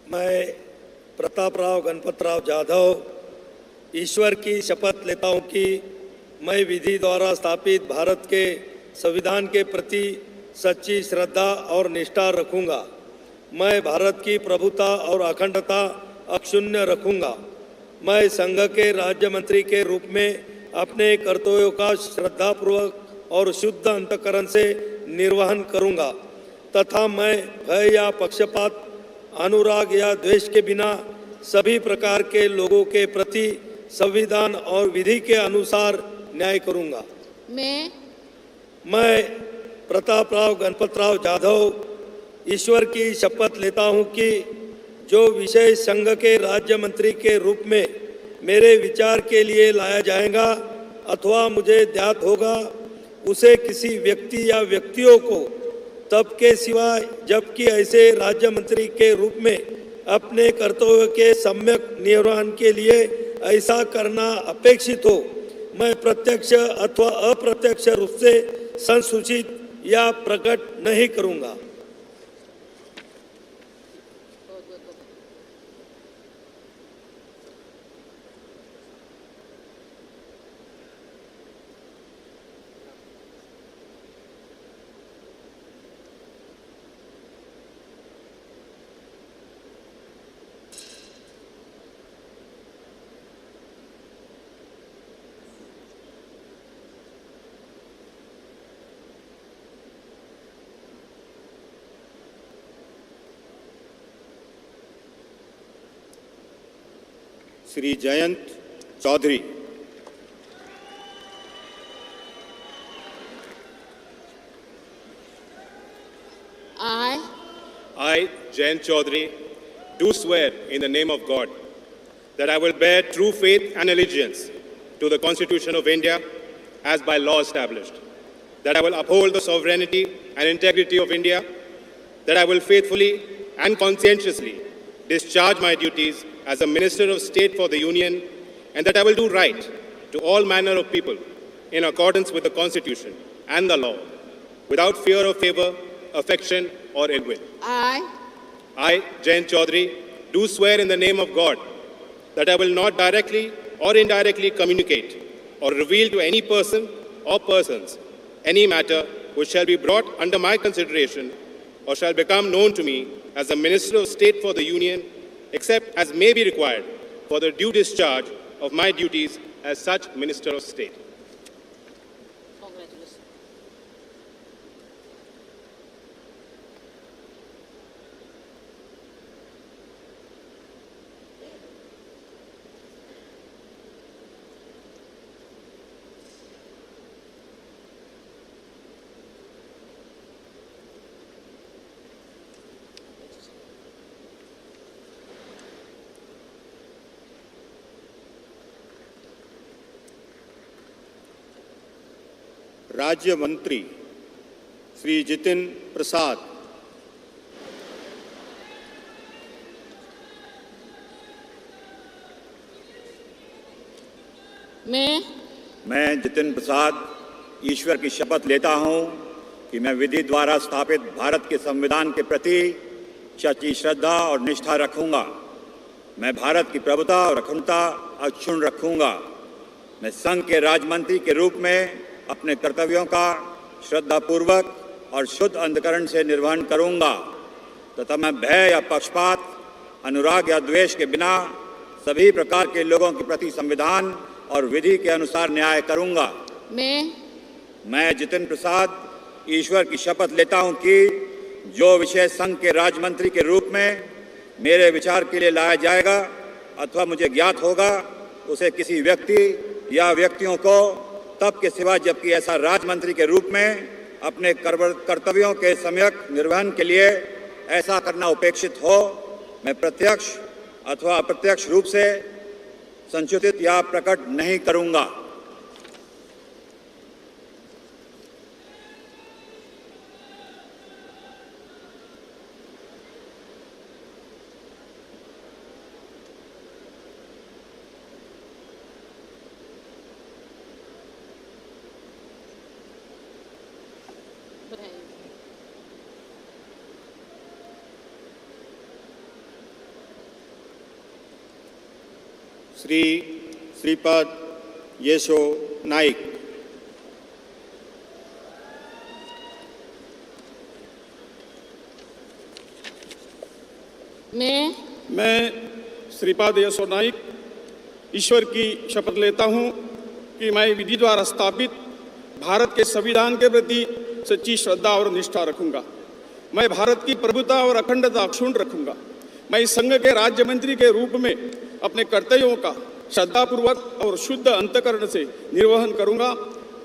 [SPEAKER 10] मैं प्रतापराव गणपतराव जाधव ईश्वर की शपथ लेता हूं कि मैं विधि द्वारा स्थापित भारत के संविधान के प्रति सच्ची श्रद्धा और निष्ठा रखूंगा। मैं भारत की प्रभुता और अखंडता अक्षुण्ण रखूंगा। मैं संघ के राज्य मंत्री के रूप में अपने कर्तव्यों का श्रद्धापूर्वक और शुद्ध अंतःकरण से निर्वहन करूंगा तथा मैं भय या पक्षपात, अनुराग या द्वेष के बिना सभी प्रकार के लोगों के प्रति संविधान और विधि के अनुसार न्याय करूंगा। मैं प्रतापराव गणपतराव जाधव ईश्वर की शपथ लेता हूं कि जो विषय संघ के राज्य मंत्री के रूप में
[SPEAKER 12] मेरे विचार के लिए लाया जाएगा अथवा मुझे ज्ञात होगा, उसे किसी व्यक्ति या व्यक्तियों को तब के सिवाय जबकि ऐसे राज्य मंत्री के रूप में अपने कर्तव्य के सम्यक निर्वहन के लिए ऐसा करना अपेक्षित हो, मैं प्रत्यक्ष अथवा अप्रत्यक्ष रूप से संसूचित या प्रकट नहीं करूंगा।
[SPEAKER 6] Shri Jayant Chaudhary.
[SPEAKER 13] I, Jayant Chaudhary, do swear in the name of God that I will bear true faith and allegiance to the Constitution of India as by law established, that I will uphold the sovereignty and integrity of India, that I will faithfully and conscientiously discharge my duties as a Minister of State for the Union, and that I will do right to all manner of people in accordance with the Constitution and the law, without fear of favor, affection, or ill will. I, Jayant Chaudhary, do swear in the name of God that I will not directly or indirectly communicate or reveal to any person or persons any matter which shall be brought under my consideration or shall become known to me as a Minister of State for the Union, except as may be required for the due discharge of my duties as such Minister of State.
[SPEAKER 6] राज्य मंत्री श्री जितिन प्रसाद।
[SPEAKER 14] मैं जितिन प्रसाद ईश्वर की शपथ लेता हूं कि मैं विधि द्वारा स्थापित भारत के संविधान के प्रति सच्ची श्रद्धा और निष्ठा रखूंगा। मैं भारत की प्रभुता और अखंडता अक्षुण्ण रखूंगा। मैं संघ के राजमंत्री के रूप में अपने कर्तव्यों का श्रद्धापूर्वक और शुद्ध अंतःकरण से निर्वहन करूंगा तथा मैं भय या पक्षपात, अनुराग या द्वेष के बिना सभी प्रकार के लोगों के प्रति संविधान और विधि के अनुसार न्याय करूंगा। मैं जितिन प्रसाद ईश्वर की शपथ लेता हूं कि जो विषय संघ के राजमंत्री के रूप में मेरे विचार के लिए लाया जाएगा अथवा मुझे ज्ञात होगा, उसे किसी व्यक्ति या व्यक्तियों को तब के सिवा जबकि ऐसा राजमंत्री के रूप में अपने कर्तव्यों के सम्यक निर्वहन के लिए ऐसा करना अपेक्षित हो, मैं प्रत्यक्ष अथवा अप्रत्यक्ष रूप से संसूचित या प्रकट नहीं करूंगा।
[SPEAKER 6] श्री श्रीपद येशो नाइक।
[SPEAKER 24] मैं श्रीपाद येशो नाइक ईश्वर की शपथ लेता हूं कि मैं विधि द्वारा स्थापित भारत के संविधान के प्रति सच्ची श्रद्धा और निष्ठा रखूंगा। मैं भारत की प्रभुता और अखंडता अक्षुण्ण रखूंगा। मैं संघ के राज्य मंत्री के रूप में अपने कर्तव्यों का श्रद्धापूर्वक और शुद्ध अंतःकरण से निर्वहन करूंगा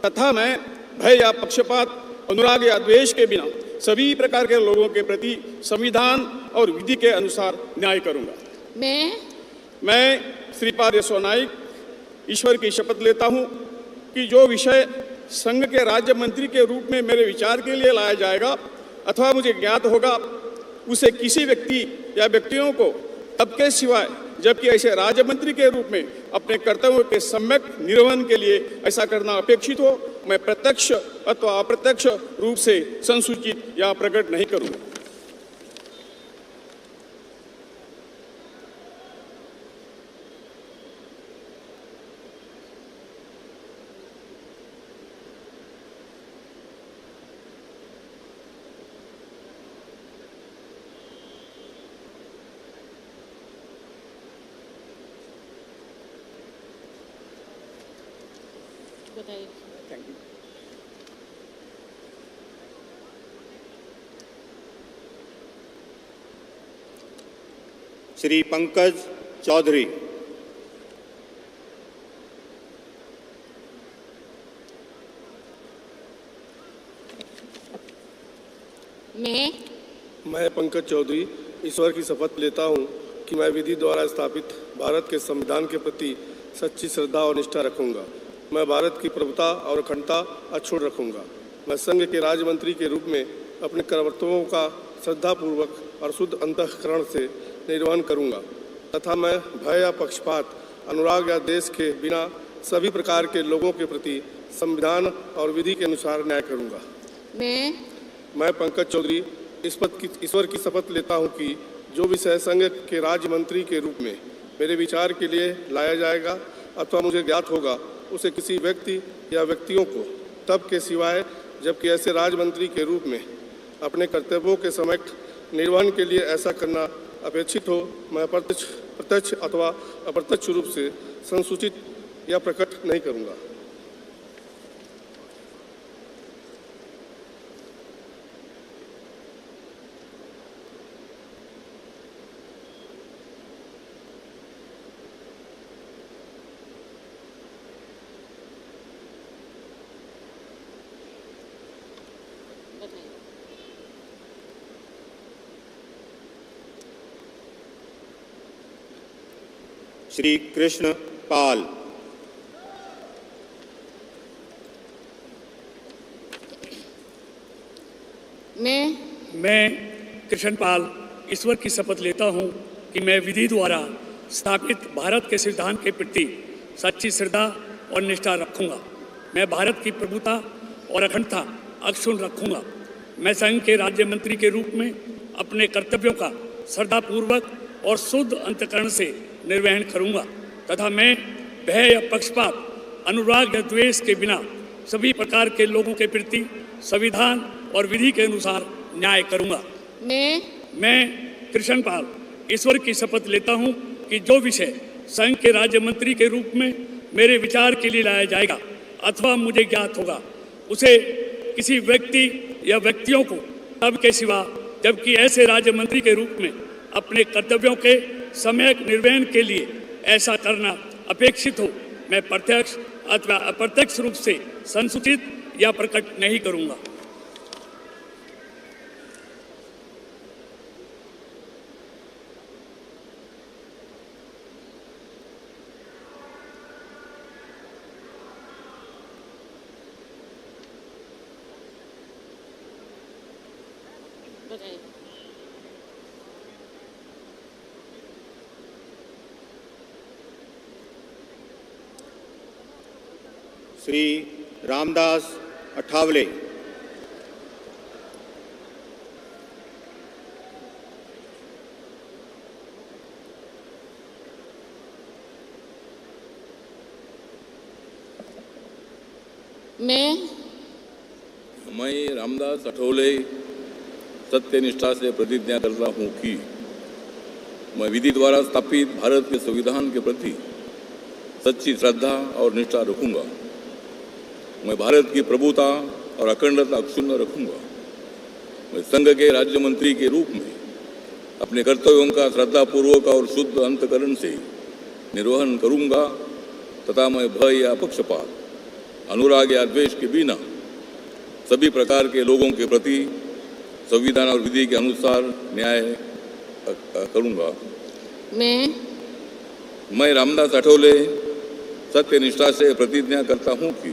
[SPEAKER 24] तथा मैं भय या पक्षपात, अनुराग या द्वेष के बिना सभी प्रकार के लोगों के प्रति संविधान और विधि के अनुसार न्याय करूंगा। मैं श्रीपाद यसो नाइक ईश्वर की शपथ लेता हूँ कि जो विषय संघ के राज्य मंत्री के रूप में मेरे विचार के लिए लाया जाएगा अथवा मुझे ज्ञात होगा, उसे किसी व्यक्ति या व्यक्तियों को तब के सिवाय जबकि ऐसे राज्य मंत्री के रूप में अपने कर्तव्यों के सम्यक निर्वहन के लिए ऐसा करना अपेक्षित हो, मैं प्रत्यक्ष अथवा अप्रत्यक्ष रूप से संसूचित या प्रकट नहीं करूँगा।
[SPEAKER 2] Thank you.
[SPEAKER 14] श्री पंकज चौधरी।
[SPEAKER 24] मैं पंकज चौधरी ईश्वर की शपथ लेता हूँ कि मैं विधि द्वारा स्थापित भारत के संविधान के प्रति सच्ची श्रद्धा और निष्ठा रखूँगा। मैं भारत की प्रभुता और अखंडता अक्षुण्ण रखूँगा। मैं संघ के राज्य मंत्री के रूप में अपने कर्तव्यों का श्रद्धापूर्वक और शुद्ध अंतःकरण से निर्वहन करूँगा तथा मैं भय या पक्षपात, अनुराग या देश के बिना सभी प्रकार के लोगों के प्रति संविधान और विधि के अनुसार न्याय करूँगा। मैं पंकज चौधरी ईश्वर की शपथ लेता हूँ कि जो विषय संघ के राज्य मंत्री के रूप में मेरे विचार के लिए लाया जाएगा अथवा मुझे ज्ञात होगा, उसे किसी व्यक्ति या व्यक्तियों को तब के सिवाय जबकि ऐसे राज्य मंत्री के रूप में अपने कर्तव्यों के सम्यक निर्वहन के लिए ऐसा करना अपेक्षित हो, मैं प्रत्यक्ष अथवा अप्रत्यक्ष रूप से संसूचित या प्रकट नहीं करूँगा।
[SPEAKER 14] श्री कृष्ण पाल।
[SPEAKER 9] मैं कृष्ण पाल ईश्वर की शपथ लेता हूँ कि मैं विधि द्वारा स्थापित भारत के संविधान के प्रति सच्ची श्रद्धा और निष्ठा रखूँगा। मैं भारत की प्रभुता और अखंडता अक्षुण्ण रखूँगा। मैं संघ के राज्य मंत्री के रूप में अपने कर्तव्यों का श्रद्धापूर्वक और शुद्ध अंतःकरण से निर्वहन करूँगा तथा मैं भय या पक्षपात, अनुराग या द्वेष के बिना सभी प्रकार के लोगों के प्रति संविधान और विधि के अनुसार न्याय करूँगा। मैं कृष्ण पाल ईश्वर की शपथ लेता हूँ कि जो विषय संघ के राज्य मंत्री के रूप में मेरे विचार के लिए लाया जाएगा अथवा मुझे ज्ञात होगा, उसे किसी व्यक्ति या व्यक्तियों को तब के सिवा जबकि ऐसे राज्य मंत्री के रूप में अपने कर्तव्यों के सम्यक निर्वहन के लिए ऐसा करना अपेक्षित हो, मैं प्रत्यक्ष अथवा अप्रत्यक्ष रूप से संसूचित या प्रकट नहीं करूँगा।
[SPEAKER 14] श्री रामदास अठावले।
[SPEAKER 5] मैं रामदास अठौले सत्यनिष्ठा से प्रतिज्ञा करता हूँ कि मैं विधि द्वारा स्थापित भारत के संविधान के प्रति सच्ची श्रद्धा और निष्ठा रखूँगा। मैं भारत की प्रभुता और अखंडता अक्षुण्ण रखूँगा। मैं संघ के राज्य मंत्री के रूप में अपने कर्तव्यों का श्रद्धापूर्वक और शुद्ध अंतःकरण से निर्वहन करूँगा तथा मैं भय या पक्षपात, अनुराग या द्वेष के बिना सभी प्रकार के लोगों के प्रति संविधान और विधि के अनुसार न्याय करूँगा। मैं रामदास अठौले सत्यनिष्ठा से प्रतिज्ञा करता हूं कि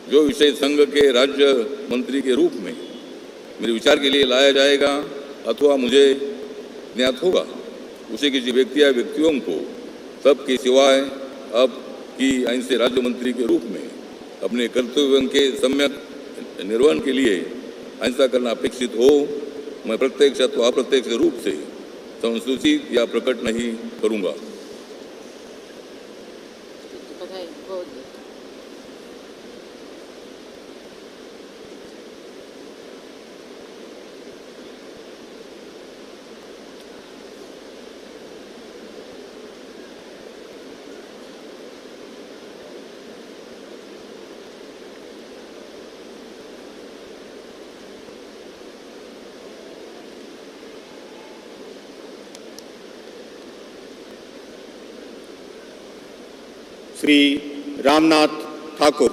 [SPEAKER 5] जो विषय संघ के राज्य मंत्री के रूप में मेरे विचार के लिए लाया जाएगा अथवा मुझे ज्ञात होगा, उसे किसी व्यक्ति या व्यक्तियों को तब के सिवाय अब की आइन से राज्य मंत्री के रूप में अपने कर्तव्यों के सम्यक निर्वहन के लिए अहिंसा करना अपेक्षित हो, मैं प्रत्यक्ष अथवा अप्रत्यक्ष रूप से संसूचित या प्रकट नहीं करूंगा।
[SPEAKER 6] श्री रामनाथ ठाकुर।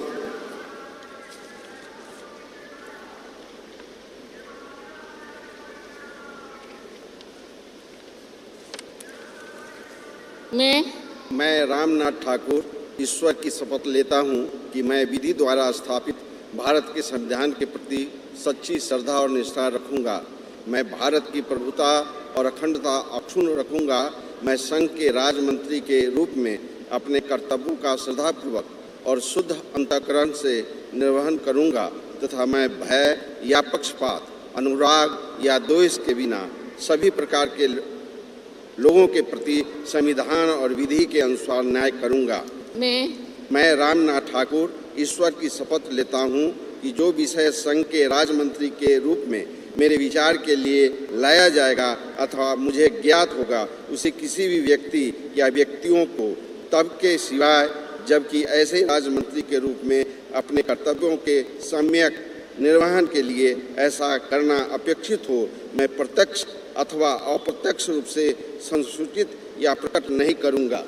[SPEAKER 15] मैं रामनाथ ठाकुर ईश्वर की शपथ लेता हूं कि मैं विधि द्वारा स्थापित भारत के संविधान के प्रति सच्ची श्रद्धा और निष्ठा रखूंगा। मैं भारत की प्रभुता और अखंडता अक्षुण्ण रखूंगा। मैं संघ के राज्य मंत्री के रूप में अपने कर्तव्यों का श्रद्धापूर्वक और शुद्ध अंतःकरण से निर्वहन करूंगा तथा मैं भय या पक्षपात, अनुराग या द्वेष के बिना सभी प्रकार के लोगों के प्रति संविधान और विधि के अनुसार न्याय करूंगा। मैं रामनाथ ठाकुर ईश्वर की शपथ लेता हूं कि जो विषय संघ के राज्य मंत्री के रूप में मेरे विचार के लिए लाया जाएगा अथवा मुझे ज्ञात होगा, उसे किसी भी व्यक्ति या व्यक्तियों को तब के सिवाय जबकि ऐसे राज्य मंत्री के रूप में अपने कर्तव्यों के सम्यक निर्वहन के लिए ऐसा करना अपेक्षित हो, मैं प्रत्यक्ष अथवा अप्रत्यक्ष रूप से संसूचित या प्रकट नहीं करूंगा।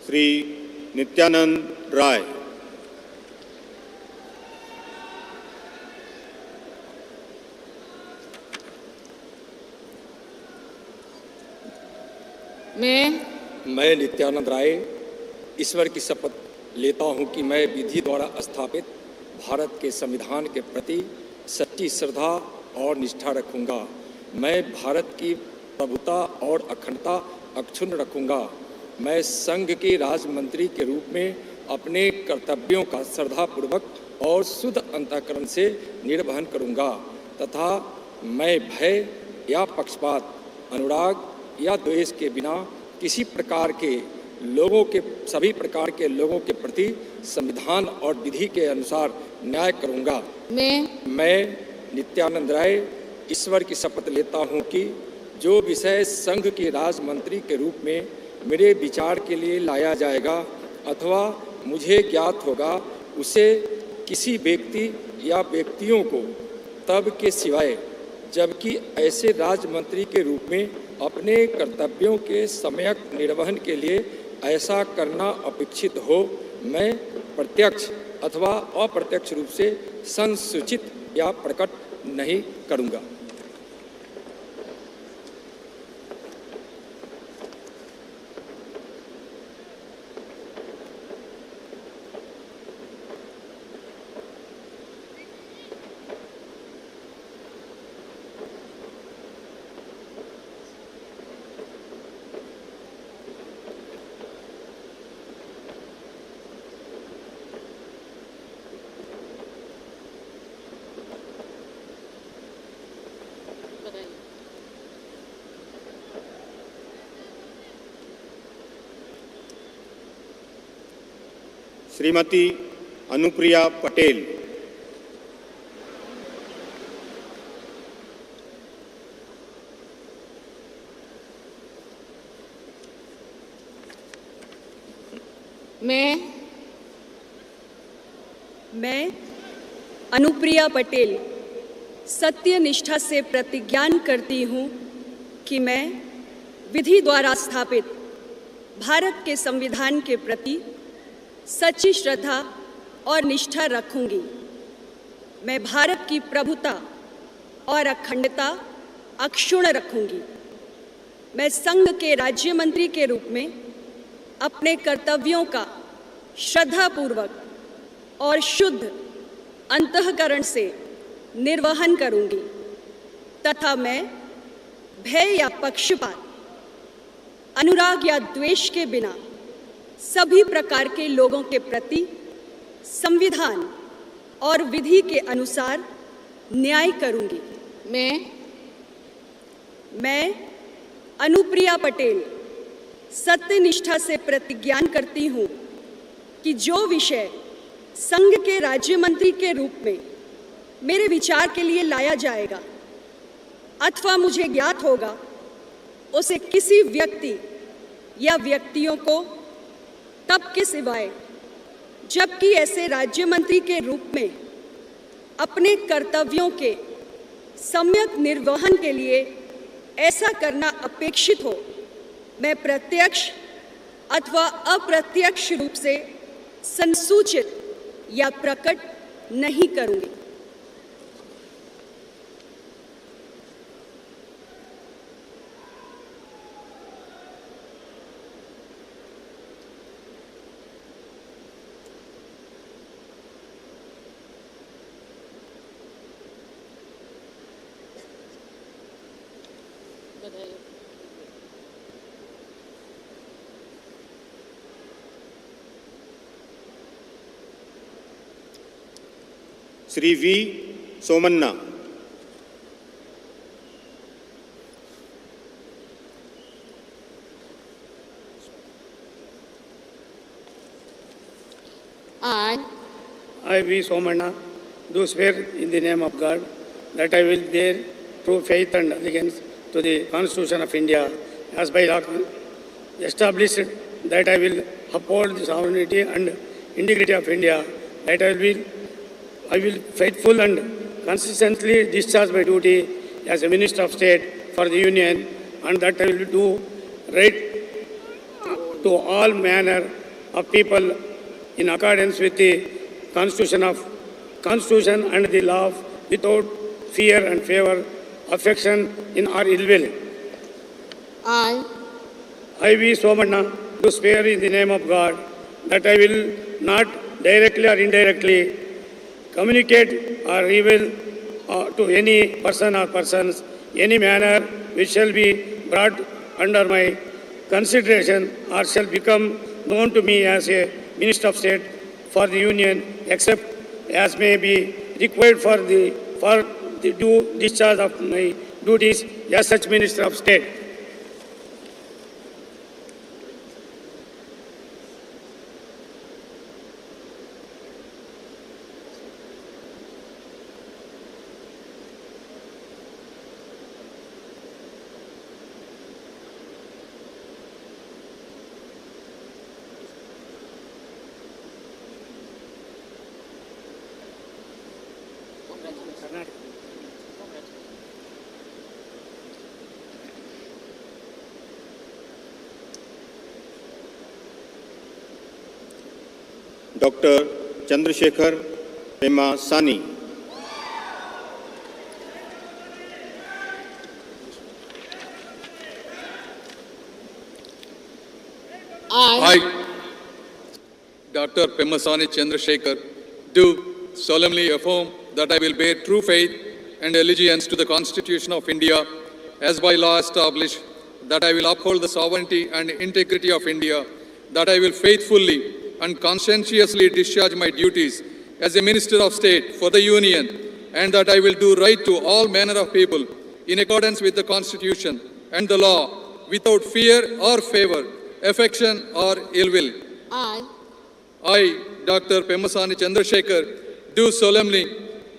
[SPEAKER 6] श्री नित्यानंद राय।
[SPEAKER 16] मैं नित्यानंद राय ईश्वर की शपथ लेता हूं कि मैं विधि द्वारा स्थापित भारत के संविधान के प्रति सच्ची श्रद्धा और निष्ठा रखूंगा। मैं भारत की प्रभुता और अखंडता अक्षुण्ण रखूंगा। मैं संघ के राज्य मंत्री के रूप में अपने कर्तव्यों का श्रद्धापूर्वक और शुद्ध अंतःकरण से निर्वहन करूंगा तथा मैं भय या पक्षपात, अनुराग या द्वेष के बिना किसी प्रकार के सभी प्रकार के लोगों के प्रति संविधान और विधि के अनुसार न्याय करूंगा। मैं नित्यानंद राय ईश्वर की शपथ लेता हूं कि जो विषय संघ के राज्य मंत्री के रूप में मेरे विचार के लिए लाया जाएगा अथवा मुझे ज्ञात होगा, उसे किसी व्यक्ति या व्यक्तियों को तब के सिवाय जबकि ऐसे राज्य मंत्री के रूप में अपने कर्तव्यों के सम्यक निर्वहन के लिए ऐसा करना अपेक्षित हो, मैं प्रत्यक्ष अथवा अप्रत्यक्ष रूप से संसूचित या प्रकट नहीं करूंगा।
[SPEAKER 6] श्रीमती अनुप्रिया पटेल।
[SPEAKER 17] मैं अनुप्रिया पटेल सत्य निष्ठा से प्रतिज्ञान करती हूँ कि मैं विधि द्वारा स्थापित भारत के संविधान के प्रति सच्ची श्रद्धा और निष्ठा रखूंगी। मैं भारत की प्रभुता और अखंडता अक्षुण्ण रखूंगी। मैं संघ के राज्य मंत्री के रूप में अपने कर्तव्यों का श्रद्धापूर्वक और शुद्ध अंतःकरण से निर्वहन करूंगी तथा मैं भय या पक्षपात, अनुराग या द्वेष के बिना सभी प्रकार के लोगों के प्रति संविधान और विधि के अनुसार न्याय करूंगी। मैं अनुप्रिया पटेल सत्यनिष्ठा से प्रतिज्ञान करती हूँ कि जो विषय संघ के राज्य मंत्री के रूप में मेरे विचार के लिए लाया जाएगा अथवा मुझे ज्ञात होगा, उसे किसी व्यक्ति या व्यक्तियों को तब के सिवाय जबकि ऐसे राज्य मंत्री के रूप में अपने कर्तव्यों के सम्यक निर्वहन के लिए ऐसा करना अपेक्षित हो, मैं प्रत्यक्ष अथवा अप्रत्यक्ष रूप से संसूचित या प्रकट नहीं करूंगी।
[SPEAKER 13] Shri V Somanna.
[SPEAKER 9] I, V. Somanna, do swear in the name of God that I will bear true faith and allegiance to the Constitution of India as by law established, that I will uphold the sovereignty and integrity of India, that I will faithful and consistently discharge my duty as a Minister of State for the Union, and that I will do right to all manner of people in accordance with the Constitution and the law without fear and favor, affection in or ill will. I, V. Somanna, do swear in the name of God that I will not directly or indirectly communicate or reveal to any person or persons any manner which shall be brought under my consideration or shall become known to me as a Minister of State for the Union, except as may be required for the due discharge of my duties as such Minister of State.
[SPEAKER 13] Doctor Chandrashekhar Pemmasani.
[SPEAKER 19] I, Dr. Pemasani Chandrasekhar, do solemnly affirm that I will bear true faith and allegiance to the Constitution of India as by law established, that I will uphold the sovereignty and integrity of India, that I will faithfully and conscientiously discharge my duties as a Minister of State for the Union, and that I will do right to all manner of people in accordance with the Constitution and the law without fear or favor, affection or ill will. I, Dr. Pemasani Chandrasekhar, do solemnly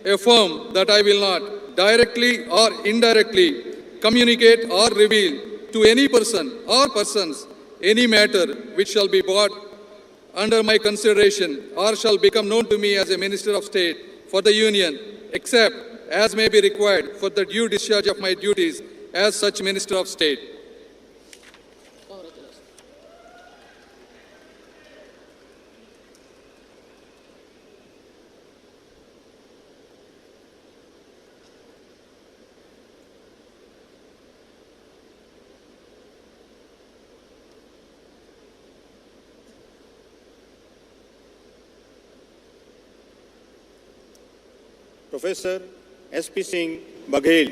[SPEAKER 19] affirm that I will not directly or indirectly communicate or reveal to any person or persons any matter which shall be brought under my consideration or shall become known to me as a Minister of State for the Union, except as may be required for the due discharge of my duties as such Minister of State.
[SPEAKER 13] Professor S.P. Singh Baghel.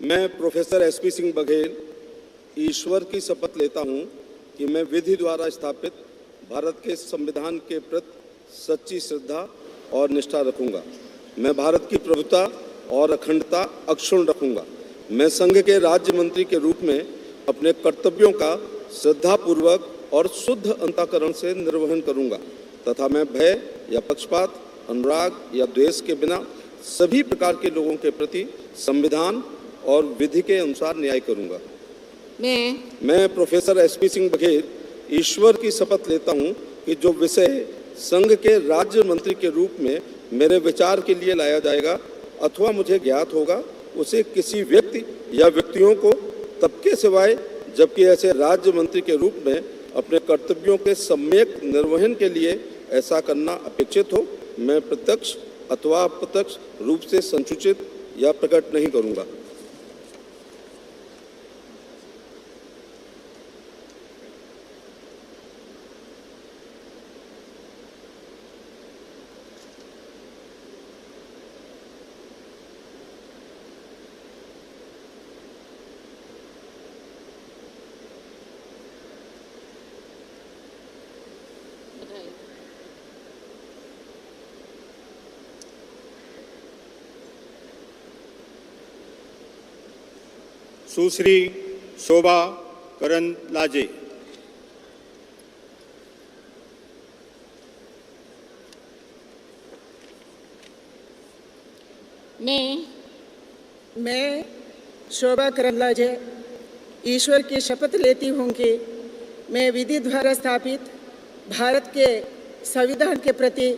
[SPEAKER 8] मैं professor SP. Singh Baghel ईश्वर की शपथ लेता हूं कि मैं विधि द्वारा स्थापित भारत के संविधान के प्रति सच्ची श्रद्धा और निष्ठा रखूंगा। मैं भारत की प्रभुता और अखंडता अक्षुण्ण रखूंगा। मैं संघ के राज्य मंत्री के रूप में अपने कर्तव्यों का श्रद्धापूर्वक और शुद्ध अंतःकरण से निर्वहन करूंगा तथा मैं भय या पक्षपात, अनुराग या द्वेष के बिना सभी प्रकार के लोगों के प्रति संविधान और विधि के अनुसार न्याय करूंगा। मैं प्रोफेसर एस.पी. सिंह बघेल ईश्वर की शपथ लेता हूं कि जो विषय संघ के राज्य मंत्री के रूप में मेरे विचार के लिए लाया जाएगा अथवा मुझे ज्ञात होगा, उसे किसी व्यक्ति या व्यक्तियों को तब के सिवाय जबकि ऐसे राज्य मंत्री के रूप में अपने कर्तव्यों के सम्यक निर्वहन के लिए ऐसा करना अपेक्षित हो, मैं प्रत्यक्ष अथवा अप्रत्यक्ष रूप से संसूचित या प्रकट नहीं करूंगा।
[SPEAKER 13] सुश्री शोभा करंदलाजे।
[SPEAKER 1] मैं शोभा करंदलाजे ईश्वर की शपथ लेती हूँ कि मैं विधि द्वारा स्थापित भारत के संविधान के प्रति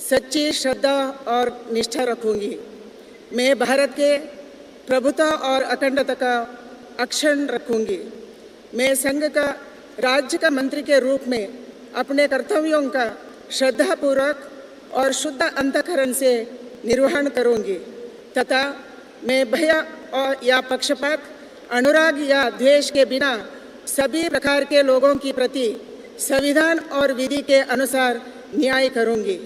[SPEAKER 1] सच्ची श्रद्धा और निष्ठा रखूँगी। मैं भारत के प्रभुता और अखंडता का अक्षुण्ण रखूँगी। मैं संघ का राज्य का मंत्री के रूप में अपने कर्तव्यों का श्रद्धापूर्वक और शुद्ध अंतःकरण से निर्वहन करूँगी तथा मैं भय और या पक्षपात, अनुराग या द्वेष के बिना सभी प्रकार के लोगों की प्रति संविधान और विधि के अनुसार न्याय करूँगी।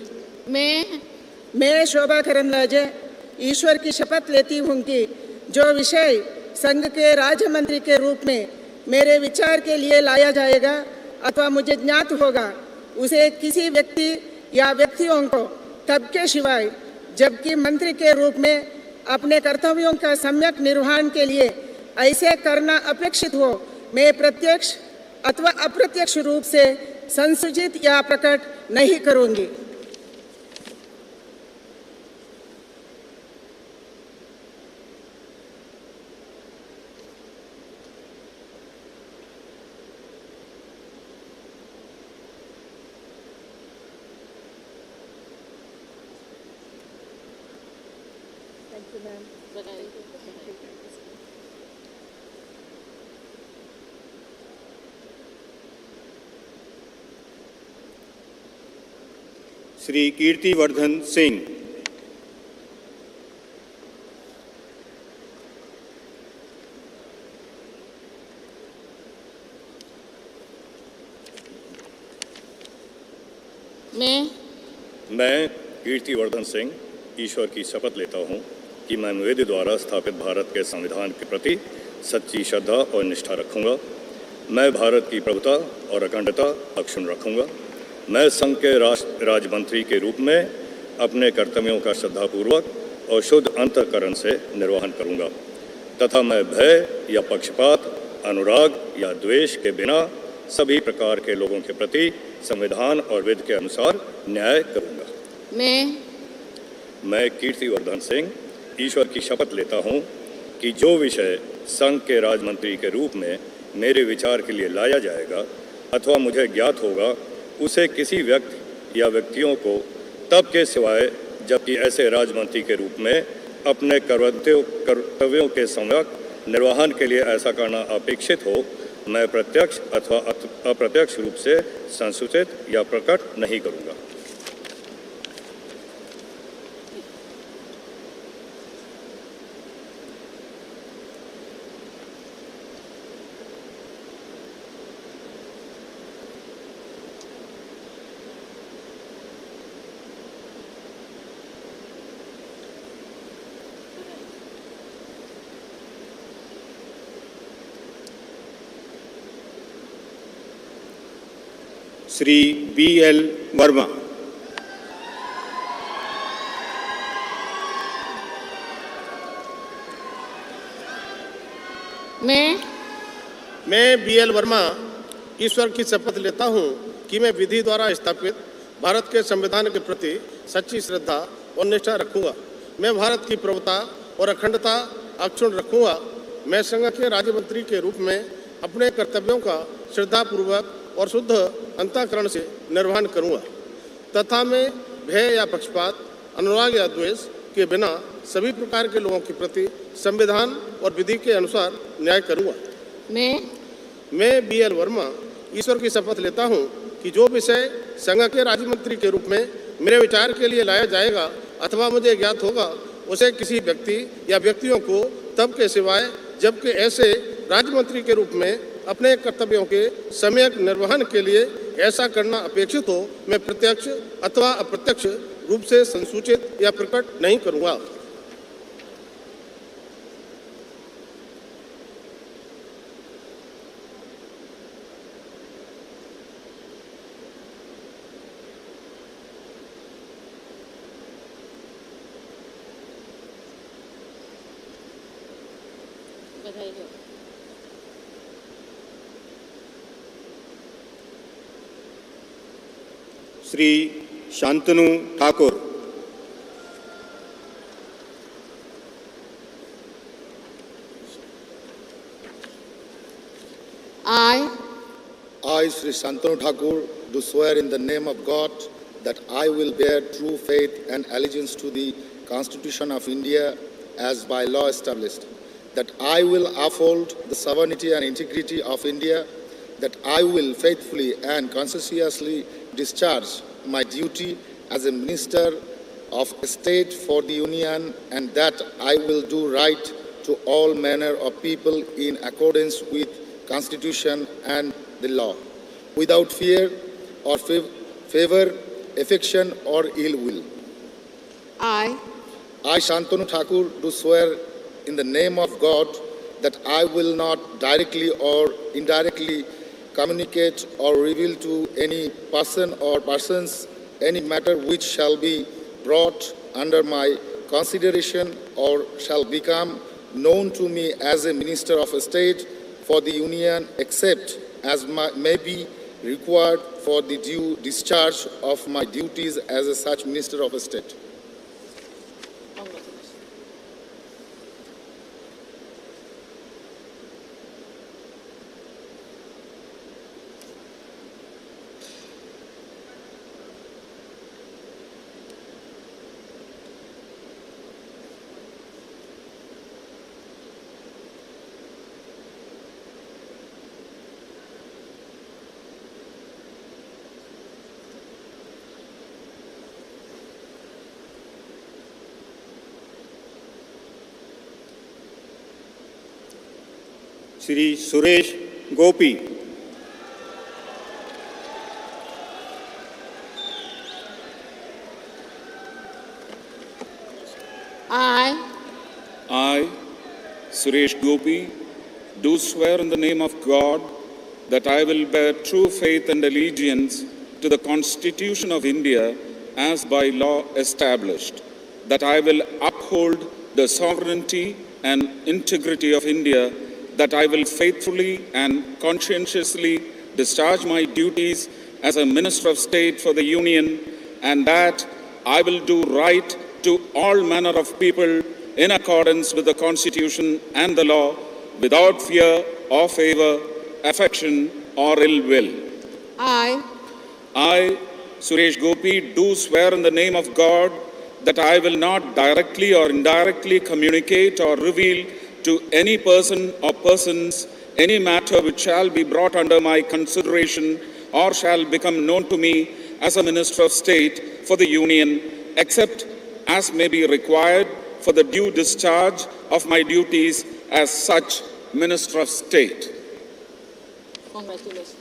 [SPEAKER 1] मैं शोभा करंदलाजे ईश्वर की शपथ लेती हूँ कि जो विषय संघ के राज्य मंत्री के रूप में मेरे विचार के लिए लाया जाएगा अथवा मुझे ज्ञात होगा, उसे किसी व्यक्ति या व्यक्तियों को तब के सिवाय जबकि मंत्री के रूप में अपने कर्तव्यों का सम्यक निर्वहन के लिए ऐसे करना अपेक्षित हो, मैं प्रत्यक्ष अथवा अप्रत्यक्ष रूप से संसूचित या प्रकट नहीं करूँगी।
[SPEAKER 13] श्री कीर्तिवर्धन सिंह।
[SPEAKER 18] मैं कीर्तिवर्धन सिंह ईश्वर की शपथ लेता हूँ कि मैं विधि द्वारा स्थापित भारत के संविधान के प्रति सच्ची श्रद्धा और निष्ठा रखूँगा। मैं भारत की प्रभुता और अखंडता अक्षुण्ण रखूँगा। मैं संघ के राज्य मंत्री के रूप में अपने कर्तव्यों का श्रद्धापूर्वक और शुद्ध अंतःकरण से निर्वहन करूँगा तथा मैं भय या पक्षपात, अनुराग या द्वेष के बिना सभी प्रकार के लोगों के प्रति संविधान और विधि के अनुसार न्याय करूँगा। मैं कीर्तिवर्धन सिंह ईश्वर की शपथ लेता हूँ कि जो विषय संघ के राज्यमंत्री के रूप में मेरे विचार के लिए लाया जाएगा अथवा मुझे ज्ञात होगा, उसे किसी व्यक्ति या व्यक्तियों को तब के सिवाय जबकि ऐसे राज्यमंत्री के रूप में अपने कर्तव्यों के सम्यक निर्वहन के लिए ऐसा करना अपेक्षित हो, मैं प्रत्यक्ष अथवा अप्रत्यक्ष रूप से संसूचित या प्रकट नहीं करूँगा।
[SPEAKER 6] श्री B.L. वर्मा।
[SPEAKER 24] मैं B.L. वर्मा ईश्वर की शपथ लेता हूँ कि मैं विधि द्वारा स्थापित भारत के संविधान के प्रति सच्ची श्रद्धा और निष्ठा रखूँगा। मैं भारत की प्रभुता और अखंडता अक्षुण्ण रखूँगा। मैं संघ के राज्य मंत्री के रूप में अपने कर्तव्यों का श्रद्धापूर्वक और शुद्ध अंतःकरण से निर्वहन करूँगा तथा मैं भय या पक्षपात, अनुराग या द्वेष के बिना सभी प्रकार के लोगों के प्रति संविधान और विधि के अनुसार न्याय करूँगा। मैं B.L. वर्मा ईश्वर की शपथ लेता हूँ कि जो विषय संघ के राज्य मंत्री के रूप में मेरे विचार के लिए लाया जाएगा अथवा मुझे ज्ञात होगा, उसे किसी व्यक्ति या व्यक्तियों को तब के सिवाय जबकि ऐसे राज्य मंत्री के रूप में अपने कर्तव्यों के सम्यक निर्वहन के लिए ऐसा करना अपेक्षित हो, मैं प्रत्यक्ष अथवा अप्रत्यक्ष रूप से संसूचित या प्रकट नहीं करूँगा।
[SPEAKER 2] बधाई हो।
[SPEAKER 6] Shri Shantanu Thakur.
[SPEAKER 3] I, Sri Shantanu Thakur, do swear in the name of God that I will bear true faith and allegiance to the Constitution of India as by law established, that I will uphold the sovereignty and integrity of India, that I will faithfully and conscientiously discharge my duty as a Minister of State for the Union, and that I will do right to all manner of people in accordance with Constitution and the law, without fear or favor, affection or ill will. I, Shantanu Thakur, do swear in the name of God that I will not directly or indirectly communicate or reveal to any person or persons any matter which shall be brought under my consideration or shall become known to me as a Minister of State for the Union, except as may be required for the due discharge of my duties as a such Minister of State.
[SPEAKER 6] Shri Suresh Gopi.
[SPEAKER 5] I, Suresh Gopi, do swear in the name of God that I will bear true faith and allegiance to the Constitution of India as by law established, that I will uphold the sovereignty and integrity of India, that I will faithfully and conscientiously discharge my duties as a Minister of State for the Union, and that I will do right to all manner of people
[SPEAKER 24] in accordance with the Constitution and the law, without fear or favor, affection or ill will. I, Suresh Gopi, do swear in the name of God that I will not directly or indirectly communicate or reveal to any person or persons any matter which shall be brought under my consideration or shall become known to me as a Minister of State for the Union, except as may be required for the due discharge of my duties as such Minister of State.
[SPEAKER 2] Congratulations.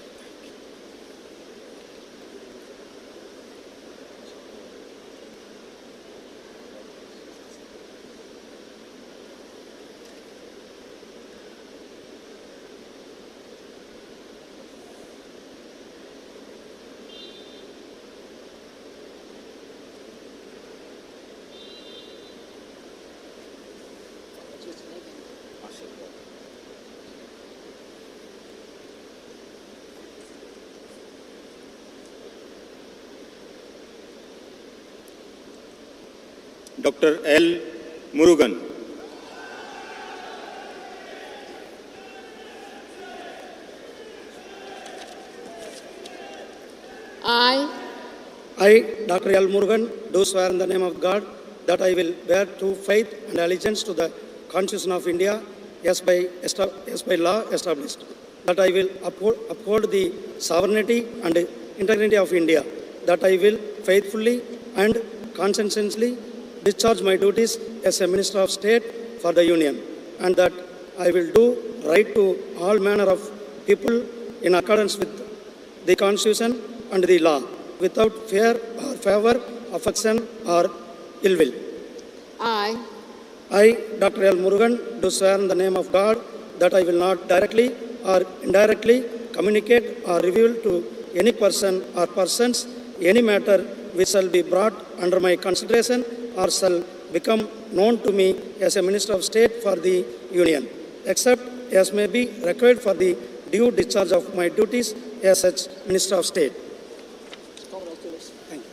[SPEAKER 14] Dr. L. Murugan.
[SPEAKER 10] I, Dr. L. Murugan, do swear in the name of God that I will bear true faith and allegiance to the Constitution of India as by law established, that I will uphold the sovereignty and integrity of India, that I will faithfully and conscientiously discharge my duties as a Minister of State for the Union, and that I will do right to all manner of people in accordance with the Constitution and the law, without fear or favor, affection or ill will. I, Dr. L. Murugan, do swear in the name of God that I will not directly or indirectly communicate or reveal to any person or persons any matter which shall be brought under my consideration or shall become known to me as a Minister of State for the Union, except as may be required for the due discharge of my duties as such Minister of State.
[SPEAKER 2] Congratulations.
[SPEAKER 10] Thank you.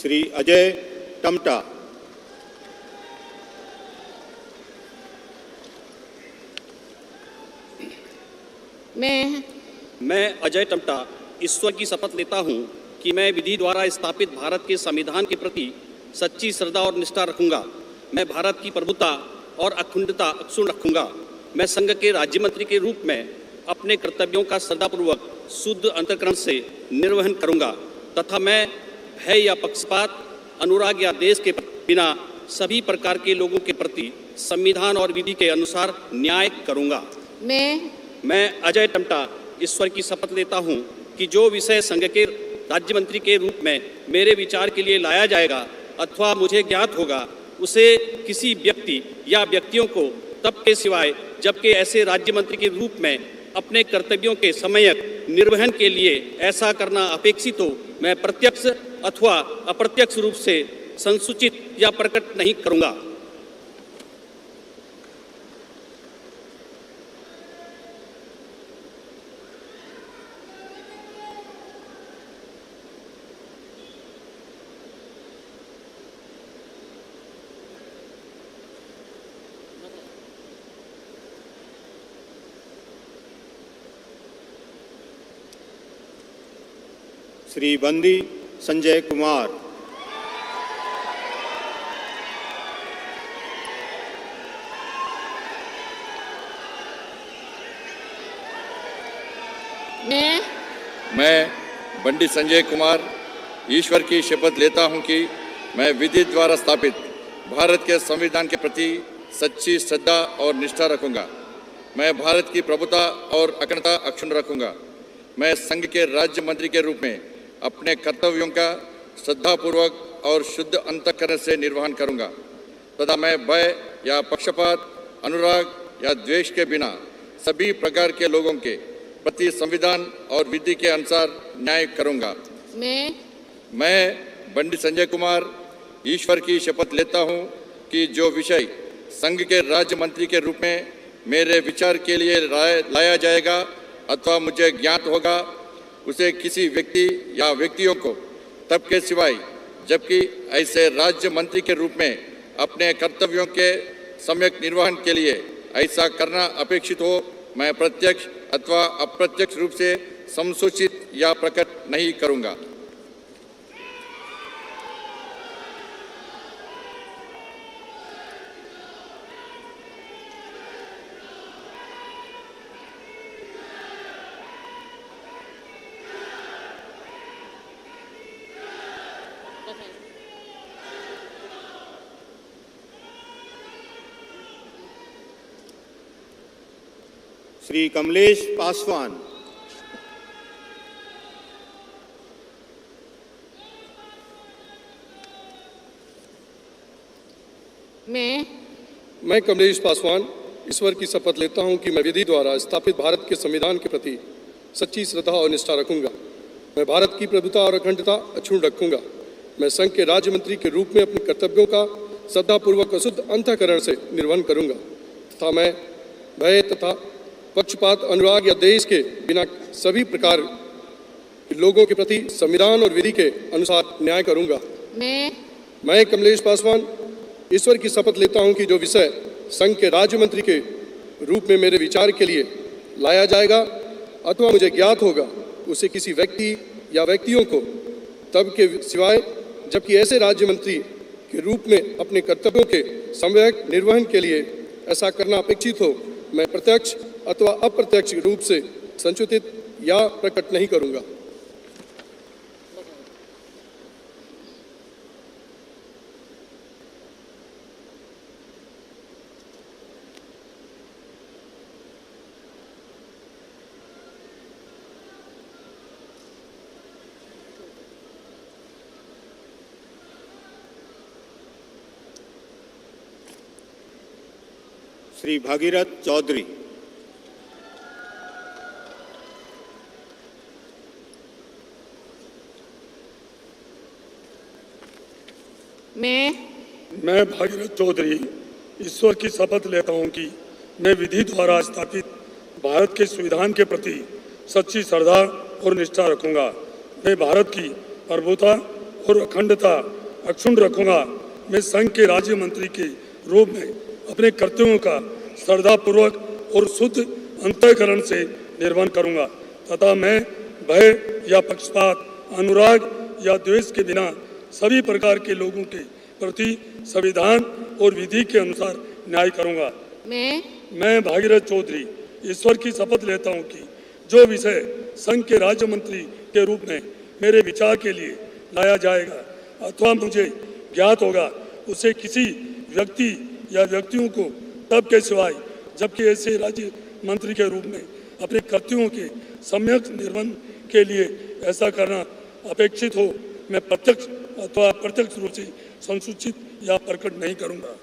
[SPEAKER 14] Shri Ajay Tamta.
[SPEAKER 4] मैं अजय टमटा ईश्वर की शपथ लेता हूं कि मैं विधि द्वारा स्थापित भारत के संविधान के प्रति सच्ची श्रद्धा और निष्ठा रखूंगा। मैं भारत की प्रभुता और अखंडता अक्षुण्ण रखूंगा। मैं संघ के राज्य मंत्री के रूप में अपने कर्तव्यों का श्रद्धापूर्वक शुद्ध अंतःकरण से निर्वहन करूंगा तथा मैं भय या पक्षपात, अनुराग या देश के बिना सभी प्रकार के लोगों के प्रति संविधान और विधि के अनुसार न्याय करूंगा। मैं अजय टमटा ईश्वर की शपथ लेता हूं कि जो विषय संघ के राज्य मंत्री के रूप में मेरे विचार के लिए लाया जाएगा अथवा मुझे ज्ञात होगा, उसे किसी व्यक्ति या व्यक्तियों को तब के सिवाय जबकि ऐसे राज्य मंत्री के रूप में अपने कर्तव्यों के सम्यक निर्वहन के लिए ऐसा करना अपेक्षित हो, मैं प्रत्यक्ष अथवा अप्रत्यक्ष रूप से संसूचित या प्रकट नहीं करूंगा।
[SPEAKER 14] श्री बंदी संजय कुमार।
[SPEAKER 19] मैं बंडी संजय कुमार ईश्वर की शपथ लेता हूं कि मैं विधि द्वारा स्थापित भारत के संविधान के प्रति सच्ची श्रद्धा और निष्ठा रखूंगा। मैं भारत की प्रभुता और अखंडता अक्षुण्ण रखूंगा। मैं संघ के राज्य मंत्री के रूप में अपने कर्तव्यों का श्रद्धापूर्वक और शुद्ध अंतःकरण से निर्वहन करूंगा तथा मैं भय या पक्षपात, अनुराग या द्वेष के बिना सभी प्रकार के लोगों के प्रति संविधान और विधि के अनुसार न्याय करूंगा। मैं बंडी संजय कुमार ईश्वर की शपथ लेता हूं कि जो विषय संघ के राज्य मंत्री के रूप में मेरे विचार के लिए लाया जाएगा अथवा मुझे ज्ञात होगा, उसे किसी व्यक्ति या व्यक्तियों को तब के सिवाय जबकि ऐसे राज्य मंत्री के रूप में अपने कर्तव्यों के सम्यक निर्वहन के लिए ऐसा करना अपेक्षित हो, मैं प्रत्यक्ष अथवा अप्रत्यक्ष रूप से संसूचित या प्रकट नहीं करूंगा।
[SPEAKER 14] श्री कमलेश पासवान।
[SPEAKER 20] मैं कमलेश पासवान ईश्वर की शपथ लेता हूं कि मैं विधि द्वारा स्थापित भारत के संविधान के प्रति सच्ची श्रद्धा और निष्ठा रखूंगा। मैं भारत की प्रभुता और अखंडता अक्षुण्ण रखूंगा। मैं संघ के राज्य मंत्री के रूप में अपने कर्तव्यों का श्रद्धापूर्वक शुद्ध अंतःकरण से निर्वहन करूंगा तथा मैं भय तथा पक्षपात, अनुराग या देश के बिना सभी प्रकार के लोगों के प्रति संविधान और विधि के अनुसार न्याय करूंगा। मैं कमलेश पासवान ईश्वर की शपथ लेता हूं कि जो विषय संघ के राज्य मंत्री के रूप में मेरे विचार के लिए लाया जाएगा अथवा मुझे ज्ञात होगा, उसे किसी व्यक्ति या व्यक्तियों को तब के सिवाय जबकि ऐसे राज्य मंत्री के रूप में अपने कर्तव्यों के सम्यक निर्वहन के लिए ऐसा करना अपेक्षित हो, मैं प्रत्यक्ष अथवा अप्रत्यक्ष रूप से संसूचित या प्रकट नहीं करूंगा।
[SPEAKER 14] श्री भागीरथ चौधरी।
[SPEAKER 9] मैं भागीरथ चौधरी ईश्वर की शपथ लेता हूं कि मैं विधि द्वारा स्थापित भारत के संविधान के प्रति सच्ची श्रद्धा और निष्ठा रखूंगा। मैं भारत की प्रभुता और अखंडता अक्षुण्ण रखूंगा। मैं संघ के राज्य मंत्री के रूप में अपने कर्तव्यों का श्रद्धापूर्वक और शुद्ध अंतःकरण से निर्वहन करूंगा तथा मैं भय या पक्षपात, अनुराग या द्वेष के बिना सभी प्रकार के लोगों के प्रति संविधान और विधि के अनुसार न्याय करूंगा। मैं भागीरथ चौधरी ईश्वर की शपथ लेता हूं कि जो विषय संघ के राज्य मंत्री के रूप में मेरे विचार के लिए लाया जाएगा अथवा मुझे ज्ञात होगा, उसे किसी व्यक्ति या व्यक्तियों को तब के सिवाय जबकि ऐसे राज्य मंत्री के रूप में अपने कर्तव्यों के सम्यक निर्वहन के लिए ऐसा करना अपेक्षित हो, मैं प्रत्यक्ष अथवा अप्रत्यक्ष रूप से संसूचित या प्रकट नहीं करूंगा।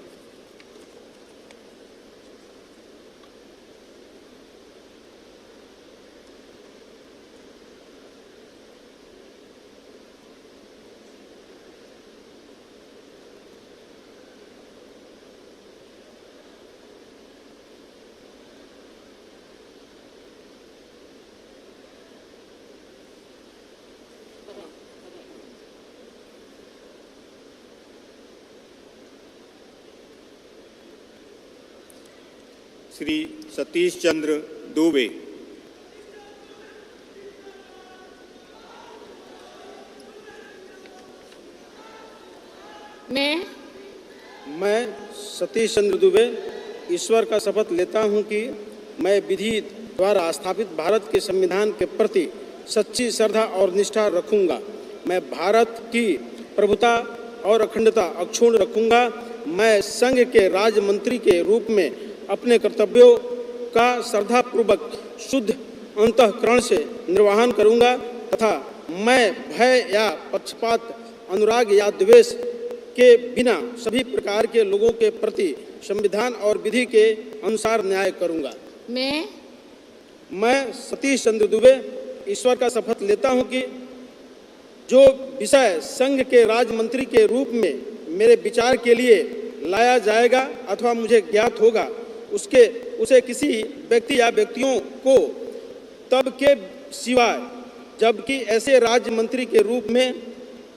[SPEAKER 14] श्री सतीश चंद्र दुबे।
[SPEAKER 24] मैं सतीश चंद्र दुबे ईश्वर का शपथ लेता हूं कि मैं विधि द्वारा स्थापित भारत के संविधान के प्रति सच्ची श्रद्धा और निष्ठा रखूंगा। मैं भारत की प्रभुता और अखंडता अक्षुण्ण रखूंगा। मैं संघ के राज्य मंत्री के रूप में अपने कर्तव्यों का श्रद्धापूर्वक शुद्ध अंतःकरण से निर्वहन करूंगा तथा मैं भय या पक्षपात, अनुराग या द्वेष के बिना सभी प्रकार के लोगों के प्रति संविधान और विधि के अनुसार न्याय करूंगा।
[SPEAKER 17] मैं
[SPEAKER 24] सतीश चंद्र दुबे ईश्वर का शपथ लेता हूं कि जो विषय संघ के राज्य मंत्री के रूप में मेरे विचार के लिए लाया जाएगा अथवा मुझे ज्ञात होगा उसे किसी व्यक्ति या व्यक्तियों को तब के सिवाय जबकि ऐसे राज्य मंत्री के रूप में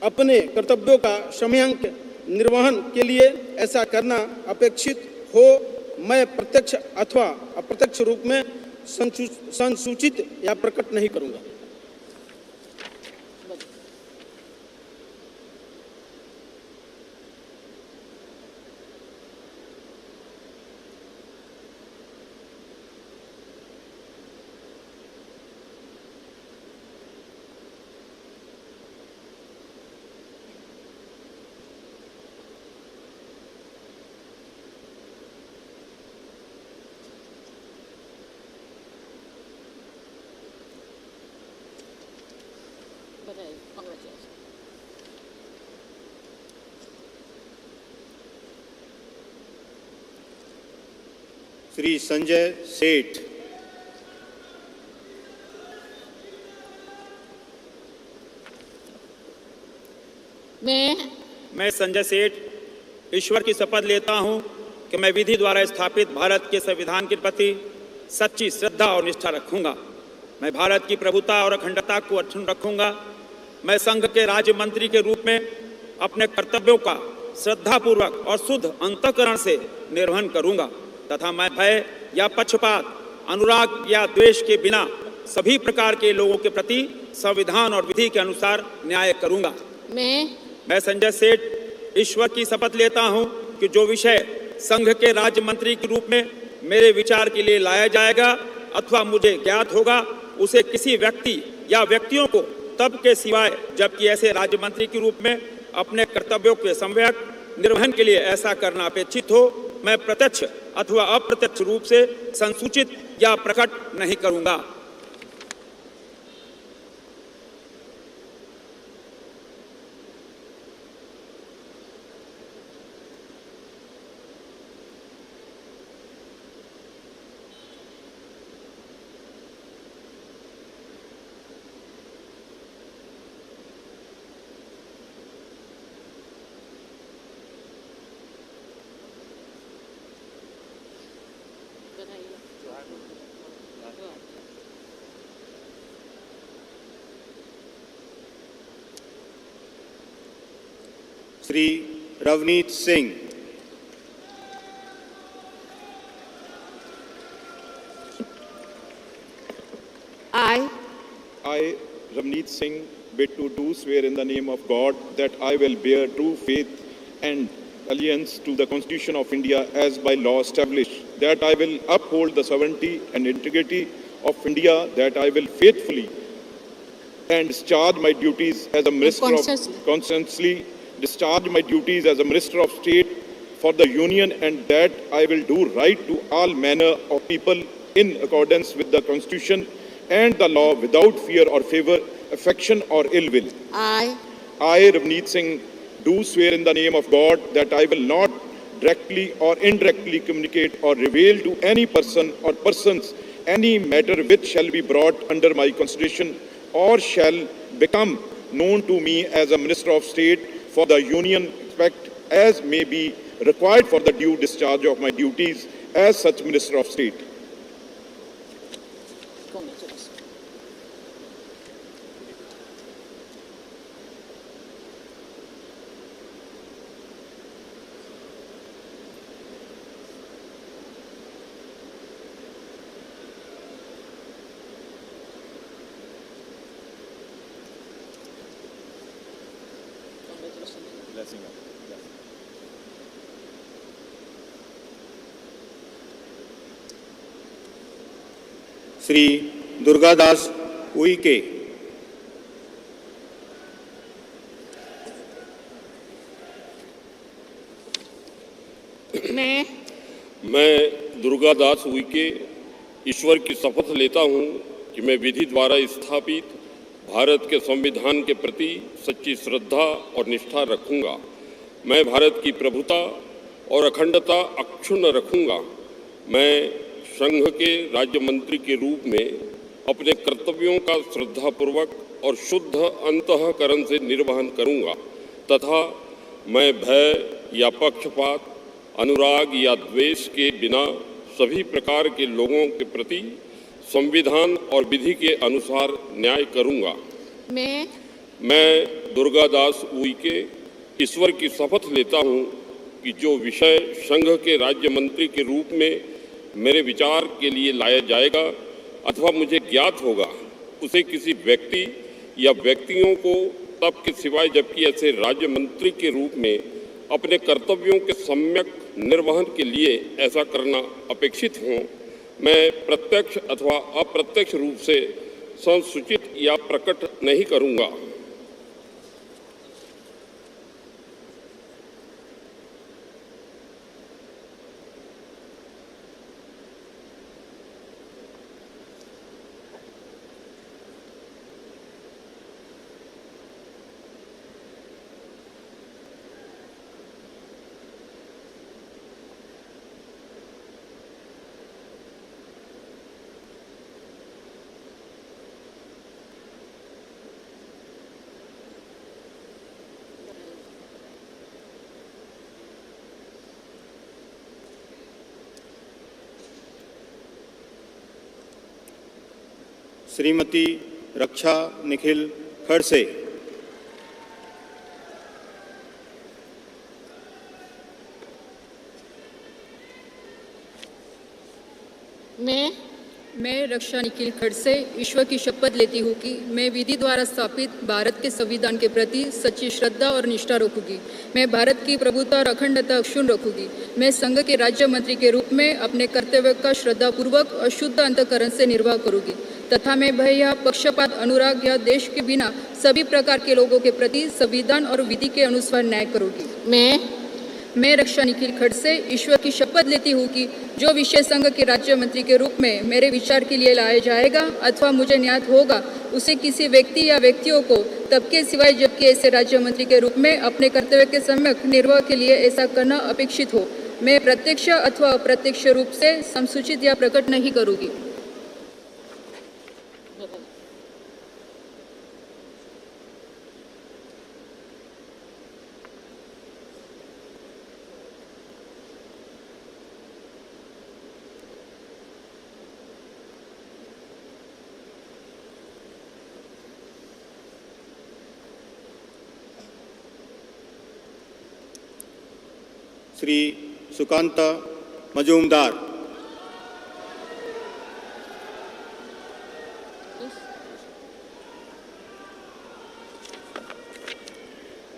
[SPEAKER 24] अपने कर्तव्यों का समयंक निर्वहन के लिए ऐसा करना अपेक्षित हो मैं प्रत्यक्ष अथवा अप्रत्यक्ष रूप में संसूचित या प्रकट नहीं करूंगा।
[SPEAKER 13] श्री संजय सेठ।
[SPEAKER 7] मैं संजय सेठ ईश्वर की शपथ लेता हूं कि मैं विधि द्वारा स्थापित भारत के संविधान के प्रति सच्ची श्रद्धा और निष्ठा रखूंगा। मैं भारत की प्रभुता और अखंडता को अक्षुण्ण रखूंगा। मैं संघ के राज्य मंत्री के रूप में अपने कर्तव्यों का श्रद्धापूर्वक और शुद्ध अंतःकरण से निर्वहन करूंगा तथा मैं भय या पक्षपात, अनुराग या द्वेष के बिना सभी प्रकार के लोगों के प्रति संविधान और विधि के अनुसार न्याय करूंगा। मैं संजय सेठ ईश्वर की शपथ लेता हूं कि जो विषय संघ के राज्य मंत्री के रूप में मेरे विचार के लिए लाया जाएगा अथवा मुझे ज्ञात होगा उसे किसी व्यक्ति या व्यक्तियों को तब के सिवाय जबकि ऐसे राज्य मंत्री के रूप में अपने कर्तव्यों के सम्यक निर्वहन के लिए ऐसा करना अपेक्षित हो मैं प्रत्यक्ष अथवा अप्रत्यक्ष रूप से संसूचित या प्रकट नहीं करूंगा।
[SPEAKER 13] Shri Ravneet Singh.
[SPEAKER 21] I, Ravneet Singh, bid to do swear in the name of God that I will bear true faith and allegiance to the Constitution of India as by law established, that I will uphold the sovereignty and integrity of India, that I will faithfully and discharge my duties as a minister conscientiously discharge my duties as a minister of state for the union, and that I will do right to all manner of people in accordance with the Constitution and the law without fear or favor, affection or ill will. I, Ravneet Singh, do swear in the name of God that I will not directly or indirectly communicate or reveal to any person or persons any matter which shall be brought under my consideration or shall become known to me as a minister of state for the union, except as may be required for the due discharge of my duties as such minister of state.
[SPEAKER 13] Shri Durgadas Uikey.
[SPEAKER 22] मैं दुर्गादास उइके ईश्वर की शपथ लेता हूं कि मैं विधि द्वारा स्थापित भारत के संविधान के प्रति सच्ची श्रद्धा और निष्ठा रखूंगा। मैं भारत की प्रभुता और अखंडता अक्षुण्ण रखूंगा। मैं संघ के राज्य मंत्री के रूप में अपने कर्तव्यों का श्रद्धापूर्वक और शुद्ध अंतःकरण से निर्वहन करूंगा तथा मैं भय या पक्षपात, अनुराग या द्वेष के बिना सभी प्रकार के लोगों के प्रति संविधान और विधि के अनुसार न्याय करूंगा। मैं दुर्गादास उइके ईश्वर की शपथ लेता हूं कि जो विषय संघ के राज्य मंत्री के रूप में मेरे विचार के लिए लाया जाएगा अथवा मुझे ज्ञात होगा, उसे किसी व्यक्ति या व्यक्तियों को तब के सिवाय जबकि ऐसे राज्य मंत्री के रूप में अपने कर्तव्यों के सम्यक निर्वहन के लिए ऐसा करना अपेक्षित हो, मैं प्रत्यक्ष अथवा अप्रत्यक्ष रूप से संसूचित या प्रकट नहीं करूंगा।
[SPEAKER 6] श्रीमती रक्षा निखिल खड़से।
[SPEAKER 11] मैं रक्षा निखिल खड़से ईश्वर की शपथ लेती हूँ कि मैं विधि द्वारा स्थापित भारत के संविधान के प्रति सच्ची श्रद्धा और निष्ठा रखूंगी। मैं भारत की प्रभुता और अखंडता अक्षुण्ण रखूंगी। मैं संघ के राज्य मंत्री के रूप में अपने कर्तव्य का श्रद्धापूर्वक और शुद्ध अंतःकरण से निर्वाह करूंगी तथा मैं भय या पक्षपात, अनुराग या देश के बिना सभी प्रकार के लोगों के प्रति संविधान और विधि के अनुसार न्याय करूंगी। मैं रक्षा निखिल खड़से ईश्वर की शपथ लेती हूँ कि जो विषय संघ के राज्य मंत्री के रूप में मेरे विचार के लिए लाया जाएगा अथवा मुझे ज्ञात होगा, उसे किसी व्यक्ति या व्यक्तियों को तब के सिवाय जबकि ऐसे राज्य मंत्री के रूप में अपने कर्तव्य के सम्यक निर्वाह के लिए ऐसा करना अपेक्षित हो, मैं प्रत्यक्ष अथवा अप्रत्यक्ष रूप से संसूचित या प्रकट नहीं करूँगी।
[SPEAKER 6] Shri Sukanta Majumdar.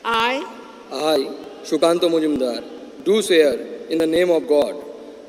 [SPEAKER 12] I, Shukanto Mujumdar, do swear in the name of God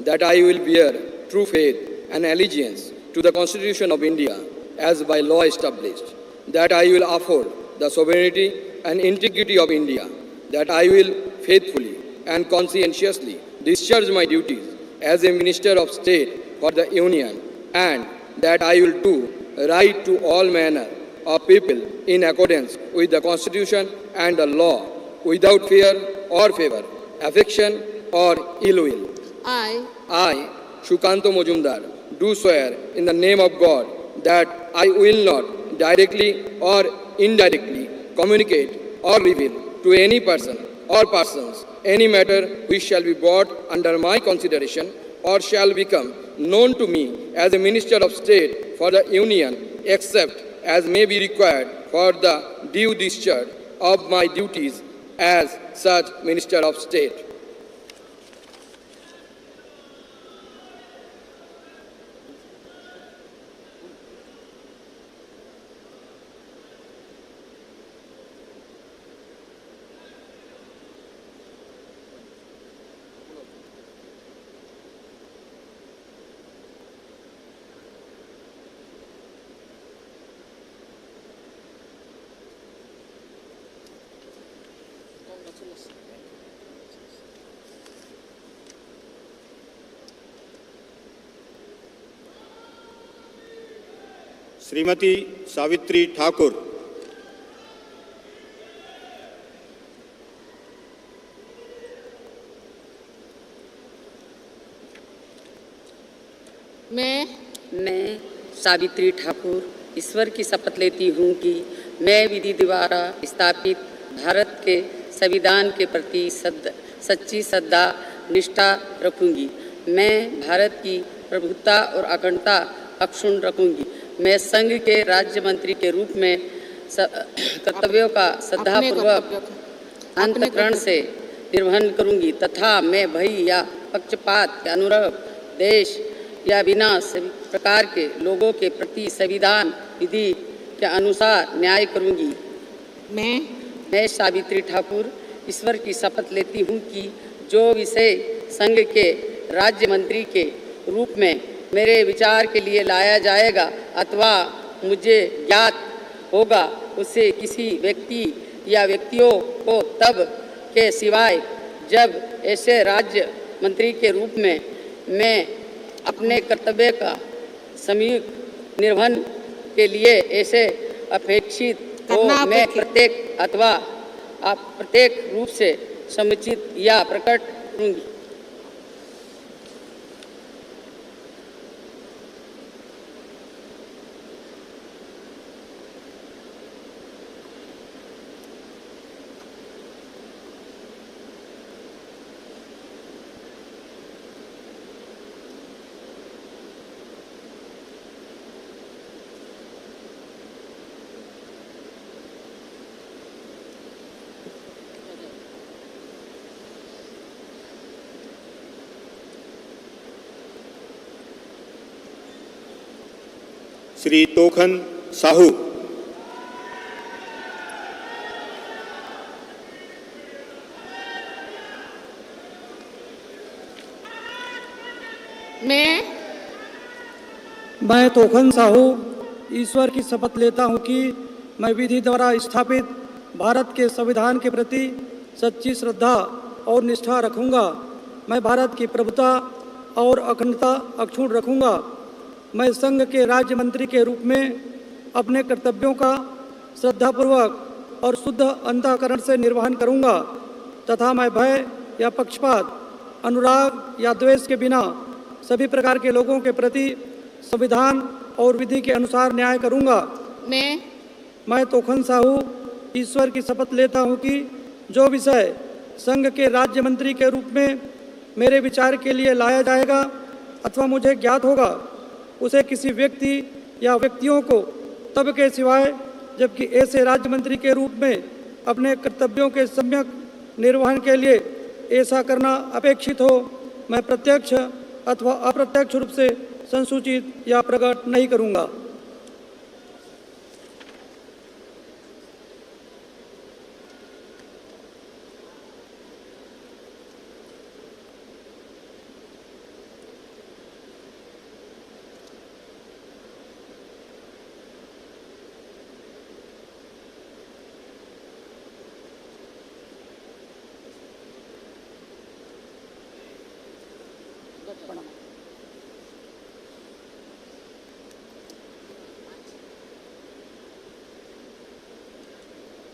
[SPEAKER 12] that I will bear true faith and allegiance to the Constitution of India as by law established, that I will uphold the sovereignty and integrity of India, that I will faithfully and conscientiously discharge my duties as a Minister of State for the Union, and that I will do right to all manner of people in accordance with the Constitution and the law, without fear or favor, affection or ill will. I, Shukanto Mujumdar, do swear in the name of God that I will not directly or indirectly communicate or reveal to any person or persons any matter which shall be brought under my consideration or shall become known to me as a Minister of State for the Union, except as may be required for the due discharge of my duties as such Minister of State.
[SPEAKER 6] Shrimati Savitri Thakur.
[SPEAKER 8] मैं सावित्री ठाकुर ईश्वर की शपथ लेती हूँ कि मैं विधि द्वारा स्थापित भारत के संविधान के प्रति सच्ची श्रद्धा निष्ठा रखूँगी। मैं भारत की प्रभुता और अखंडता अक्षुण्ण रखूँगी। मैं संघ के राज्य मंत्री के रूप में कर्तव्यों का श्रद्धापूर्वक अंतःकरण से निर्वहन करूँगी तथा मैं भय या पक्षपात के अनुरूप देश या बिना सभी प्रकार के लोगों के प्रति संविधान विधि के अनुसार न्याय करूँगी। मैं सावित्री ठाकुर ईश्वर की शपथ लेती हूँ कि जो विषय संघ के राज्य मंत्री के रूप में मेरे विचार के लिए लाया जाएगा अथवा मुझे ज्ञात होगा उसे किसी व्यक्ति या व्यक्तियों को तब के सिवाय जब ऐसे राज्य मंत्री के रूप में मैं अपने कर्तव्य का सम्यक निर्वहन के लिए ऐसे अपेक्षित हो मैं प्रत्येक अथवा अप्रत्येक रूप से समुचित या प्रकट करूँगी।
[SPEAKER 14] श्री तोखन साहू।
[SPEAKER 15] मैं तोखन साहू ईश्वर की शपथ लेता हूँ कि मैं विधि द्वारा स्थापित भारत के संविधान के प्रति सच्ची श्रद्धा और निष्ठा रखूँगा। मैं भारत की प्रभुता और अखंडता अक्षुण्ण रखूँगा। मैं संघ के राज्य मंत्री के रूप में अपने कर्तव्यों का श्रद्धापूर्वक और शुद्ध अंतःकरण से निर्वहन करूँगा तथा मैं भय या पक्षपात, अनुराग या द्वेष के बिना सभी प्रकार के लोगों के प्रति संविधान और विधि के अनुसार न्याय करूँगा। मैं तोखन साहू ईश्वर की शपथ लेता हूँ कि जो विषय संघ के राज्य मंत्री के रूप में मेरे विचार के लिए लाया जाएगा अथवा मुझे ज्ञात होगा उसे किसी व्यक्ति या व्यक्तियों को तब के सिवाय जबकि ऐसे राज्य मंत्री के रूप में अपने कर्तव्यों के सम्यक निर्वहन के लिए ऐसा करना अपेक्षित हो मैं प्रत्यक्ष अथवा अप्रत्यक्ष रूप से संसूचित या प्रकट नहीं करूँगा।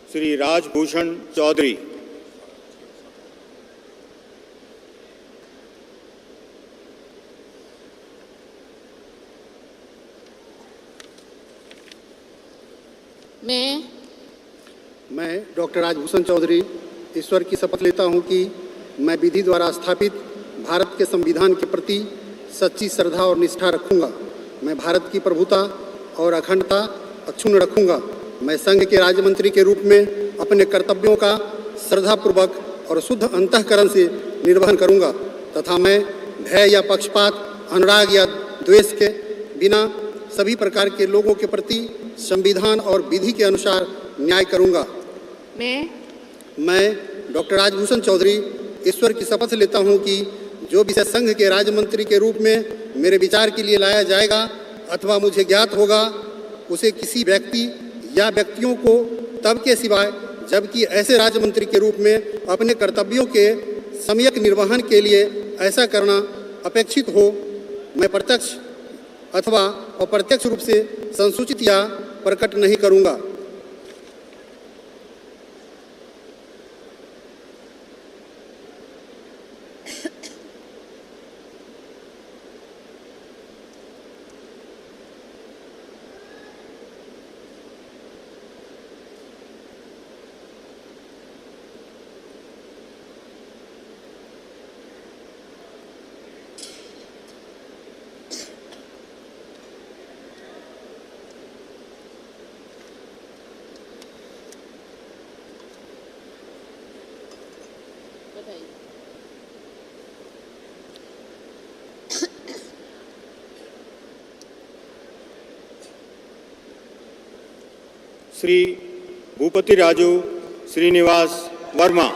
[SPEAKER 14] श्री राजभूषण चौधरी।
[SPEAKER 16] मैं डॉक्टर राजभूषण चौधरी ईश्वर की शपथ लेता हूं कि मैं विधि द्वारा स्थापित भारत के संविधान के प्रति सच्ची श्रद्धा और निष्ठा रखूंगा। मैं भारत की प्रभुता और अखंडता अक्षुण्ण रखूंगा। मैं संघ के राज्य मंत्री के रूप में अपने कर्तव्यों का श्रद्धापूर्वक और शुद्ध अंतःकरण से निर्वहन करूंगा तथा मैं भय या पक्षपात, अनुराग या द्वेष के बिना सभी प्रकार के लोगों के प्रति संविधान और विधि के अनुसार न्याय करूंगा। मैं डॉक्टर राजभूषण चौधरी ईश्वर की शपथ लेता हूं कि जो विषय संघ के राज्य मंत्री के रूप में मेरे विचार के लिए लाया जाएगा अथवा मुझे ज्ञात होगा उसे किसी व्यक्ति या व्यक्तियों को तब के सिवाय जबकि ऐसे राज्य मंत्री के रूप में अपने कर्तव्यों के सम्यक निर्वहन के लिए ऐसा करना अपेक्षित हो मैं प्रत्यक्ष अथवा अप्रत्यक्ष रूप से संसूचित या प्रकट नहीं करूंगा।
[SPEAKER 14] श्री भूपति राजू श्रीनिवास वर्मा।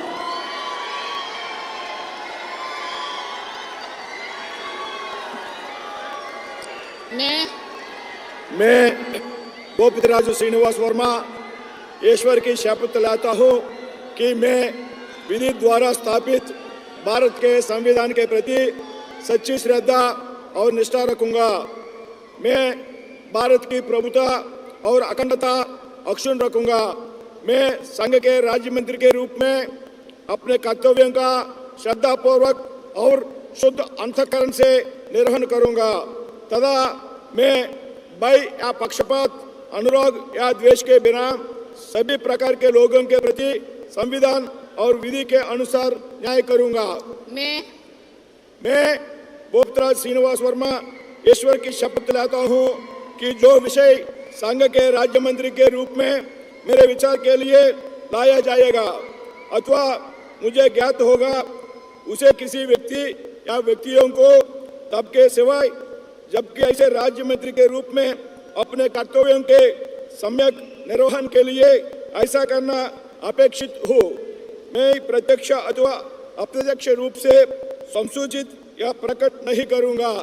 [SPEAKER 24] मैं भूपति राजू श्रीनिवास वर्मा ईश्वर की शपथ लेता हूँ कि मैं विधि द्वारा स्थापित भारत के संविधान के प्रति सच्ची श्रद्धा और निष्ठा रखूंगा। मैं भारत की प्रभुता और अखंडता अक्षुण्ण रखूंगा। मैं संघ के राज्य मंत्री के रूप में अपने कर्तव्यों का श्रद्धापूर्वक और शुद्ध अंतःकरण से निर्वहन करूंगा तथा मैं भय या पक्षपात, अनुराग या द्वेष के बिना सभी प्रकार के लोगों के प्रति संविधान और विधि के अनुसार न्याय करूंगा। मैं भूपतराज श्रीनिवास वर्मा ईश्वर की शपथ लेता हूं कि जो विषय संघ के राज्य मंत्री के रूप में मेरे विचार के लिए लाया जाएगा अथवा मुझे ज्ञात होगा उसे किसी व्यक्ति या व्यक्तियों को तब के सिवाय जबकि ऐसे राज्य मंत्री के रूप में अपने कर्तव्यों के सम्यक निर्वहन के लिए ऐसा करना अपेक्षित हो मैं प्रत्यक्ष अथवा अप्रत्यक्ष रूप से संसूचित या प्रकट नहीं करूंगा।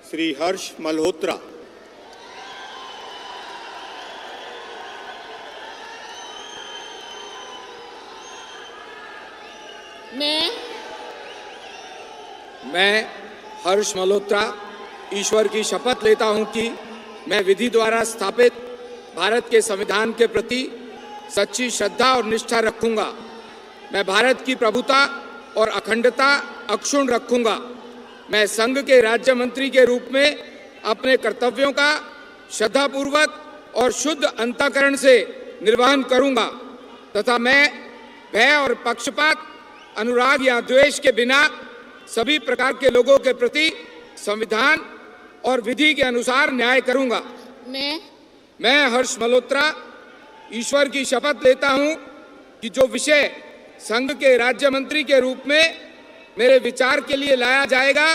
[SPEAKER 14] श्री हर्ष मल्होत्रा।
[SPEAKER 1] मैं हर्ष मल्होत्रा ईश्वर की शपथ लेता हूं कि मैं विधि द्वारा स्थापित भारत के संविधान के प्रति सच्ची श्रद्धा और निष्ठा रखूंगा। मैं भारत की प्रभुता और अखंडता अक्षुण्ण रखूंगा। मैं संघ के राज्य मंत्री के रूप में अपने कर्तव्यों का श्रद्धापूर्वक और शुद्ध अंतःकरण से निर्वहन करूंगा तथा मैं भय और पक्षपात, अनुराग या द्वेष के बिना सभी प्रकार के लोगों के प्रति संविधान और विधि के अनुसार न्याय करूंगा। मैं हर्ष मल्होत्रा ईश्वर की शपथ लेता हूं कि जो विषय संघ के राज्य मंत्री के रूप में मेरे विचार के लिए लाया जाएगा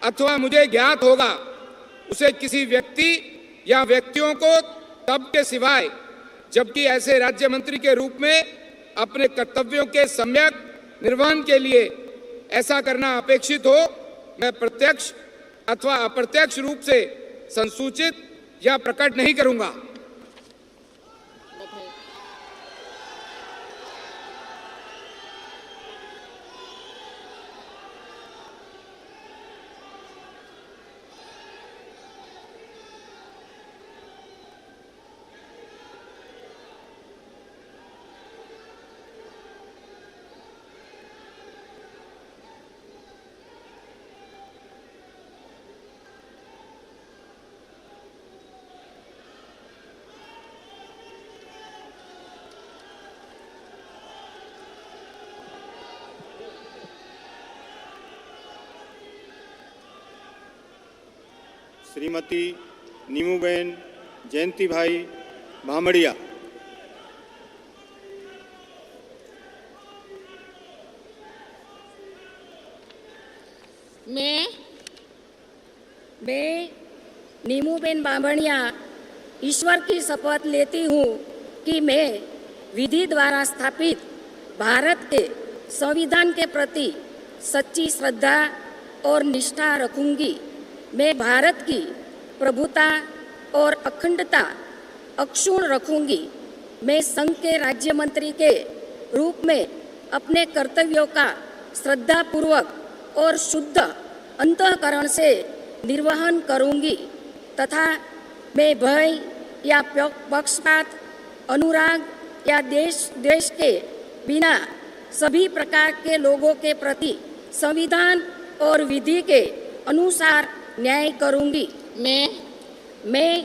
[SPEAKER 1] अथवा मुझे ज्ञात होगा उसे किसी व्यक्ति या व्यक्तियों को तब के सिवाय जबकि ऐसे राज्य मंत्री के रूप में अपने कर्तव्यों के सम्यक निर्वहन के लिए ऐसा करना अपेक्षित हो मैं प्रत्यक्ष अथवा अप्रत्यक्ष रूप से संसूचित या प्रकट नहीं करूंगा।
[SPEAKER 14] श्रीमती नीमूबेन जयंती भाई भामड़िया।
[SPEAKER 3] मैं नीमूबेन बामणिया ईश्वर की शपथ लेती हूँ कि मैं विधि द्वारा स्थापित भारत के संविधान के प्रति सच्ची श्रद्धा और निष्ठा रखूंगी। मैं भारत की प्रभुता और अखंडता अक्षुण्ण रखूंगी। मैं संघ के राज्य मंत्री के रूप में अपने कर्तव्यों का श्रद्धापूर्वक और शुद्ध अंतःकरण से निर्वहन करूंगी तथा मैं भय या पक्षपात, अनुराग या द्वेष के बिना सभी प्रकार के लोगों के प्रति संविधान और विधि के अनुसार न्याय करूंगी। मैं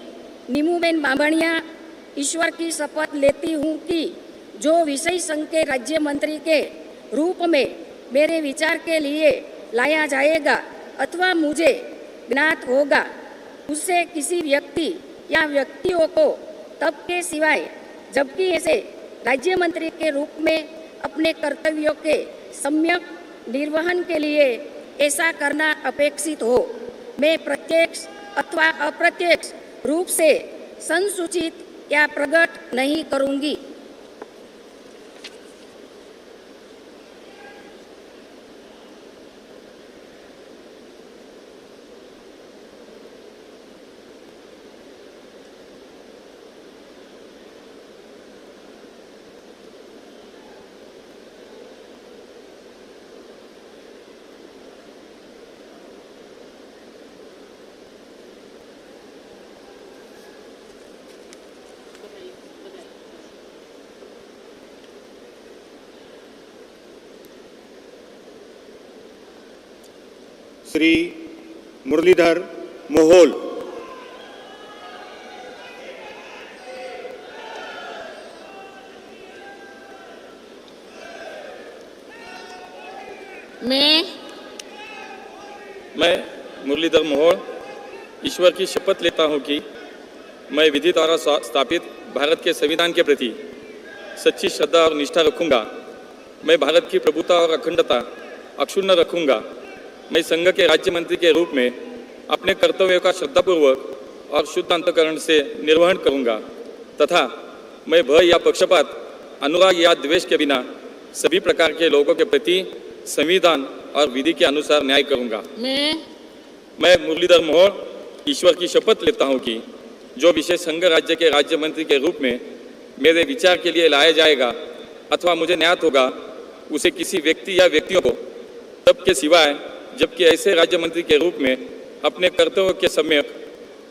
[SPEAKER 3] नीमूबेन बांभणिया ईश्वर की शपथ लेती हूँ कि जो विषय संघ के राज्य मंत्री के रूप में मेरे विचार के लिए लाया जाएगा अथवा मुझे ज्ञात होगा, उससे किसी व्यक्ति या व्यक्तियों को तब के सिवाय जबकि ऐसे राज्य मंत्री के रूप में अपने कर्तव्यों के सम्यक निर्वहन के लिए ऐसा करना अपेक्षित हो, मैं प्रत्यक्ष अथवा अप्रत्यक्ष रूप से संसूचित या प्रकट नहीं करूंगी।
[SPEAKER 6] श्री मुरलीधर मोहोल।
[SPEAKER 2] मैं मुरलीधर मोहोल ईश्वर की शपथ लेता हूँ कि मैं विधि द्वारा स्थापित भारत के संविधान के प्रति सच्ची श्रद्धा और निष्ठा रखूँगा। मैं भारत की प्रभुता और अखंडता अक्षुण्ण रखूँगा। मैं संघ के राज्य मंत्री के रूप में अपने कर्तव्यों का श्रद्धापूर्वक और शुद्ध अंतःकरण से निर्वहन करूँगा तथा मैं भय या पक्षपात, अनुराग या द्वेष के बिना सभी प्रकार के लोगों के प्रति संविधान और विधि के अनुसार न्याय करूँगा। मैं मुरलीधर मोहोल ईश्वर की शपथ लेता हूँ कि जो विषय संघ राज्य के राज्य मंत्री के रूप में मेरे विचार के लिए लाया जाएगा अथवा मुझे ज्ञात होगा, उसे किसी व्यक्ति या व्यक्तियों को तब के सिवाय जबकि ऐसे राज्य मंत्री के रूप में अपने कर्तव्यों के सम्यक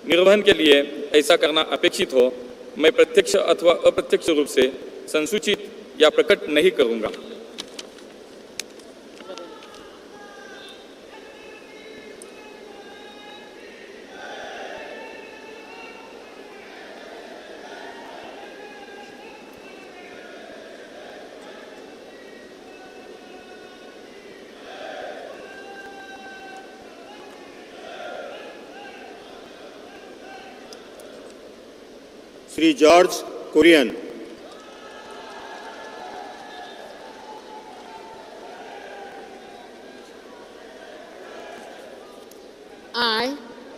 [SPEAKER 2] निर्वहन के लिए ऐसा करना अपेक्षित हो, मैं प्रत्यक्ष अथवा अप्रत्यक्ष रूप से संसूचित या प्रकट नहीं करूँगा।
[SPEAKER 6] Shri George Kurian.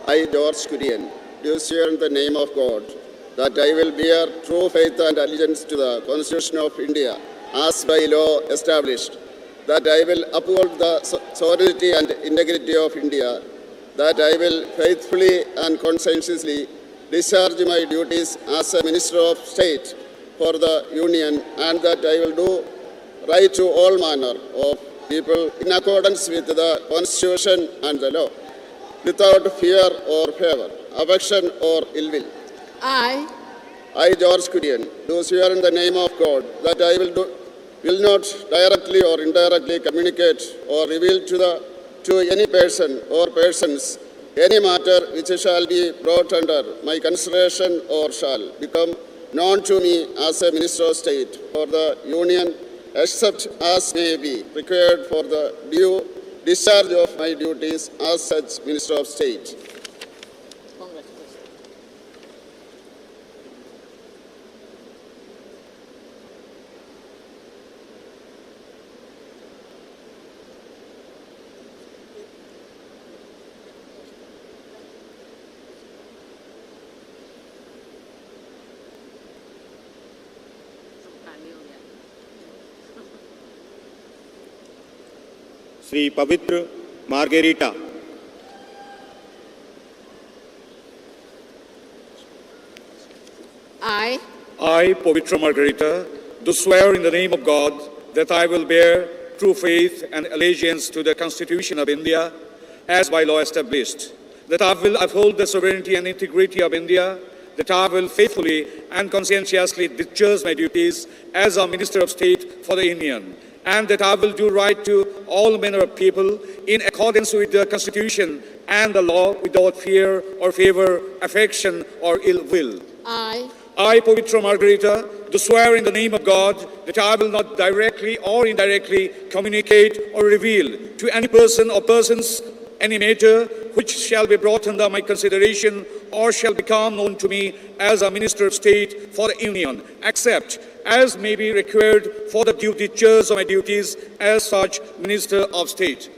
[SPEAKER 5] I, George Kurian, do swear in the name of God that I will bear true faith and allegiance to the Constitution of India as by law established, that I will uphold the sovereignty and integrity of India, that I will faithfully and conscientiously discharge my duties as a Minister of State for the Union, and that I will do right to all manner of people in accordance with the Constitution and the law, without fear or favor, affection or ill will. I, George Kurian, do swear in the name of God that I will not directly or indirectly communicate or reveal to any person or persons any matter which shall be brought under my consideration or shall become known to me as a Minister of State for the Union, except as may be required for the due discharge of my duties as such Minister of State.
[SPEAKER 6] Shri पवित्र margherita.
[SPEAKER 18] I, Pavitra Margarita, do swear in the name of God that I will bear
[SPEAKER 4] true faith and allegiance to the Constitution of India as by law established, that I will uphold the sovereignty and integrity of India, that I will faithfully and conscientiously discharge my duties as a Minister of State for the Union, and that I will do right to all manner of people in accordance with the Constitution and the law without fear or favor, affection or ill will. I, Pavitra Margarita, do swear in the name of God that I will not directly or indirectly communicate or reveal to any person or persons any matter which shall be brought under my consideration or shall become known to me as a Minister of State for the Union, except as may be required for the due discharge of my duties as such Minister of State.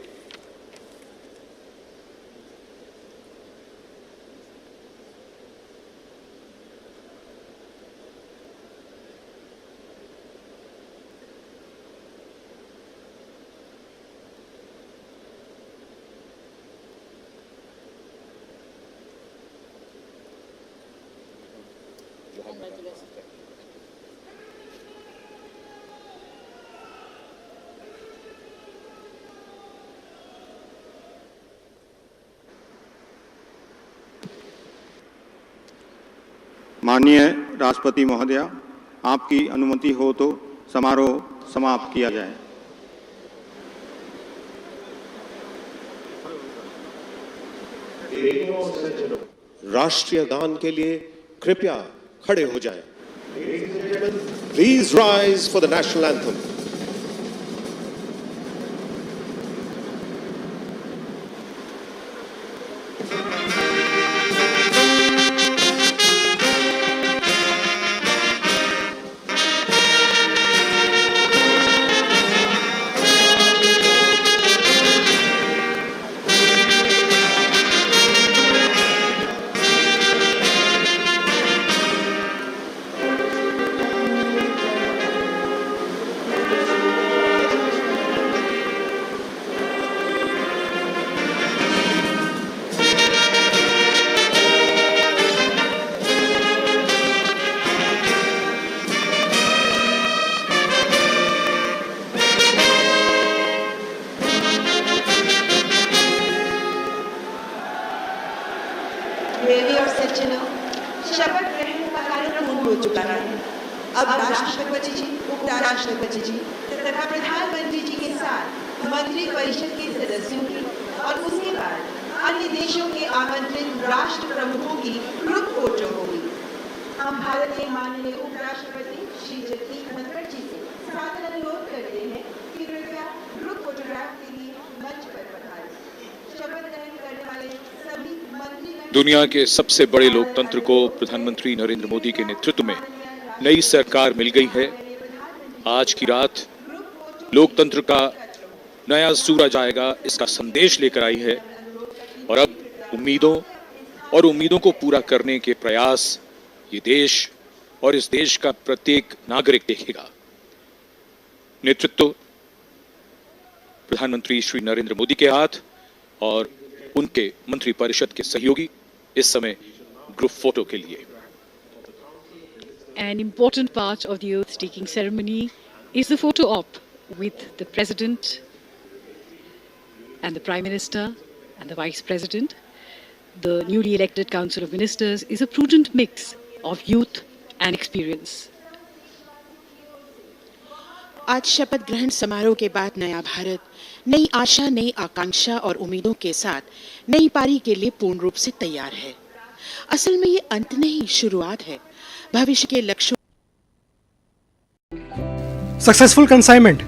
[SPEAKER 6] माननीय राष्ट्रपति महोदया, आपकी अनुमति हो तो समारोह समाप्त किया जाए।
[SPEAKER 10] राष्ट्रीय गान के लिए कृपया खड़े हो जाएं। Please rise for the national anthem.
[SPEAKER 18] देवी और सज्जनों, शपथ ग्रहण का कार्यक्रम हो चुका है। अब राष्ट्रपति जी, उपराष्ट्रपति जी तथा प्रधानमंत्री जी के साथ मंत्री परिषद के सदस्यों की और उसके बाद अन्य देशों के आमंत्रित राष्ट्र प्रमुखों की ग्रुप फोटो होगी। हम भारत के माननीय उपराष्ट्रपति श्री जगदीप धनखड़ जी से सादर अनुरोध करते हैं कि कृपया ग्रुप फोटोग्राफ के लिए मंच पर पधारें। शपथ ग्रहण करने वाले सभी मंत्री
[SPEAKER 23] दुनिया के सबसे बड़े लोकतंत्र को प्रधानमंत्री नरेंद्र मोदी के नेतृत्व में नई सरकार मिल गई है। आज की रात लोकतंत्र का नया सूरज आएगा, इसका संदेश लेकर आई है और अब उम्मीदों को पूरा करने के प्रयास ये देश और इस देश का प्रत्येक नागरिक देखेगा। नेतृत्व प्रधानमंत्री श्री नरेंद्र मोदी के हाथ और उनके मंत्री परिषद के सहयोगी इस समय ग्रुप फोटो के लिए।
[SPEAKER 25] An important part of the oath-taking ceremony is the photo op with the President and the Prime Minister and the Vice President. The newly elected Council of Ministers is a prudent mix of youth and experience.
[SPEAKER 26] आज शपथ ग्रहण समारोह के बाद नया भारत नई आशा, नई आकांक्षा और उम्मीदों के साथ नई पारी के लिए पूर्ण रूप से तैयार है। असल में ये अंत नहीं, शुरुआत है भविष्य के लक्ष्यों।
[SPEAKER 27] Successful consignment